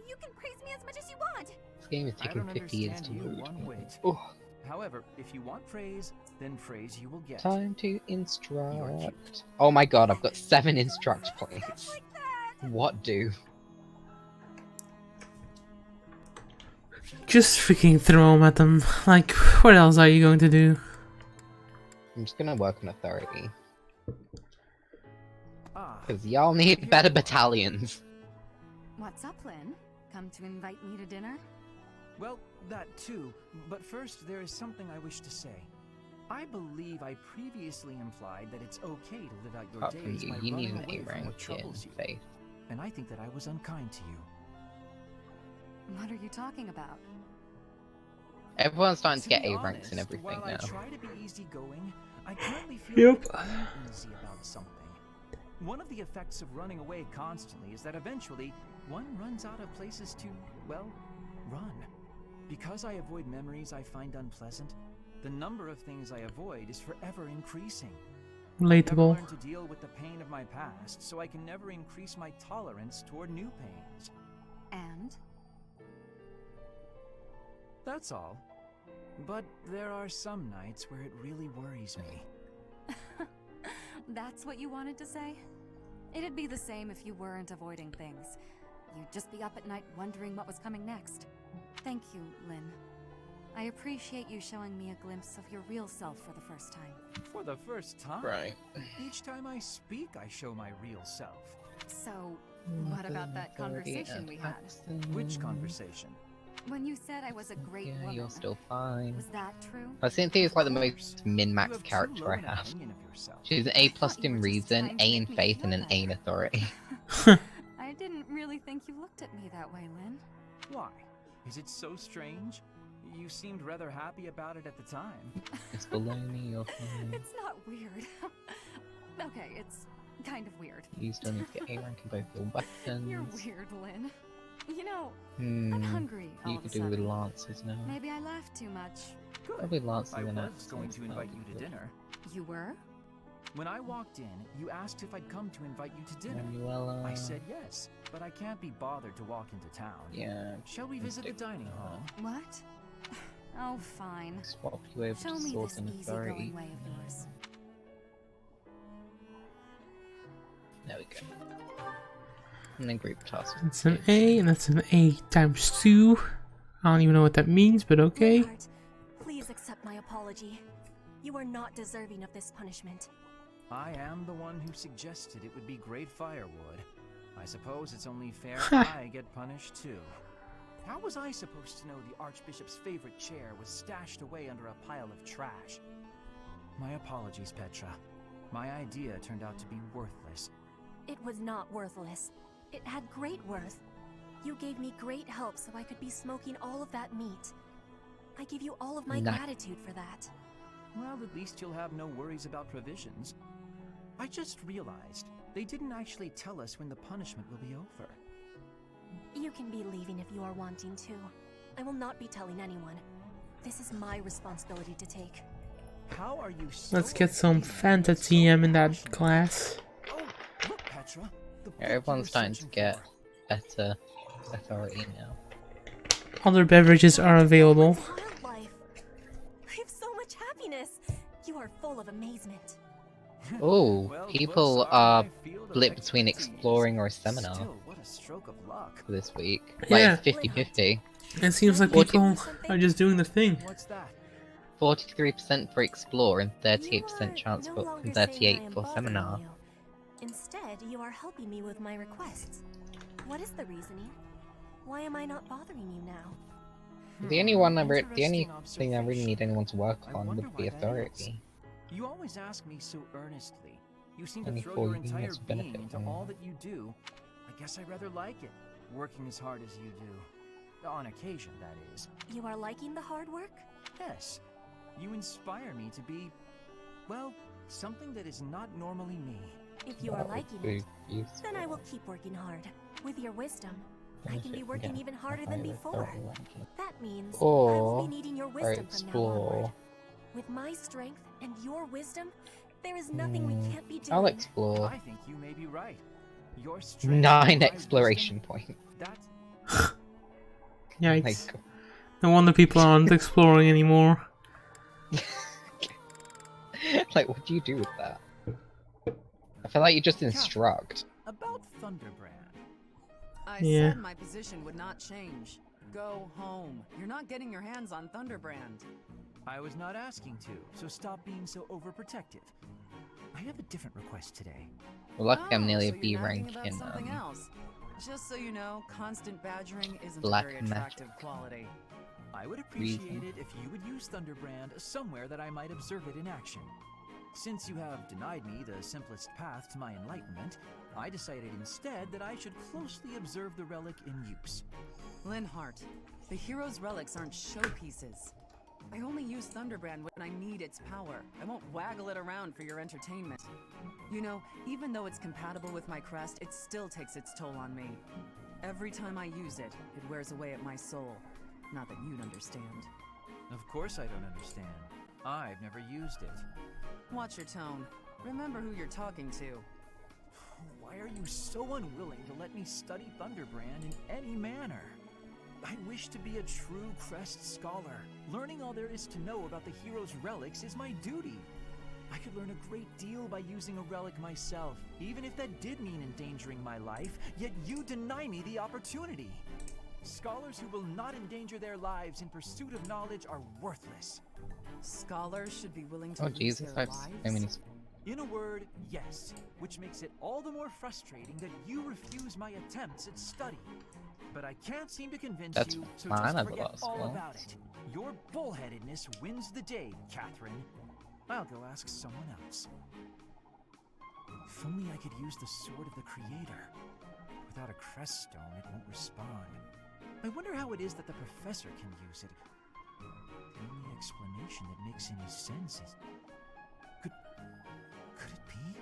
You can praise me as much as you want. This game is I taking don't 50 years to understand you load. one whit. Oh, However, if you want praise, then praise you will get. time to instruct. Oh my god, I've got 7 instruct points. Like that. What do? just freaking throw them at them. Like, what else are you going to do? I'm just gonna work on authority. Ah, Because y'all need better battalions. What's up, Lynn? Come to invite me to dinner? well, that too. But first, there is something I wish to say. I believe I previously implied that it's okay to live out your Apart from days you, by you need running an away A from rank what in troubles you. faith. And I think that I was unkind to you. What are you talking about? Everyone's starting to To get be A ranks and honest, everything while now. I try to be easygoing, I currently feel Yep. uneasy about something. One of the effects of running away constantly is that eventually one runs out of places to, well, run. Because I avoid memories I find unpleasant, the number of things I avoid is forever increasing. I've never Relatable. learned to deal with the pain of my past, so I can never increase my tolerance toward new pains. And? That's all. But there are some nights where it really worries me. That's what you wanted to say? It'd be the same if you weren't avoiding things. You'd just be up at night wondering what was coming next. Thank you, Lynn. I appreciate you showing me a glimpse of your real self for the first time. For the first time. Right. Each time I speak, I show my real self. So, what about that conversation we had? Which conversation? When you said I was a great Yeah, woman, you're still fine. was that true? Cynthia is like the Of most course. min-max You have too character I low an have. opinion of yourself. She's an A+ thought you in were just reason, trying to A in make me faith, feel and an A in better. authority. I didn't really think you looked at me that way, Lynn. Why? Is it so strange? You seemed rather happy about it at the time. It's baloney, you're fine. It's not weird. Okay, it's kind of weird. You still need to get A rank in both your weapons. You're weird, Lynn. You know, Hmm. I'm hungry all You of a could do with sudden. lances now. Maybe I laughed too much. Good. Probably lances I and was going axes, to invite that'd you be to good. dinner. You were? When I walked in, you asked if I'd come to invite you to dinner. Manuela. I said yes, but I can't be bothered to walk into town. Yeah. Shall we visit the stick with dining her. hall? What? Oh, fine. Swap you over Show to me Sword this and Authority. easygoing way of yours. There we go. And then group tasks. That's an A, and that's an A times 2. I don't even know what that means, but okay. Heart, please accept my apology. You are not deserving of this punishment. I am the one who suggested it would be great firewood. I suppose it's only fair I get punished too. How was I supposed to know the Archbishop's favorite chair was stashed away under a pile of trash? My apologies, Petra. My idea turned out to be worthless. It was not worthless. It had great worth. You gave me great help so I could be smoking all of that meat. I give you all of my gratitude for that. Well, at least you'll have no worries about provisions. I just realized they didn't actually tell us when the punishment will be over. You can be leaving if you are wanting to. I will not be telling anyone. This is my responsibility to take. How are you so Let's get some Fanta TM in that glass. Oh, look, Petra. The book Everyone's you were starting to searching get for. better authority now. Other beverages are available. Wildlife. I have so much happiness. You are full of amazement. Oh, Well, people books are my field of split between expertise. exploring or a seminar Still, what a stroke of luck. for this week. Yeah. Like 50-50. It seems like people are just doing the thing. What's that? 43% for explore and 38% You are chance no for longer and saying I 38 am for bothering seminar. you. Instead, you are helping me with my requests. What is the reasoning? Why am I not bothering you now? The only one the only Interesting thing I really need anyone to work I on wonder would be why that authority. You always ask me so earnestly. You seem to Only throw 4 your entire units benefit being into from all it. that you do. I guess I rather like it, working as hard as you do. On occasion, that is. You are liking the hard work? Yes. You inspire me to be, well, something that is not normally me. If you are That would liking be it, useful. then I will keep working hard. With your wisdom, I can Benefit be from working getting even a harder than higher before. authority ranking. That means I will Or be needing your wisdom from now onward. explore. With my strength and your wisdom, there is nothing we can't be doing. I'll explore. I think you may be right. Your strength and 9 my exploration wisdom, points. that Yikes. Like, No wonder people aren't exploring anymore. like, what do you do with that? I feel like you just instruct. about Thunderbrand. I Yeah. said my position would not change. Go home. You're not getting your hands on Thunderbrand. I was not asking to, so stop being so overprotective. I have a different request today. Well, luckily I'm nearly so a B you're nagging rank about in something else. Just so you know, constant badgering isn't Black a very magic. attractive quality. I would appreciate it if you would use Thunderbrand somewhere that I might observe it in action. Since you have denied me the simplest path to my enlightenment, I decided instead that I should closely observe the relic in use. Linhart, the hero's relics aren't showpieces. I only use Thunderbrand when I need its power. I won't waggle it around for your entertainment. You know, even though it's compatible with my crest, it still takes its toll on me. Every time I use it, it wears away at my soul. Not that you'd understand. Of course I don't understand. I've never used it. Watch your tone. Remember who you're talking to. Why are you so unwilling to let me study Thunderbrand in any manner? I wish to be a true Crest scholar. Learning all there is to know about the hero's relics is my duty. I could learn a great deal by using a relic myself, even if that did mean endangering my life, yet you deny me the opportunity. Scholars who will not endanger their lives in pursuit of knowledge are worthless. Scholars should be willing to Oh lose Jesus, their I've lives. so many. In a word, yes, which makes it all the more frustrating that you refuse my attempts at study. But I can't seem to convince That's you, so fine, just I've forget lost all skills. about it. Your bullheadedness wins the day, Catherine. I'll go ask someone else. If only I could use the Sword of the Creator. Without a crest stone, it won't respond. I wonder how it is that the professor can use it. The only explanation that makes any sense is... Could it be?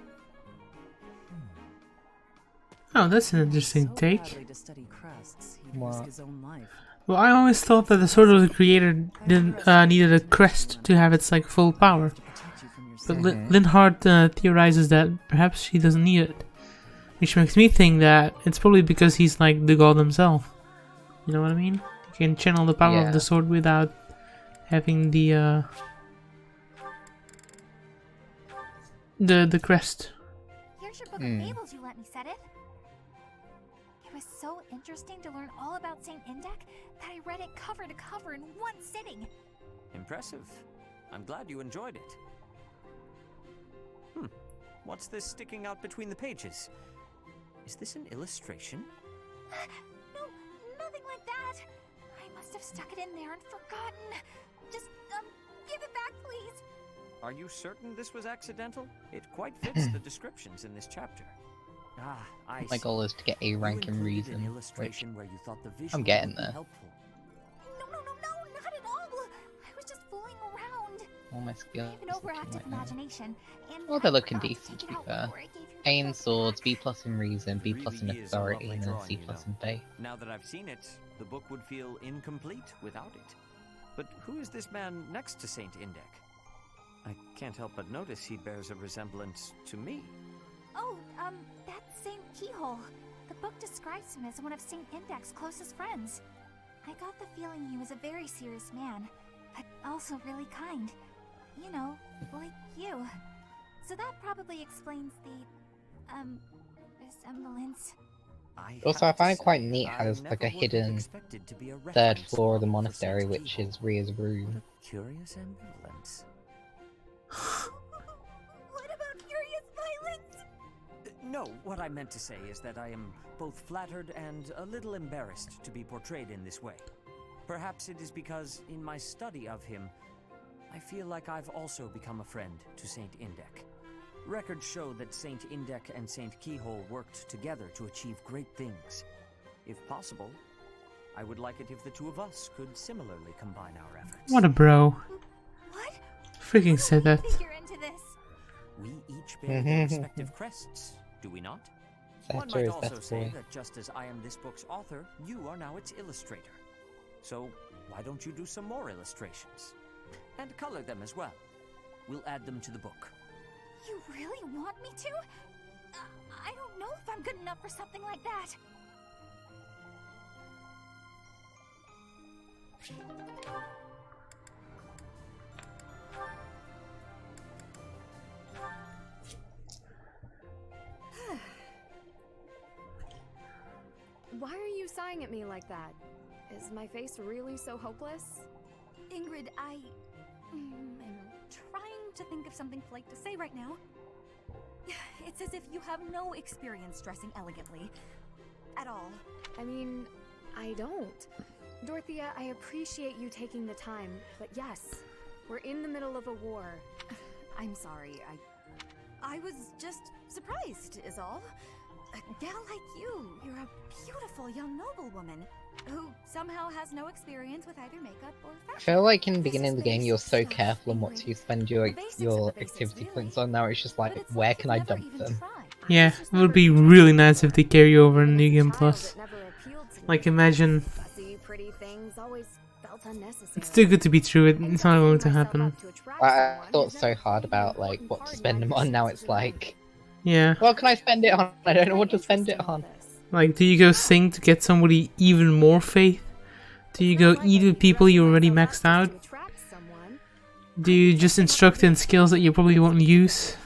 Oh, that's an interesting So take. badly to study crests, he'd What? risk his own life. Well, I always thought that the Sword of the Creator didn't needed a crest to have its like full power. To protect you from But yourself. Linhart theorizes that perhaps she doesn't need it, which makes me think that it's probably because he's like the god himself. You know what I mean? He can channel the power Yeah. of the sword without having the crest. Here's your book of fables you let me set it. It was so interesting to learn all about Saint Indec that I read it cover to cover in one sitting. Impressive. I'm glad you enjoyed it. What's this sticking out between the pages? Is this an illustration? No, nothing like that. I must have stuck it in there and forgotten. Just, give it back, please. Are you certain this was accidental? It quite fits the descriptions in this chapter. Ah, I My see. goal is to get A rank in You included reason, an which illustration where you thought the visual I'm getting would be there. helpful. No, not at all. I was just fooling around. all my I skills. have an looking overactive right now. imagination, and Well, they're I looking forgot decent, take to it be out fair. before I gave you A the in book swords, back. B plus in reason, B plus in Really is a authority, lovely and then drawing, C you plus know. in faith. Now that I've seen it, the book would feel incomplete without it. But who is this man next to Saint Indek? I can't help but notice he bears a resemblance to me. Oh, that's Saint Keyhole. The book describes him as one of Saint Indek's closest friends. I got the feeling he was a very serious man, but also really kind. You know, like you. So that probably explains the, resemblance. Also, I have to find it quite say, neat how there's I like a never would have hidden expected to be a third reference floor of the novel for Saint monastery, which Keyhole. is Ria's What room. a curious ambivalence. What about furious violence? No, what I meant to say is that I am both flattered and a little embarrassed to be portrayed in this way. Perhaps it is because, in my study of him, I feel like I've also become a friend to Saint Indek. Records show that Saint Indek and Saint Keyhole worked together to achieve great things. If possible, I would like it if the two of us could similarly combine our efforts. What a bro. What? Freaking said that. Figure into this. We each bear their respective crests, do we not? One Thatcher might is also best say boy. that just as I am this book's author, you are now its illustrator. So why don't you do some more illustrations? And color them as well. We'll add them to the book. You really want me to? I don't know if I'm good enough for something like that. Why are you sighing at me like that? Is my face really so hopeless? Ingrid, I am trying to think of something polite to say right now. It's as if you have no experience dressing elegantly. At all. I mean, I don't. Dorothea, I appreciate you taking the time, but yes, we're in the middle of a war. I'm sorry, I was just surprised, is all. A gal like you, you're a beautiful young noblewoman who somehow has no experience with either makeup or I fashion. feel like in the This beginning is of the game basic you're so stuff, careful on what Ingrid. to spend your The basics of your the basics, activity really. points on. Now it's just like, But it's where like can you've I never dump even them? tried. Yeah, It's just it would never be been really tried nice if they before. carry over in As New a Game child, Plus. it never appealed to me. Like, imagine. Fussy, pretty things always felt unnecessary. It's too good to be true, And it's not going to dressing myself happen. up to attract I someone thought has so never hard played an about like important what part to in spend my them on. Now pursuits it's in life. like, Yeah. what can I spend it on? I don't know what to spend it on. Like, do you go sing to get somebody even more faith? Do you go eat with people you already maxed out? Do you just instruct in skills that you probably won't use?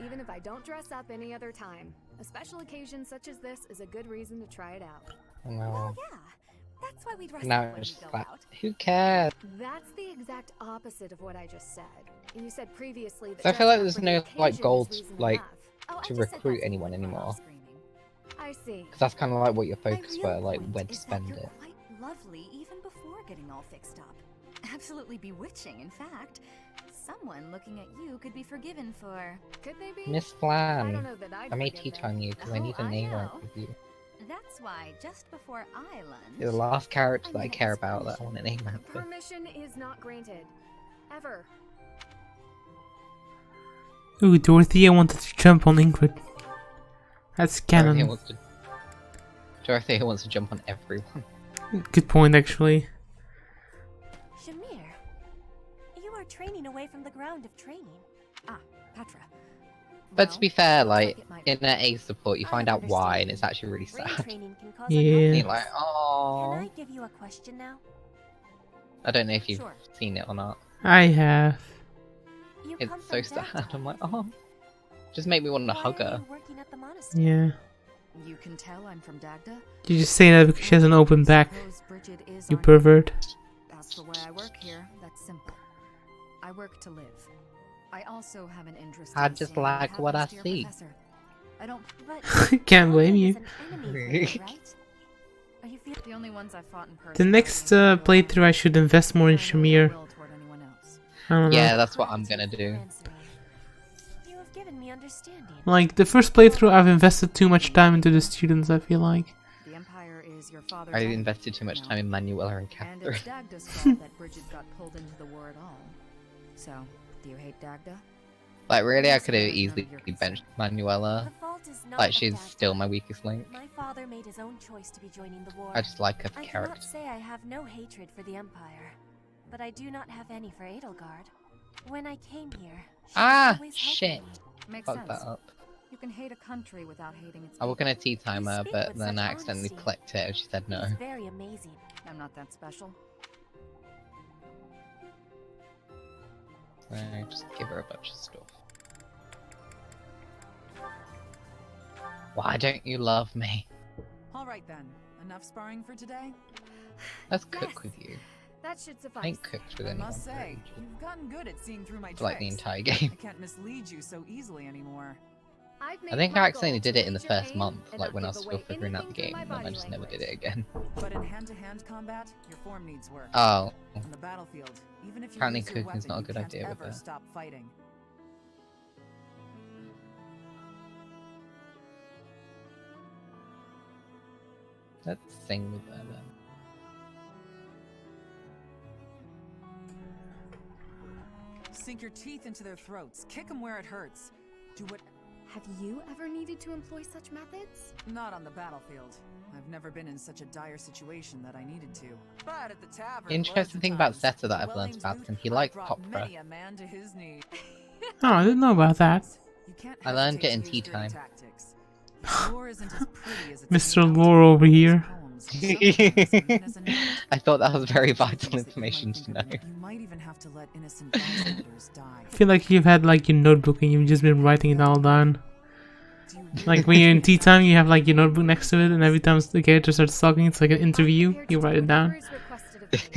Even if I don't dress up any other time, a special occasion such as this is a good reason to try it out. No. Yeah, that's why we dress Now up when we it's go like, out. who cares? That's the exact opposite of what I just said. You said previously that So I feel like dressing there's up for no the like occasion goal is to, reason like enough. Oh, I to just said recruit that's anyone what anymore. screaming. I see. Because that's kind of like what your My focus real were, like point when to is that spend you're it. quite lovely even before getting all fixed up. Absolutely bewitching, in fact. Someone looking at you could be forgiven for... Could they be? Miss I Flan, don't know that I'd I may forgive teach them. on you because I Oh, need a I name know. rank with you. That's why, just before I lunch... You're the last character that I mean, care it's about that I want a name rank with. Permission is not granted. Ever. Ooh, Dorothea wanted to jump on Ingrid. That's Dorothea canon. wants to jump on everyone. Good point, actually. Shamir, you are training away from the ground of training. Ah, Petra. But to be fair, looks like it might in that A support, you I find don't out why, and understand. it's actually really Brain sad. training can cause Yeah. And unhealthy you're like, Can oh. I give you a question now? I don't know if you've Sure. seen it or not. I have. You It's come so from sad. Dagda. I'm like, oh. Just make me want to Why hug are her. you working at the monastery? Yeah. You can tell I'm from Dagda. You're just saying that because she has an open back. Suppose Bridget is You our pervert. As for why I work here, that's simple. I work to live. I also have an interest I in just seeing like what I happens to your see. professor. I don't. But Can't blame Emblem you. is an enemy for you, right? Are you The only ones I've fought in person. The are next being loyal. playthrough, I should invest more in Showing no ill Shamir. will toward anyone else. I don't know. Yeah, that's what I'm gonna do. You have given me understanding. Like, the first playthrough, I've invested too much time into the students, I feel like. The Empire is your father's I home invested too much now. time in Manuela and And Catherine. it's Dagda's fault that Bridget got pulled into the war at all. So, do you hate Dagda? Like, really, I could have None of easily your benched concern. Manuela. The fault is not Like, of she's Dagda. still my weakest link. My father made his own choice to be joining the war. I just like her I character. cannot say I have no hatred for the Empire, but I do not have any for Edelgard. When I came here, she Ah, was always helping shit. me. Makes Fuck sense. that up. You can hate a country without hating its I was people. gonna tea time her, speak but with then such I accidentally honesty. clicked it and she said no. He's very amazing. I'm not that special. So just give her a bunch of stuff. Why don't you love me? All right then. Enough sparring for today. Let's cook Yes. with you. That should I suffice. ain't cooked with I anyone must for say, ages. you've gotten good at seeing through my For like the tricks. entire game. I can't mislead you so easily anymore. I think I accidentally did it in the first month, like when I was still figuring out the game, and then I just never did it again. But in hand-to-hand combat, your form needs work. Oh, On the battlefield, even if you Apparently use your cooking's weapon, not a you good can't idea with ever that. stop fighting. let's sing with her then. Sink your teeth into their throats. Kick them where it hurts. Do what... Have you ever needed to employ such methods? Not on the battlefield. I've never been in such a dire situation that I needed to. But at the tavern, Interesting loads of thing about times, Zeta that I've learned Welling's about loot, him, he I likes brought opera. many a man to his knees. Oh, I didn't know about that. You can't I learned hesitate it in to tea use dirty time. tactics. War isn't as pretty as it's Mr. made out to Lore be over in here. poems, sometimes even as a note. I thought that was very Things vital that you information might to think know. are- You might even have to let innocent bystanders die. I feel like you've had like your notebook and you've just been writing it all down. Do you Like really when you're in think tea that time, you have like your notebook next to it, and every time the character starts talking, it's like an interview. You write it down.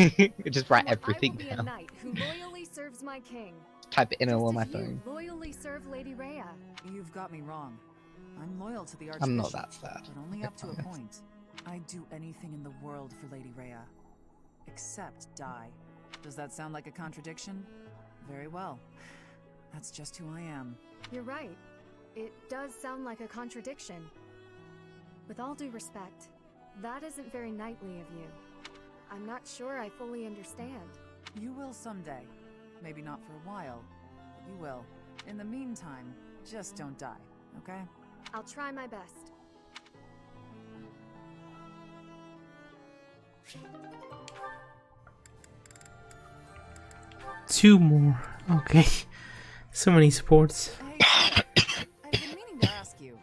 You just write everything I will be a down. knight who loyally serves my king. Type it in Just on as my you phone. loyally serve Lady Rhea. You've got me wrong. I'm loyal to the Archbishop. I'm not that sad. But only up to a It's point. I'd do anything in the world for Lady Rhea. Except die. Does that sound like a contradiction? Very well. That's just who I am. You're right. It does sound like a contradiction. With all due respect, that isn't very knightly of you. I'm not sure I fully understand. You will someday. Maybe not for a while, but you will. In the meantime, just don't die, okay? I'll try my best. Two more. Okay. So many sports. Hey, I've been meaning to ask you.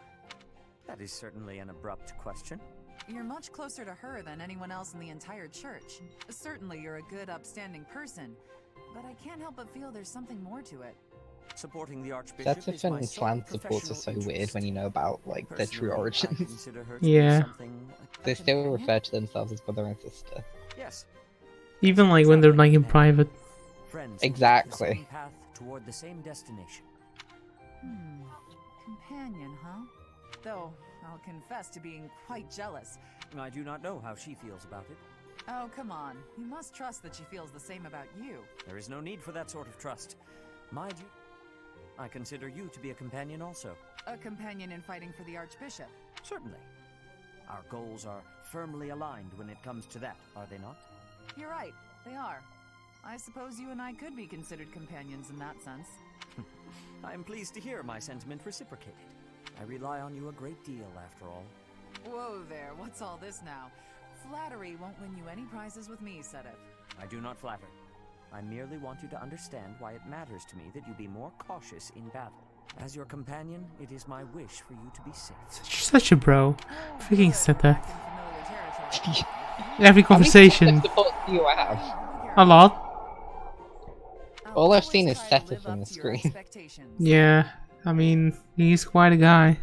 That is certainly an abrupt question. You're much closer to her than anyone else in the entire church. Certainly you're a good, upstanding person, but I can't help but feel there's something more to it. Supporting the Archbishop That's is my when sole clan supports are so professional weird interest. when you know about like their true Personally, I origins. consider her to be Yeah. something They akin still to- refer to themselves as brother and sister. Yes. Even like when they're like in private. Friends Exactly. The same path toward the same destination. Companion, huh? Though, I'll confess to being quite jealous. I do not know how she feels about it. Oh, come on. You must trust that she feels the same about you. There is no need for that sort of trust. My duty. I consider you to be a companion also. A companion in fighting for the Archbishop. Certainly. Our goals are firmly aligned when it comes to that, are they not? You're right, they are. I suppose you and I could be considered companions in that sense. I am pleased to hear my sentiment reciprocated. I rely on you a great deal, after all. Whoa there, what's all this now? Flattery won't win you any prizes with me, Sedith. I do not flatter. I merely want you to understand why it matters to me that you be more cautious in battle. As your companion, it is my wish for you to be safe. Such a bro. Freaking said that. Back in familiar territory. Every conversation. Support do you have? A lot. All I've seen is Seta from the screen. Yeah. I mean, he's quite a guy.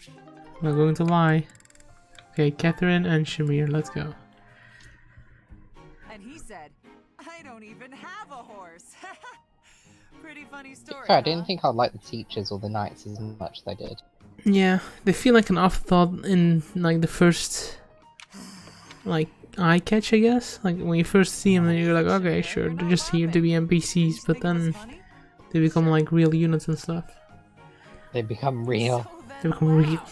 I'm not going to lie. Okay, Catherine and Shamir, let's go. And he said, I don't even have a horse. Pretty funny To be story, fair, I huh? didn't think I'd like the teachers or the knights as much as I did. Yeah, they feel like an afterthought in like the first like eye catch, I guess. Like when you first see them, then you're like, okay, sure, they're just here to be NPCs, but then they become like real units and stuff. They become real. So then, They become real.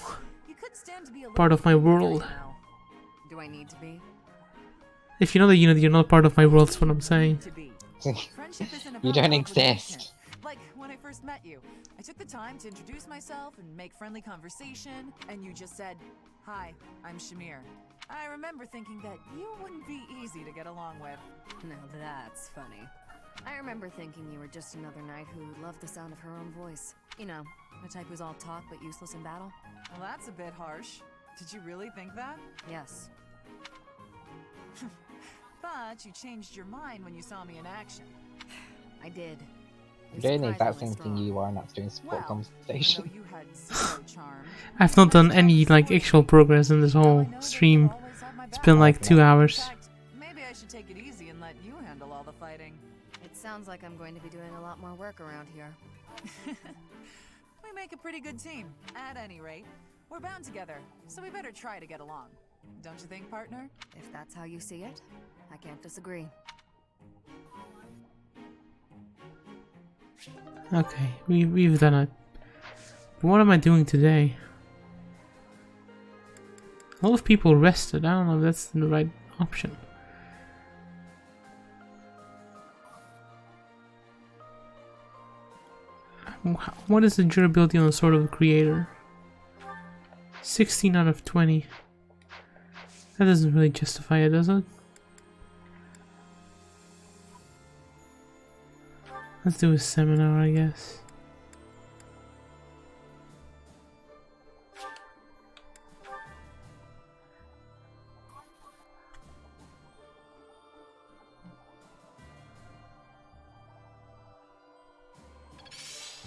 You could stand to be a Part little of my friendlier, world. you know. Do I need to be? If you're not a unit, you're not part of my world, that's what I'm saying. To be. Friendship isn't You about don't obligation. exist. Like when I first met you, I took the time to introduce myself and make friendly conversation, and you just said, "Hi, I'm Shamir." I remember thinking that you wouldn't be easy to get along with. Now that's funny. I remember thinking you were just another knight who loved the sound of her own voice. You know, the type who's all talk but useless in battle. Well, that's a bit harsh. Did you really think that? Yes. But you changed your mind when you saw me in action. I did. I'm You're doing the exact surprisingly same thing strong. you are, and that's doing support Well, conversation. even though you had zero charm, I've not done any like actual progress in this whole stream. It's been like 2 hours. In fact, maybe I should take it easy and let you handle all the fighting. It sounds like I'm going to be doing a lot more work around here. We make a pretty good team. At any rate, we're bound together, so we better try to get along. Don't you think, partner? If that's how you see it, I can't disagree. Okay, we've done it. But what am I doing today? A lot of people rested. I don't know if that's the right option. What is the durability on the Sword of the Creator? 16 out of 20. That doesn't really justify it, does it? Let's do a seminar, I guess.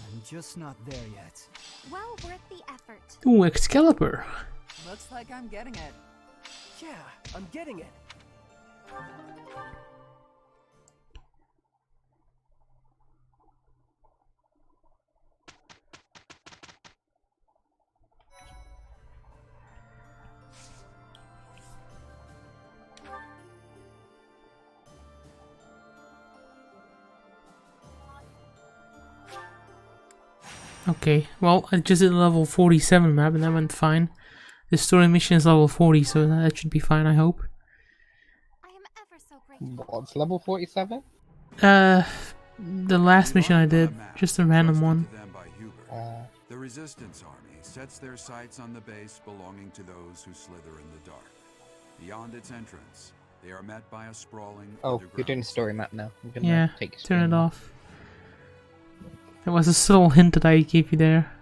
I'm just not there yet. Well worth the effort. Ooh, Excalibur. Looks like I'm getting it. Yeah, I'm getting it. Okay, well, I just did level 47 map and that went fine. The story mission is level 40, so that should be fine, I hope. I am ever so grateful. What's level 47? The last mission I did, just a random one. The Resistance Army sets their sights on the base belonging to those who slither in the dark. Beyond its entrance, they are met by a sprawling Oh, you're doing a story map now. I'm gonna Yeah, take your turn screen it off. off. There was a subtle hint that I gave you there.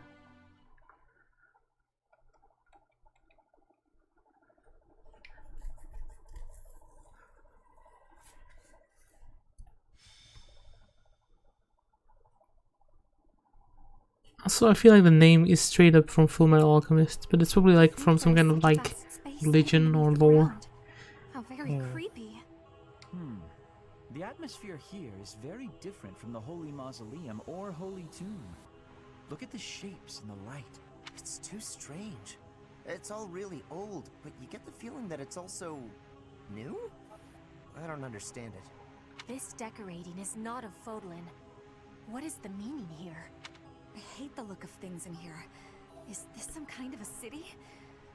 Also, I feel like the name is straight up from Full Metal Alchemist, but it's probably like from some kind of like religion or lore. How very creepy. The atmosphere here is very different from the Holy Mausoleum or Holy Tomb. Look at the shapes and the light. It's too strange. It's all really old, but you get the feeling that it's also new? I don't understand it. This decorating is not of Fodlan. What is the meaning here? I hate the look of things in here. Is this some kind of a city?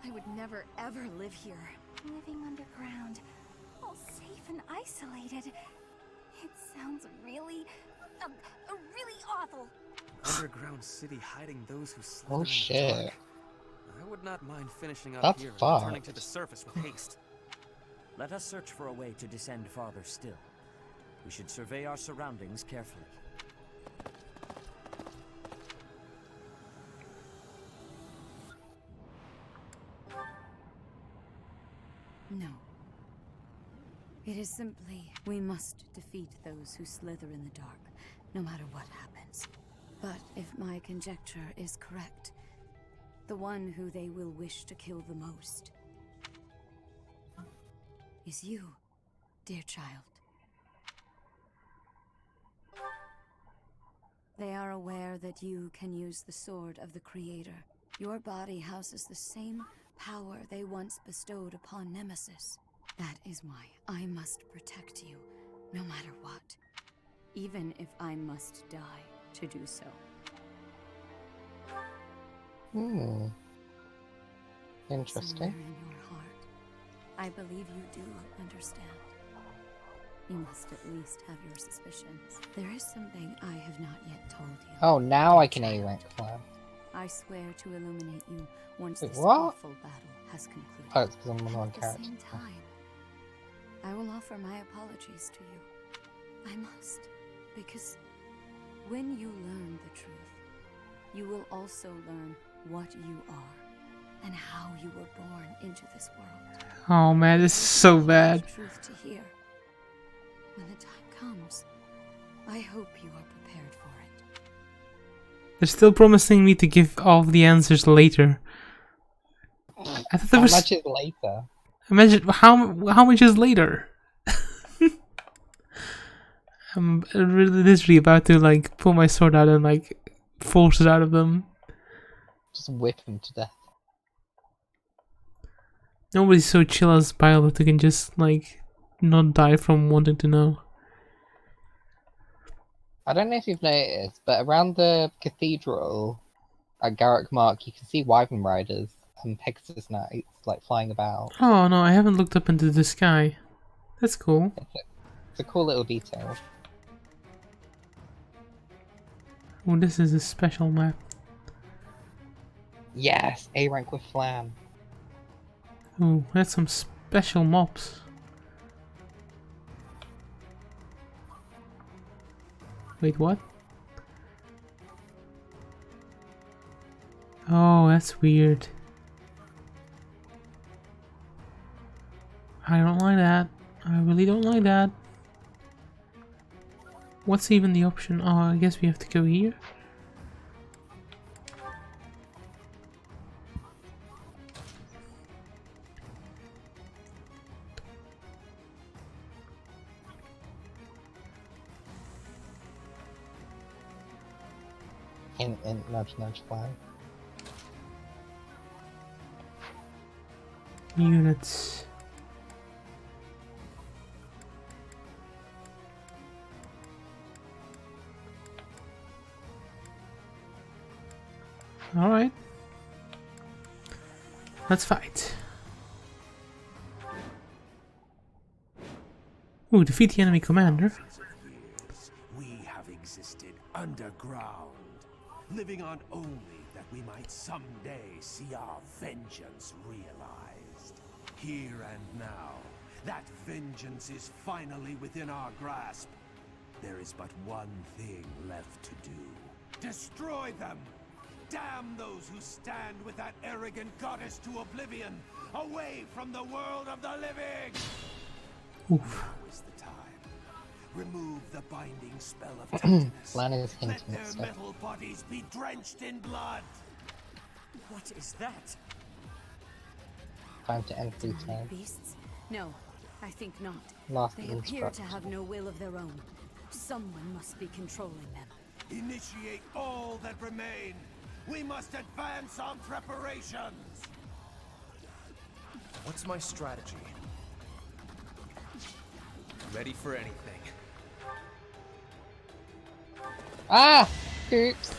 I would never ever live here. Living underground, all safe and isolated. It sounds really awful. Underground city hiding those who slither Oh in the shit. dark. I would not mind finishing up That's here and fucked. returning to the surface with haste. Let us search for a way to descend farther still. We should survey our surroundings carefully. No. It is simply, we must defeat those who slither in the dark, no matter what happens. But if my conjecture is correct, the one who they will wish to kill the most is you, dear child. They are aware that you can use the sword of the Creator. Your body houses the same power they once bestowed upon Nemesis. That is why I must protect you, no matter what. Even if I must die to do so. Interesting. Somewhere in your heart, I believe you do understand. You must at least have your suspicions. There is something I have not yet told you. Oh, now I can A rank clan. I swear to illuminate you once Wait, this what? awful battle has concluded. Oh, it's because I'm the wrong At the character. same time, I will offer my apologies to you. I must, because when you learn the truth, you will also learn what you are and how you were born into this world. Oh man, this is so bad. The truth to hear. When the time comes, I hope you are prepared for it. They're still promising me to give all of the answers later. I thought there How was. much is later? Imagine how much is later. I'm really literally about to like pull my sword out and like force it out of them. Just whip him to death. Nobody's so chill as Pilot who can just like not die from wanting to know. I don't know if you've noticed, but around the cathedral at Garrick Mark, you can see Wyvern Riders and Pegasus Knights like flying about. Oh no, I haven't looked up into the sky. That's cool. It's a cool little detail. Oh, this is a special map. Yes, A rank with Flam. Oh, that's some special mobs. Wait, what? Oh, that's weird. I don't like that. I really don't like that. What's even the option? Oh, I guess we have to go here. Hint, nudge, nudge, Flam. Units. Alright. Let's fight. Ooh, defeat the enemy commander. We have existed underground, living on only that we might someday see our vengeance realized. Here and now, that vengeance is finally within our grasp. There is but one thing left to do. Destroy them! Damn those who stand with that arrogant goddess to oblivion, away from the world of the living! Oof. Now is the time. Remove the binding spell of darkness. Lan is Let hinting their at stuff. metal bodies be drenched in blood. What is that? Time to end free time. Beasts? No, I think not. Last They appear instruct. to have no will of their own. Someone must be controlling them. Initiate all that remain. We must advance on preparations. What's my strategy? Ready for anything. Ah! Oops.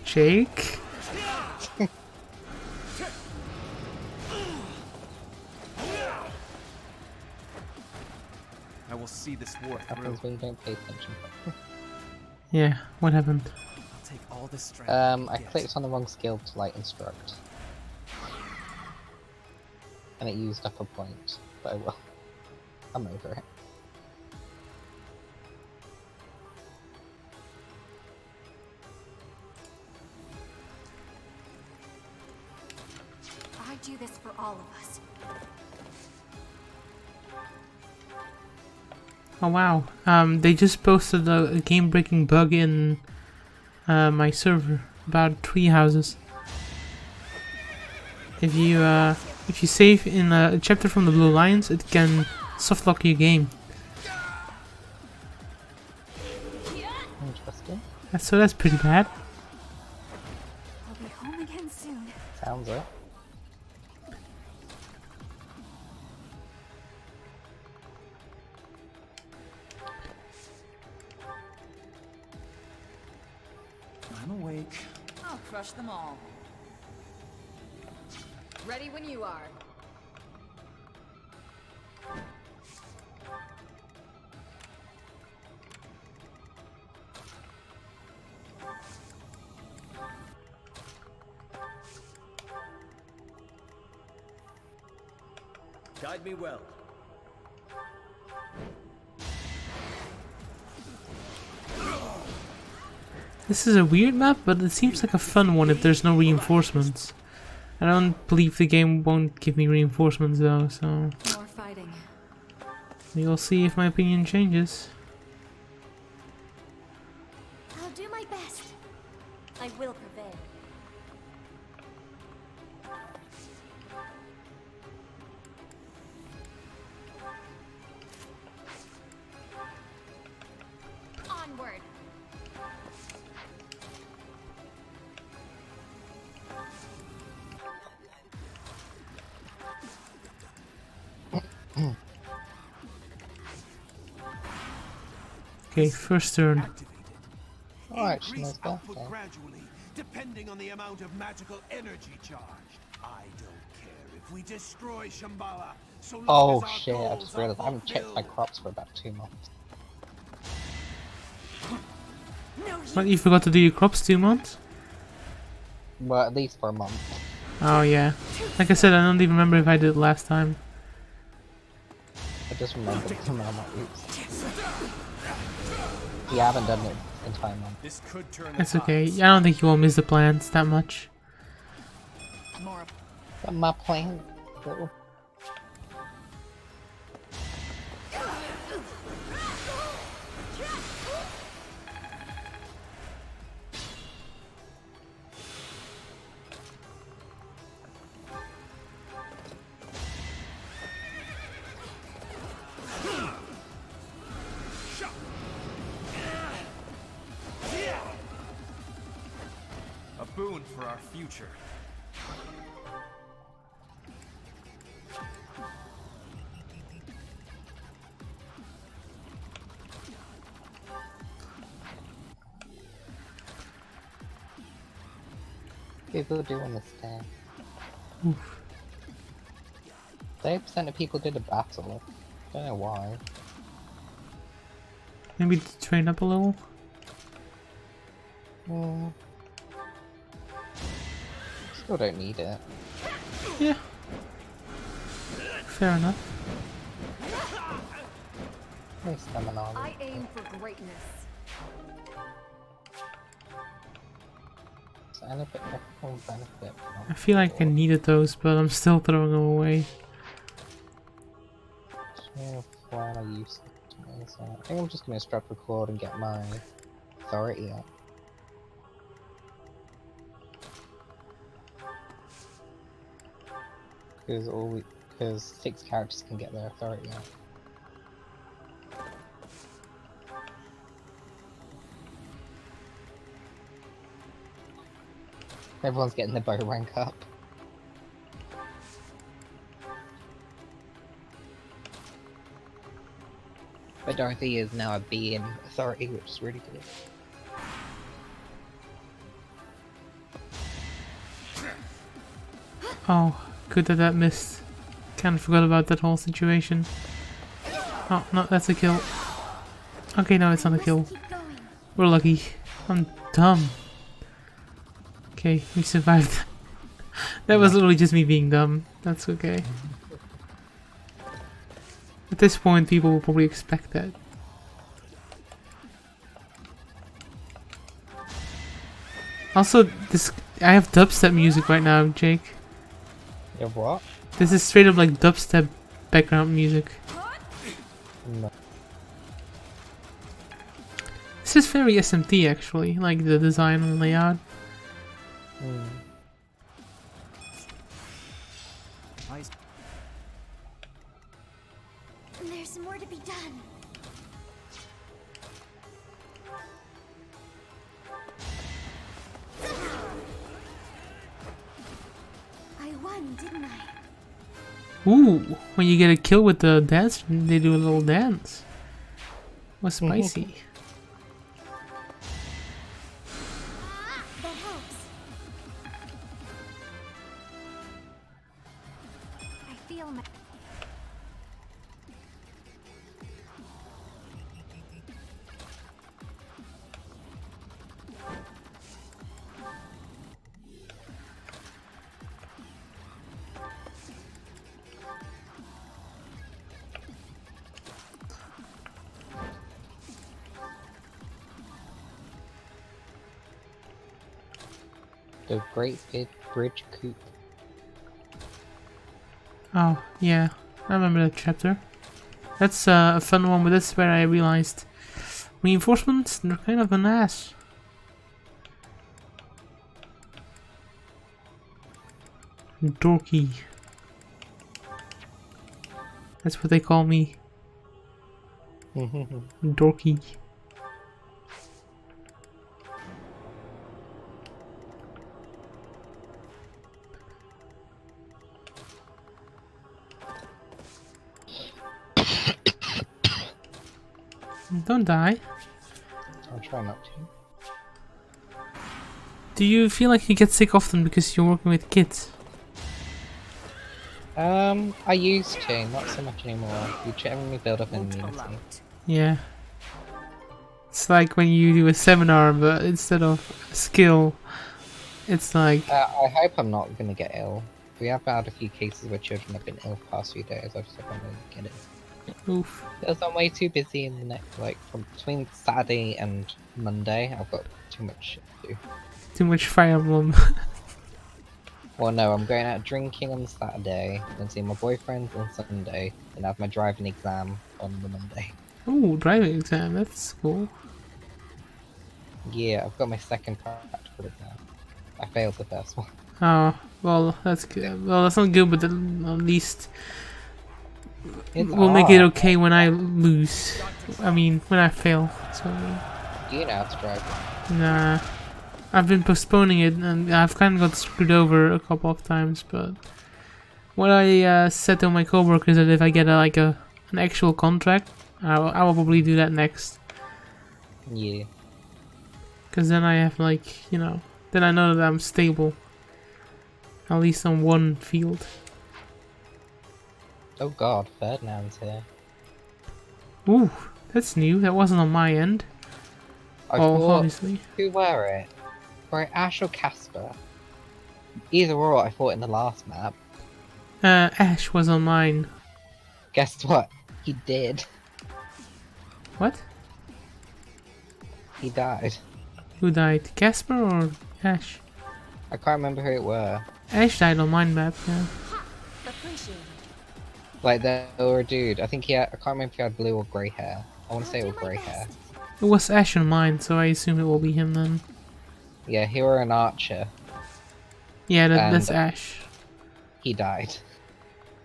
Jake? I will see this war through. Happens when you don't pay attention. Yeah, what happened? I'll take all the strength. I clicked on the wrong skill to like instruct. And it used up a point. But oh well. I'm over it. I do this for all of us. Oh wow, they just posted a game-breaking bug in my server about tree houses. If you save in a chapter from the Blue Lions, it can softlock your game. Interesting. So that's pretty bad. I'll be home again soon. Sounds it. I'm awake. I'll crush them all. Ready when you are. Guide me well. This is a weird map, but it seems like a fun one if there's no reinforcements. I don't believe the game won't give me reinforcements though, so More fighting. we'll see if my opinion changes. I'll do my best. I will prevail. Onward. Okay, first turn. Activated. Oh, actually, Increase that's bad. output Okay. gradually, depending on the amount of magical energy charged. I don't care if we destroy Shambhala, so long Oh as our shit, I goals just are realized I haven't checked my fulfilled. crops for about 2 months. What, you forgot to do your crops 2 months? Well, at least for a month. Oh yeah. Like I said, I don't even remember if I did it last time. I just remembered some of my oops. Yeah, I haven't done it in entire month. This could turn It's okay. I don't think you will miss the plants that much. More. But my plan. Little. A boon for our future. People doing this day. 30% of people did a battle. Don't know why. Maybe to train up a little. Still don't need it. Yeah. Fair enough. No stamina. I aim for greatness. So any bit of benefit I feel like I needed those, but I'm still throwing them away. Why I use it? So I think I'm just gonna strap record and get my authority up. Because 6 characters can get their authority up. Everyone's getting their bow rank up. But Dorothy is now a B in authority, which is really good. Oh, good that that missed. Kind of forgot about that whole situation. Oh, no, that's a kill. Okay, no, it's not a kill. We're lucky. I'm dumb. Okay, we survived. That was literally just me being dumb. That's okay. At this point, people will probably expect that. Also, this I have dubstep music right now, Jake. You have what? This is straight up like dubstep background music. No. This is very SMT actually, like the design and layout. There's more to be done. didn't I? Ooh, when you get a kill with the dance, they do a little dance. What's spicy? That helps. I feel my... The Great Big Bridge Coop. Oh, yeah. I remember that chapter. That's a fun one, but that's where I realized reinforcements, they're kind of an ass. Dorky. That's what they call me. Dorky. Don't die. I'll try not to. Do you feel like you get sick often because you're working with kids? I used to, not so much anymore. You generally build up an immunity. Yeah. It's like when you do a seminar, but instead of skill, it's like... I hope I'm not gonna get ill. We have had a few cases where children have been ill the past few days. I just hope I'm gonna get it. Oof. Because I'm way too busy in the next, like, from between Saturday and Monday, I've got too much shit to do. Too much Fire Emblem. Well, no, I'm going out drinking on Saturday, then seeing my boyfriend on Sunday, then have my driving exam on the Monday. Ooh, driving exam, that's cool. Yeah, I've got my second practical exam. I failed the first one. Oh, well, that's good. Well, that's not good, but at least we'll make it okay when I lose. I mean, when I fail. So, Do you know how to drive? nah. I've been postponing it, and I've kind of got screwed over a couple of times, but what I said to my coworkers is that if I get an actual contract, I will probably do that next. Yeah. Because then I have, like, you know, then I know that I'm stable. At least on one field. Oh god, Ferdinand's here. Ooh, that's new. That wasn't on my end. I thought, obviously. Who were it? Were it Ash or Casper? Either or, I thought in the last map. Ash was on mine. Guess what? He did. What? He died. Who died? Casper or Ash? I can't remember who it were. Ash died on mine map, yeah. Like, there were a dude. I think he had, I can't remember if he had blue or grey hair. I want to say it was grey hair. It was Ash on mine, so I assume it will be him then. Yeah, he were an archer. Yeah, that's Ash. He died.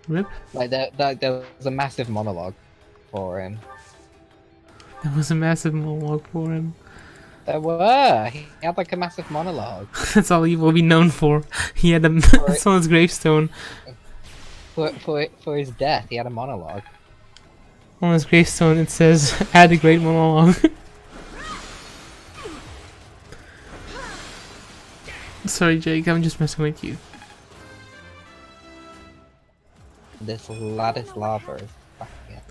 Rip? Like, there was a massive monologue for him. There was a massive monologue for him. There were! He had like a massive monologue. That's all he will be known for. He had someone's gravestone. For his death, he had a monologue. On his gravestone it says, "Had a great monologue." Sorry, Jake, I'm just messing with you. This Ladislava is fucking it.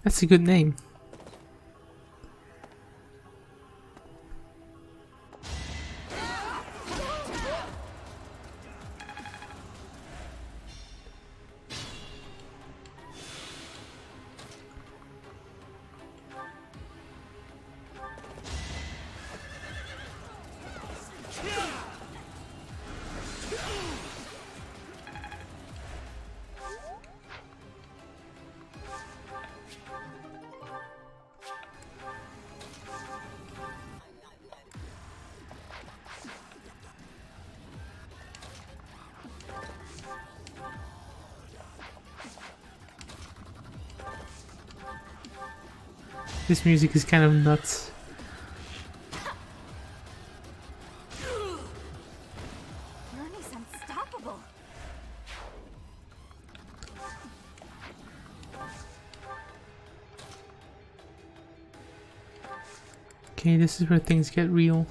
That's a good name. This music is kind of nuts. Bernie's unstoppable. Okay, this is where things get real.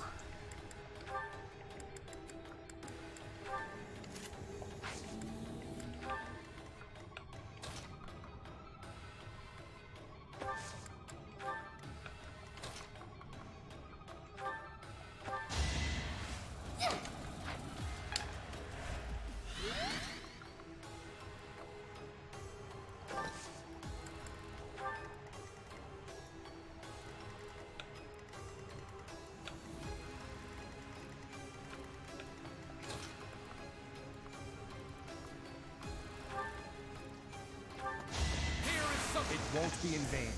It won't be in vain.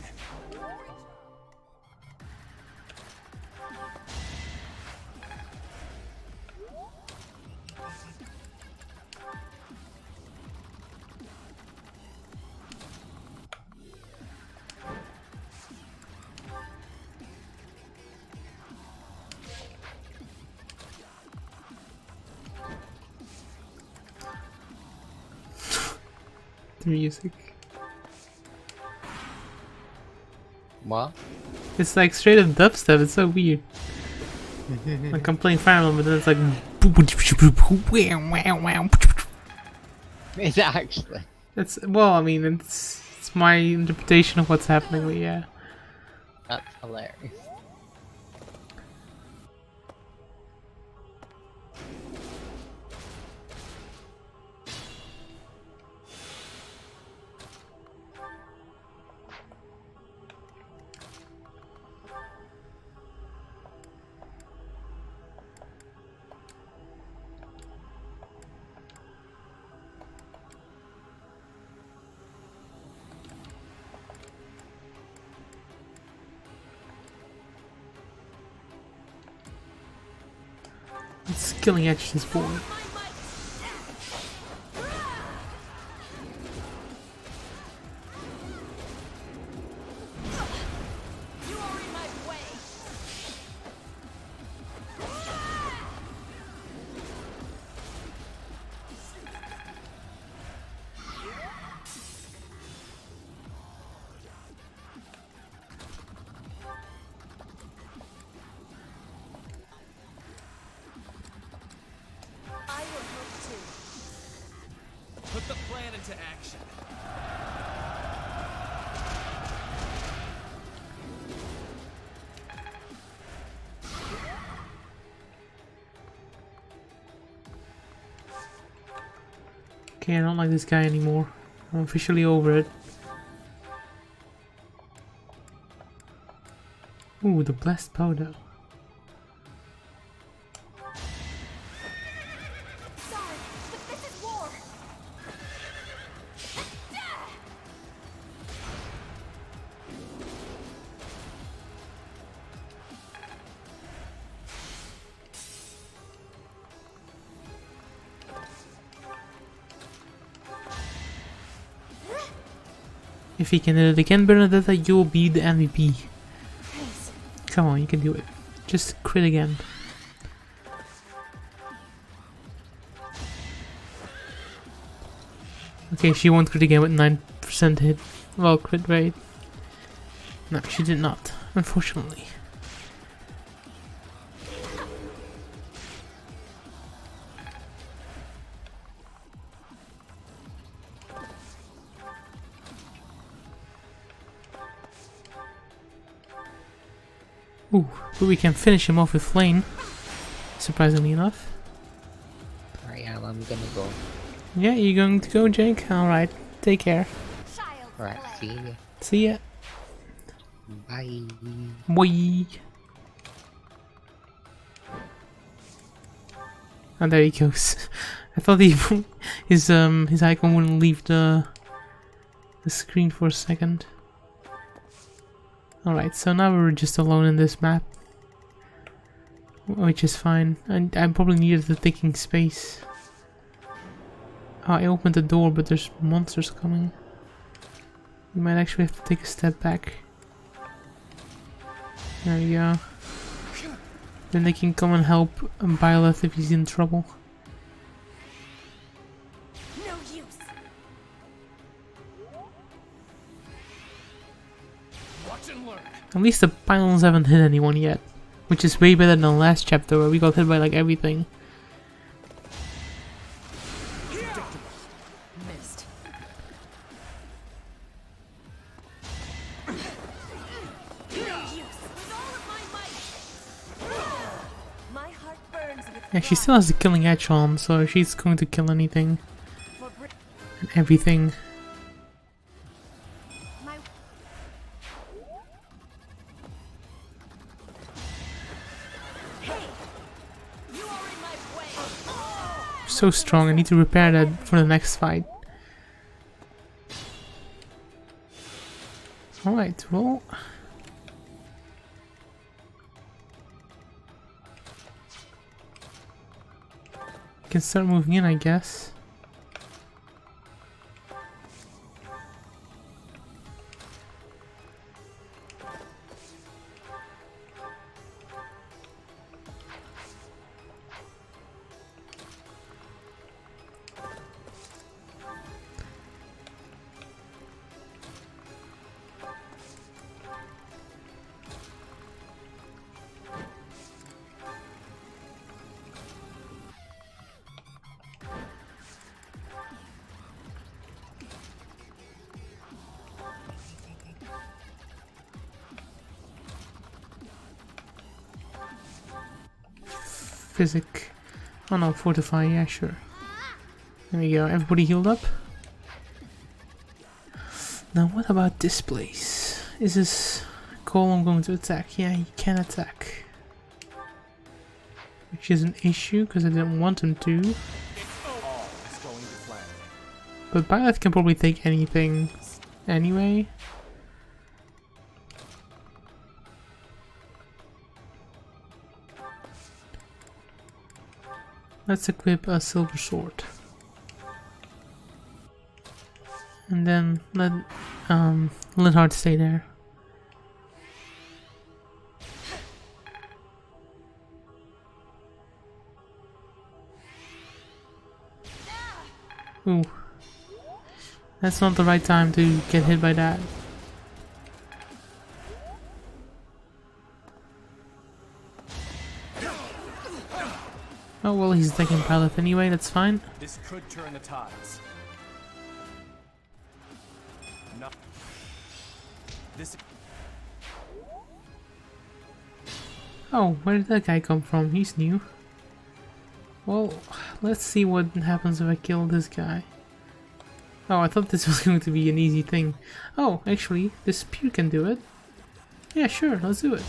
The music. What? It's like straight up dubstep, it's so weird. Like I'm playing Fire Emblem, but then it's like Is it actually? it's well, I mean it's my interpretation of what's happening, but yeah. That's hilarious. It's killing edge this boy. Put the plan into action. Okay, I don't like this guy anymore. I'm officially over it. Ooh, the blessed powder. If he can hit it again, Bernadetta, you'll be the MVP. Come on, you can do it. Just crit again. Okay, she won't crit again with 9% hit. Well, crit rate. No, she did not, unfortunately. Ooh, but we can finish him off with Flame, surprisingly enough. Alright, yeah, I'm gonna go. Yeah, you're going to go, Jake? Alright, take care. Alright, see ya. See ya. Bye. Boy. And there he goes. I thought his icon wouldn't leave the screen for a second. Alright, so now we're just alone in this map, which is fine. And I probably needed the taking space. Oh, I opened the door, but there's monsters coming. We might actually have to take a step back. There we go. Then they can come and help Byleth if he's in trouble. No use. What At least the pylons haven't hit anyone yet, which is way better than the last chapter where we got hit by like everything. Missed. Yeah, she still has the killing edge on, so she's going to kill anything and everything. So strong, I need to repair that for the next fight. Alright, well... can start moving in, I guess. Physic. Oh no, fortify, yeah, sure. There we go, everybody healed up. Now what about this place? Is this Golem going to attack? Yeah, he can attack. Which is an issue, because I didn't want him to. But Byleth can probably take anything anyway. Let's equip a silver sword. And then let Linhardt stay there. Ooh. That's not the right time to get hit by that. Oh well, he's attacking Byleth anyway, that's fine. This could turn the tides. No. This. Oh, where did that guy come from? He's new. Well, let's see what happens if I kill this guy. Oh, I thought this was going to be an easy thing. Oh, actually, this spear can do it. Yeah, sure, let's do it.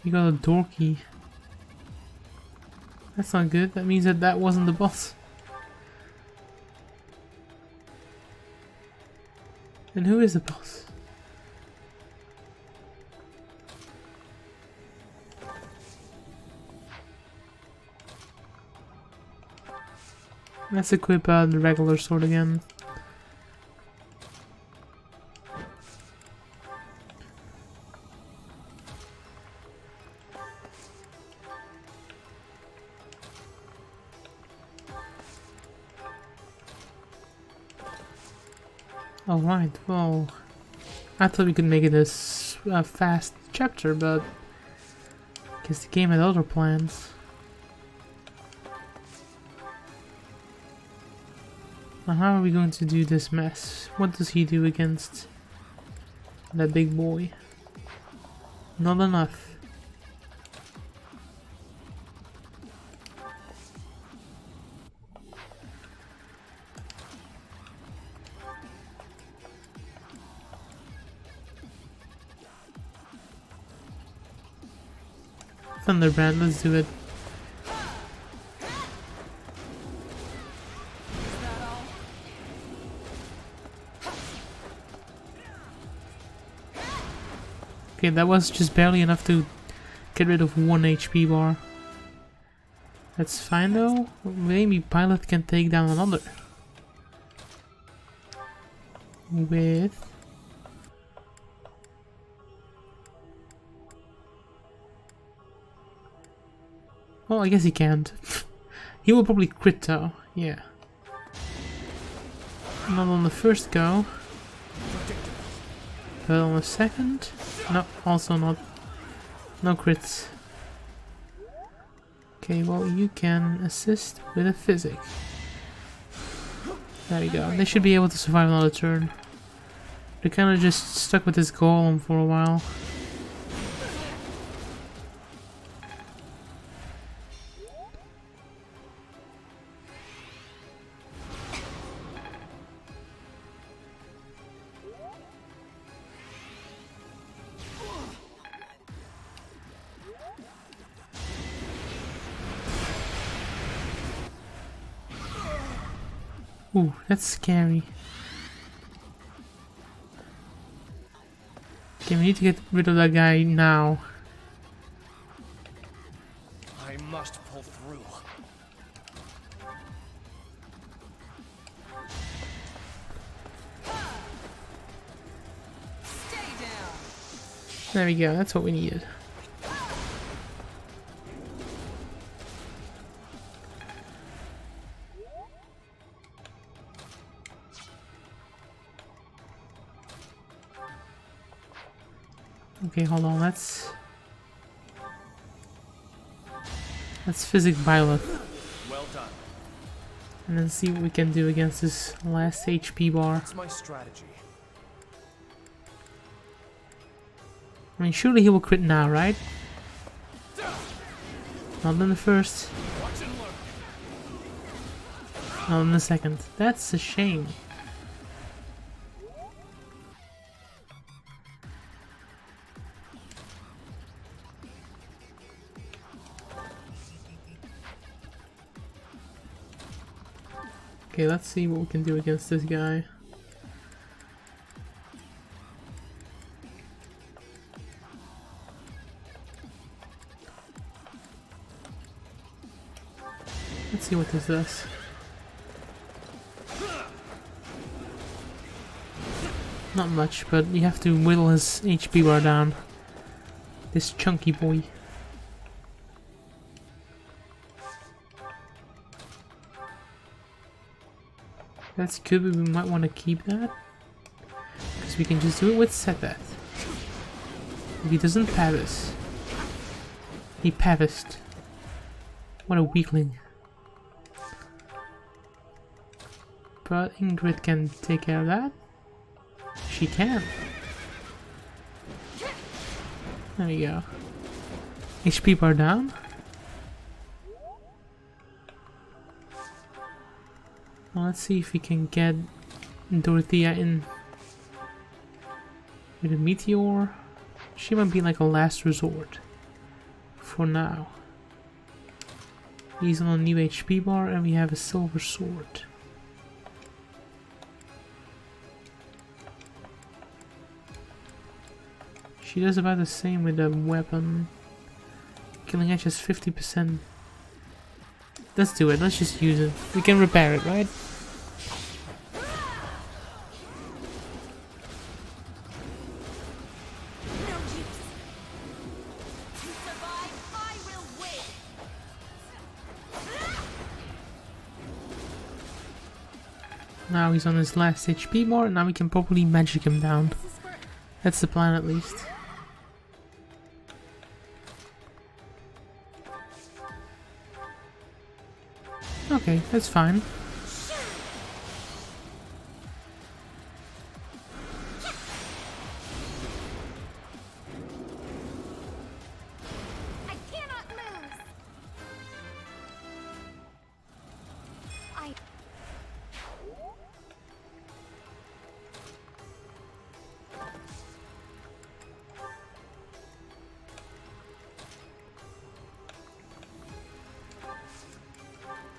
You got a door key. That's not good. That means that that wasn't the boss. And who is the boss? Let's equip the regular sword again. Alright, well, I thought we could make it a fast chapter, but I guess the game had other plans. Now how are we going to do this mess? What does he do against that big boy? Not enough. Thunderbrand, let's do it. Okay, that was just barely enough to get rid of 1 HP bar. That's fine though. Maybe Byleth can take down another. With... Well, I guess he can't. He will probably crit though, yeah. Not on the first go. But on the second? No, also not. No crits. Okay, well you can assist with a physic. There you go. They should be able to survive another turn. They're kinda just stuck with this golem for a while. Ooh, that's scary. Okay, we need to get rid of that guy now. I must pull through. Stay down. There we go, that's what we needed. Okay, hold on, let's physic Byleth. Well done. And then see what we can do against this last HP bar. That's my strategy. I mean, surely he will crit now, right? Not in the first. Not in the second. That's a shame. Okay, let's see what we can do against this guy. Let's see what this does. Not much, but you have to whittle his HP bar down. This chunky boy. That's good, but we might want to keep that. Because we can just do it with set that. If he doesn't pavis. He pavist. What a weakling. But Ingrid can take care of that. She can. There we go. HP bar down. Well, let's see if we can get Dorothea in with a meteor. She might be like a last resort for now. He's on a new HP bar and we have a silver sword. She does about the same with the weapon. Killing edge is 50%. Let's do it, let's just use it. We can repair it, right? Now he's on his last HP bar, now we can probably magic him down. That's the plan at least. Okay, that's fine. I cannot lose.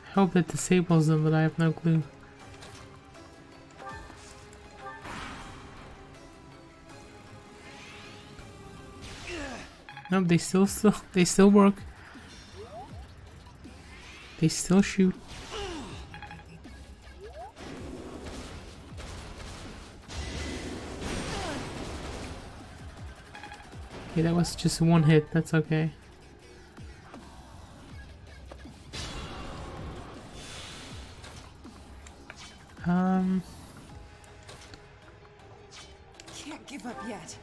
I hope that disables them, but I have no clue. Nope, they still work. They still shoot. Okay, that was just one hit, that's okay. Can't give up yet.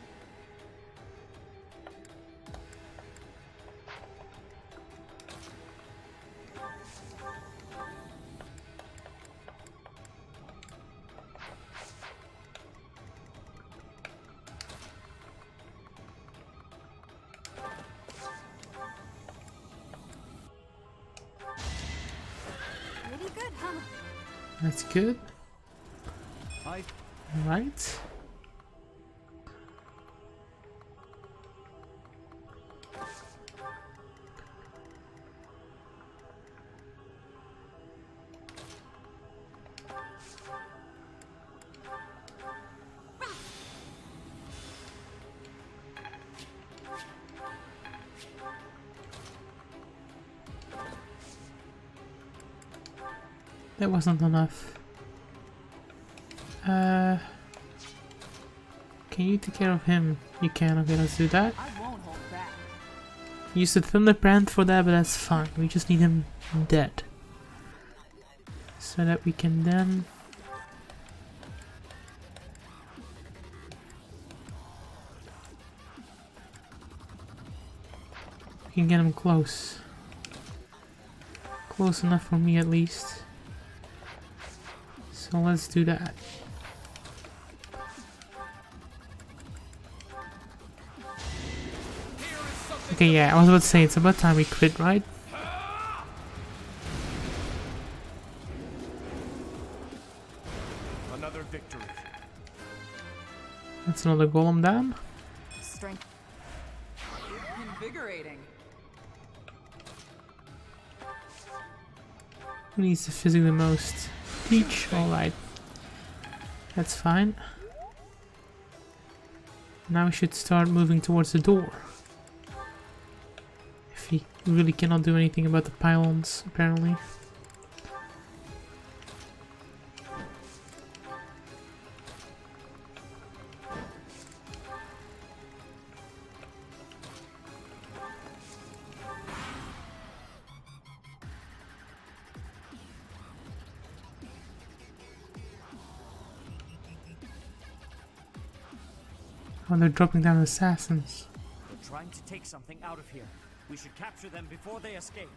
Pretty good, huh? That's good. I Right. That wasn't enough. Can you take care of him? You can. Okay, let's do that. I won't hold back. Use the Thunderbrand for that, but that's fine. We just need him dead. So that we can then... we can get him close. Close enough for me at least. So let's do that. Okay, yeah, I was about to say, it's about time we quit, right? Another victory. That's another golem down. Strength. Invigorating. Who needs the physic the most? Peach? Alright. That's fine. Now we should start moving towards the door. If he really cannot do anything about the pylons, apparently. Oh, they're dropping down assassins. They're trying to take something out of here. We should capture them before they escape.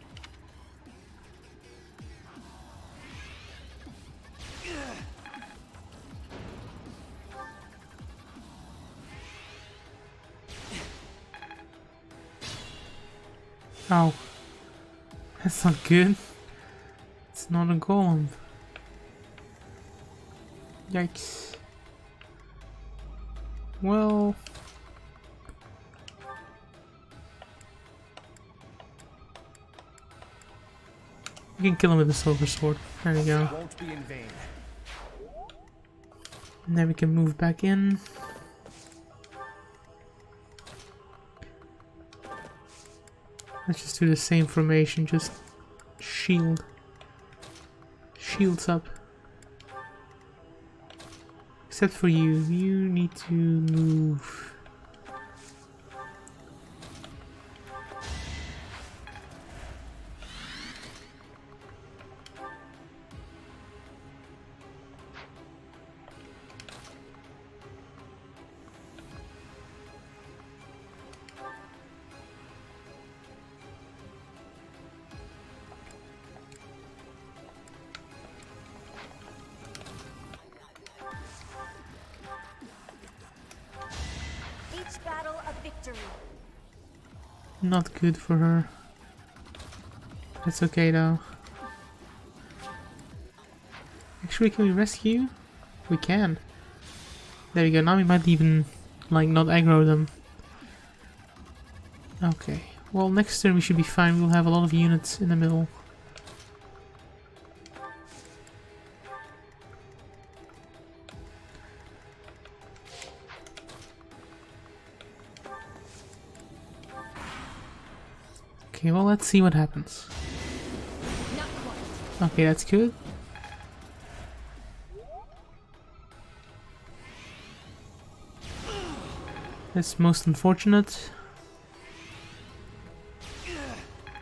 Oh. That's not good. It's not a golem. Yikes. Well... we can kill him with the silver sword. There we go. Won't be in vain. And then we can move back in. Let's just do the same formation, just shield. Shields up. Except for you. You need to move. Each battle a victory. Not good for her. That's okay though. Actually, can we rescue? We can. There we go. Now we might even, like, not aggro them. Okay. Well, next turn we should be fine. We'll have a lot of units in the middle. Okay, well, let's see what happens. Okay, that's good. That's most unfortunate.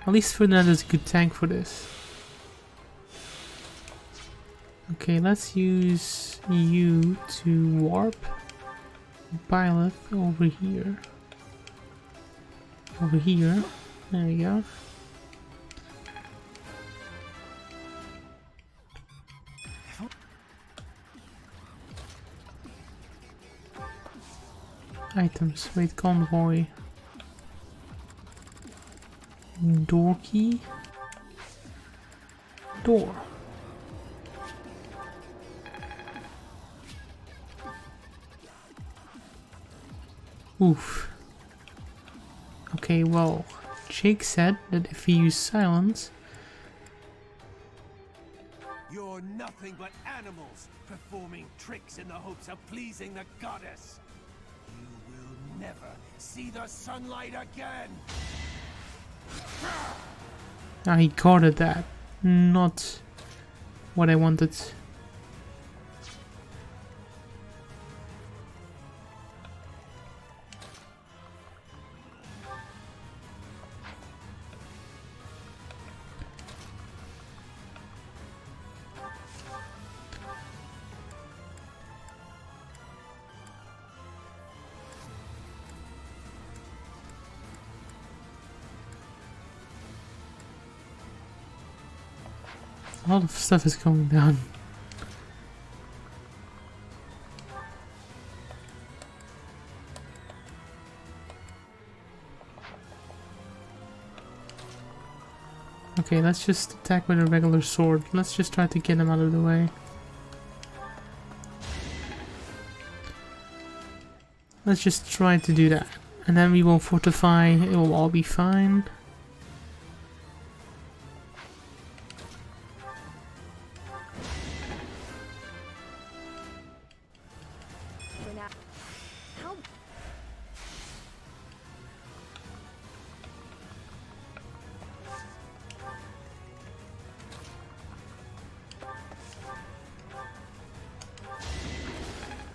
At least Ferdinand is a good tank for this. Okay. Okay, let's use you to warp Byleth over here. Over here. There we go. Items. Wait, convoy. Door key. Door. Oof. Okay, well, Jake said that if we use silence... You're nothing but animals, performing tricks in the hopes of pleasing the goddess. You will never see the sunlight again! Ah, he guarded that. Not what I wanted. A lot of stuff is going down. Okay, let's just attack with a regular sword. Let's just try to get him out of the way. Let's just try to do that. And then we will fortify, it will all be fine.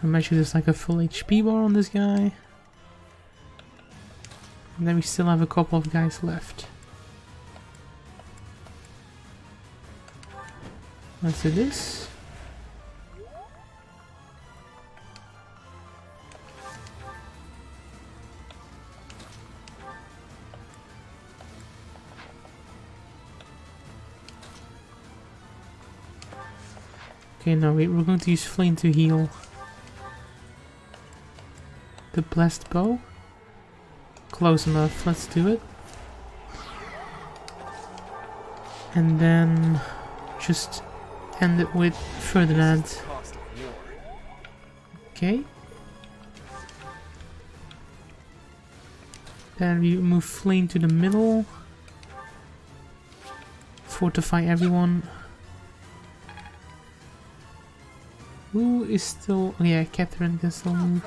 I'm actually just like a full HP bar on this guy. And then we still have a couple of guys left. Let's do this. Okay, no, wait, we're going to use Flame to heal. The blessed bow? Close enough, let's do it. And then just end it with Ferdinand. Okay. Then we move Flame to the middle. Fortify everyone. Who is still... Oh yeah, Catherine can still move.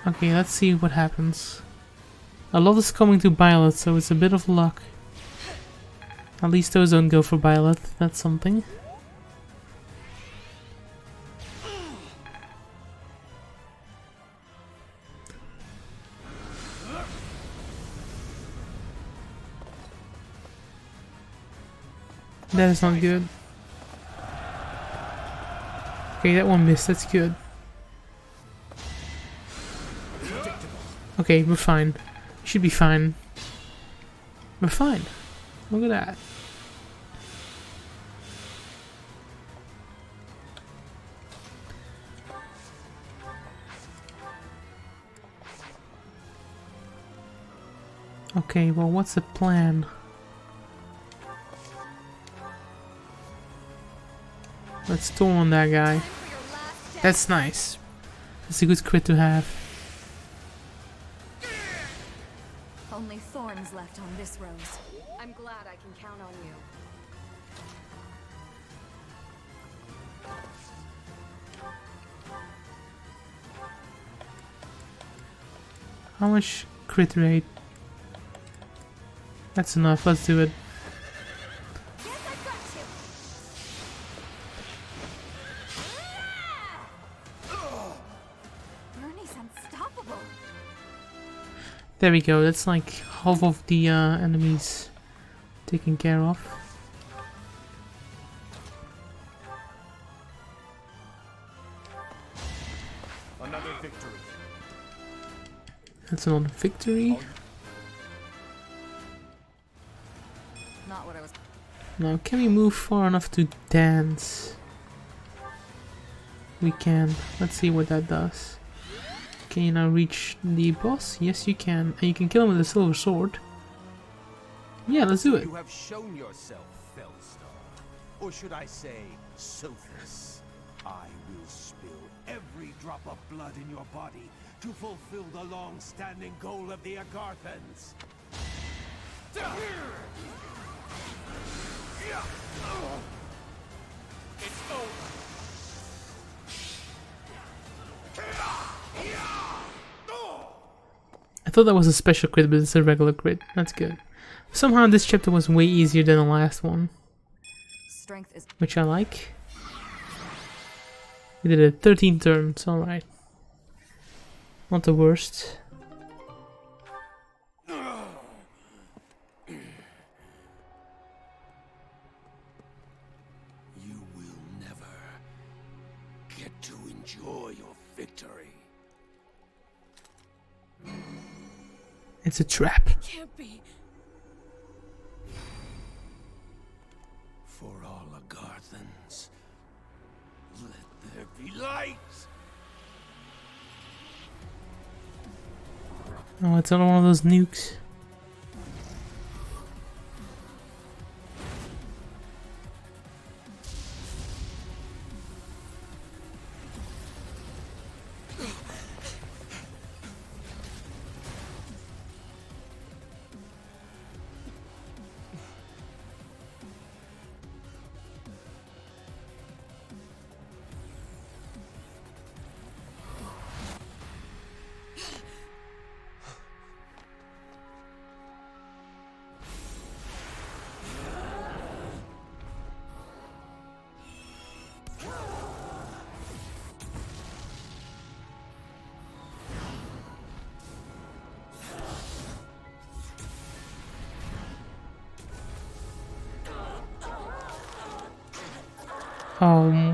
Okay, let's see what happens. A lot is coming to Byleth, so it's a bit of luck. At least those don't go for Byleth, that's something. That is not good. Okay, that one missed, that's good. Okay, we're fine. We should be fine. We're fine. Look at that. Okay, well, what's the plan? Let's storm on that guy. That's nice. That's a good crit to have. Only thorns left on this rose. I'm glad I can count on you. How much crit rate? That's enough, let's do it. There we go, that's like half of the enemies taken care of. Another victory. That's another victory. Not what I was. Now, can we move far enough to dance? We can. Let's see what that does. Can you now reach the boss? Yes, you can. And you can kill him with a silver sword. Yeah, let's do it. You have shown yourself, Felstar. Or should I say, Sophus. I will spill every drop of blood in your body to fulfill the long-standing goal of the Agarthans. It's over. I thought that was a special crit, but it's a regular crit. That's good. Somehow this chapter was way easier than the last one. Strength is. Which I like. We did it 13 turns, alright. Not the worst. You will never get to enjoy your victory. It's a trap. Can't be. For all Agarthans, let there be light! Oh, it's another one of those nukes.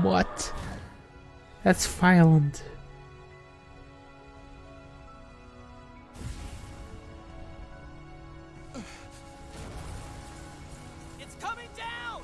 What? That's violent. It's coming down!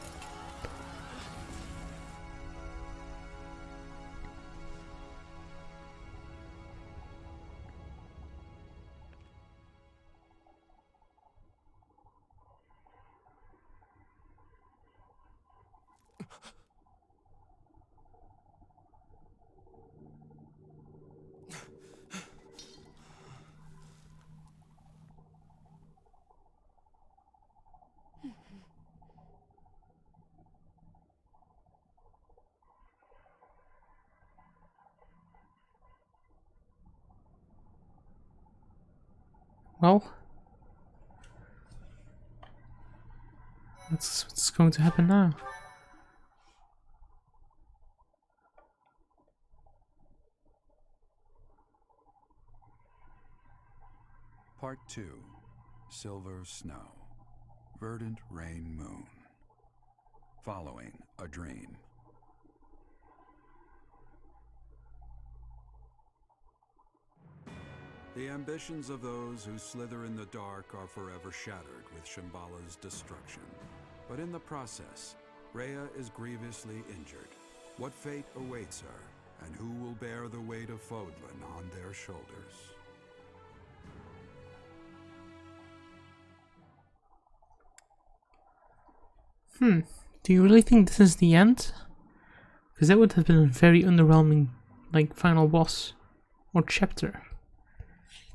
Well, what's going to happen now? Part 2. Silver Snow. Verdant Rain Moon. Following a Dream. The ambitions of those who slither in the dark are forever shattered with Shambhala's destruction. But in the process, Rhea is grievously injured. What fate awaits her, and who will bear the weight of Fodlan on their shoulders? Do you really think this is the end? Because that would have been a very underwhelming, like, final boss or chapter.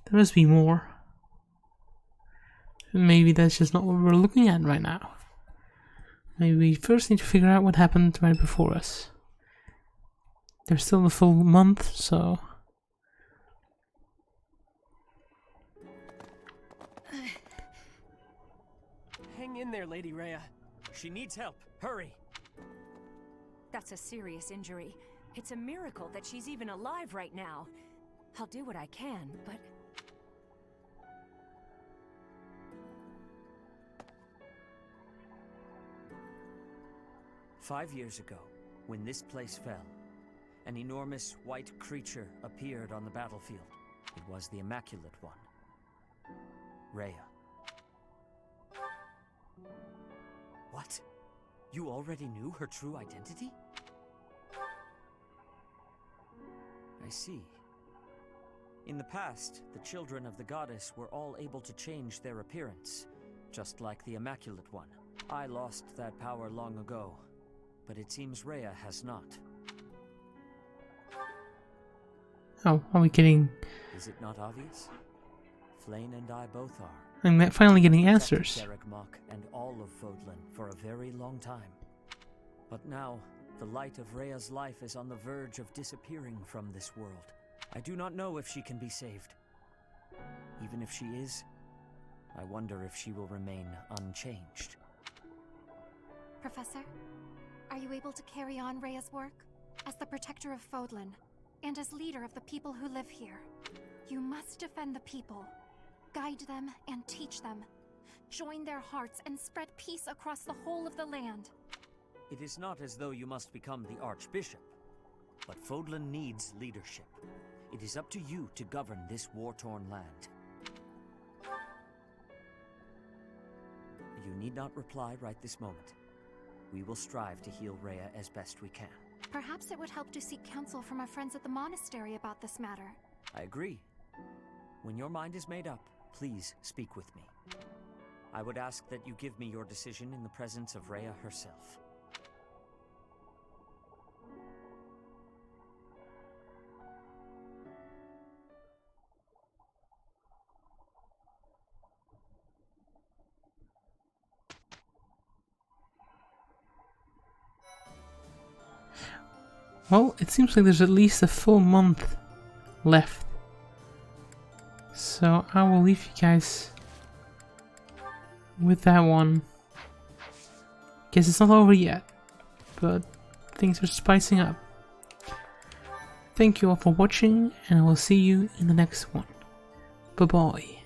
There must be more. Maybe that's just not what we're looking at right now. Maybe we first need to figure out what happened right before us. There's still a full month, so... Hang in there, Lady Rhea. She needs help. Hurry! That's a serious injury. It's a miracle that she's even alive right now. I'll do what I can, but... 5 years ago, when this place fell, an enormous white creature appeared on the battlefield. It was the Immaculate One, Rhea. What? You already knew her true identity? I see. In the past, the children of the goddess were all able to change their appearance, just like the Immaculate One. I lost that power long ago, but it seems Rhea has not. Oh, are we getting... Is it not obvious? Flayn and I both are. I'm finally getting answers. Derek Mock and all of Fodlan for a very long time. But now, the light of Rhea's life is on the verge of disappearing from this world. I do not know if she can be saved. Even if she is, I wonder if she will remain unchanged. Professor, are you able to carry on Rhea's work? As the protector of Fodlan, and as leader of the people who live here, you must defend the people, guide them and teach them, join their hearts and spread peace across the whole of the land. It is not as though you must become the Archbishop, but Fodlan needs leadership. It is up to you to govern this war-torn land. You need not reply right this moment. We will strive to heal Rhea as best we can. Perhaps it would help to seek counsel from our friends at the monastery about this matter. I agree. When your mind is made up, please speak with me. I would ask that you give me your decision in the presence of Rhea herself. Well, it seems like there's at least a full month left. So I will leave you guys with that one. Guess it's not over yet, but things are spicing up. Thank you all for watching, and I will see you in the next one. Bye bye.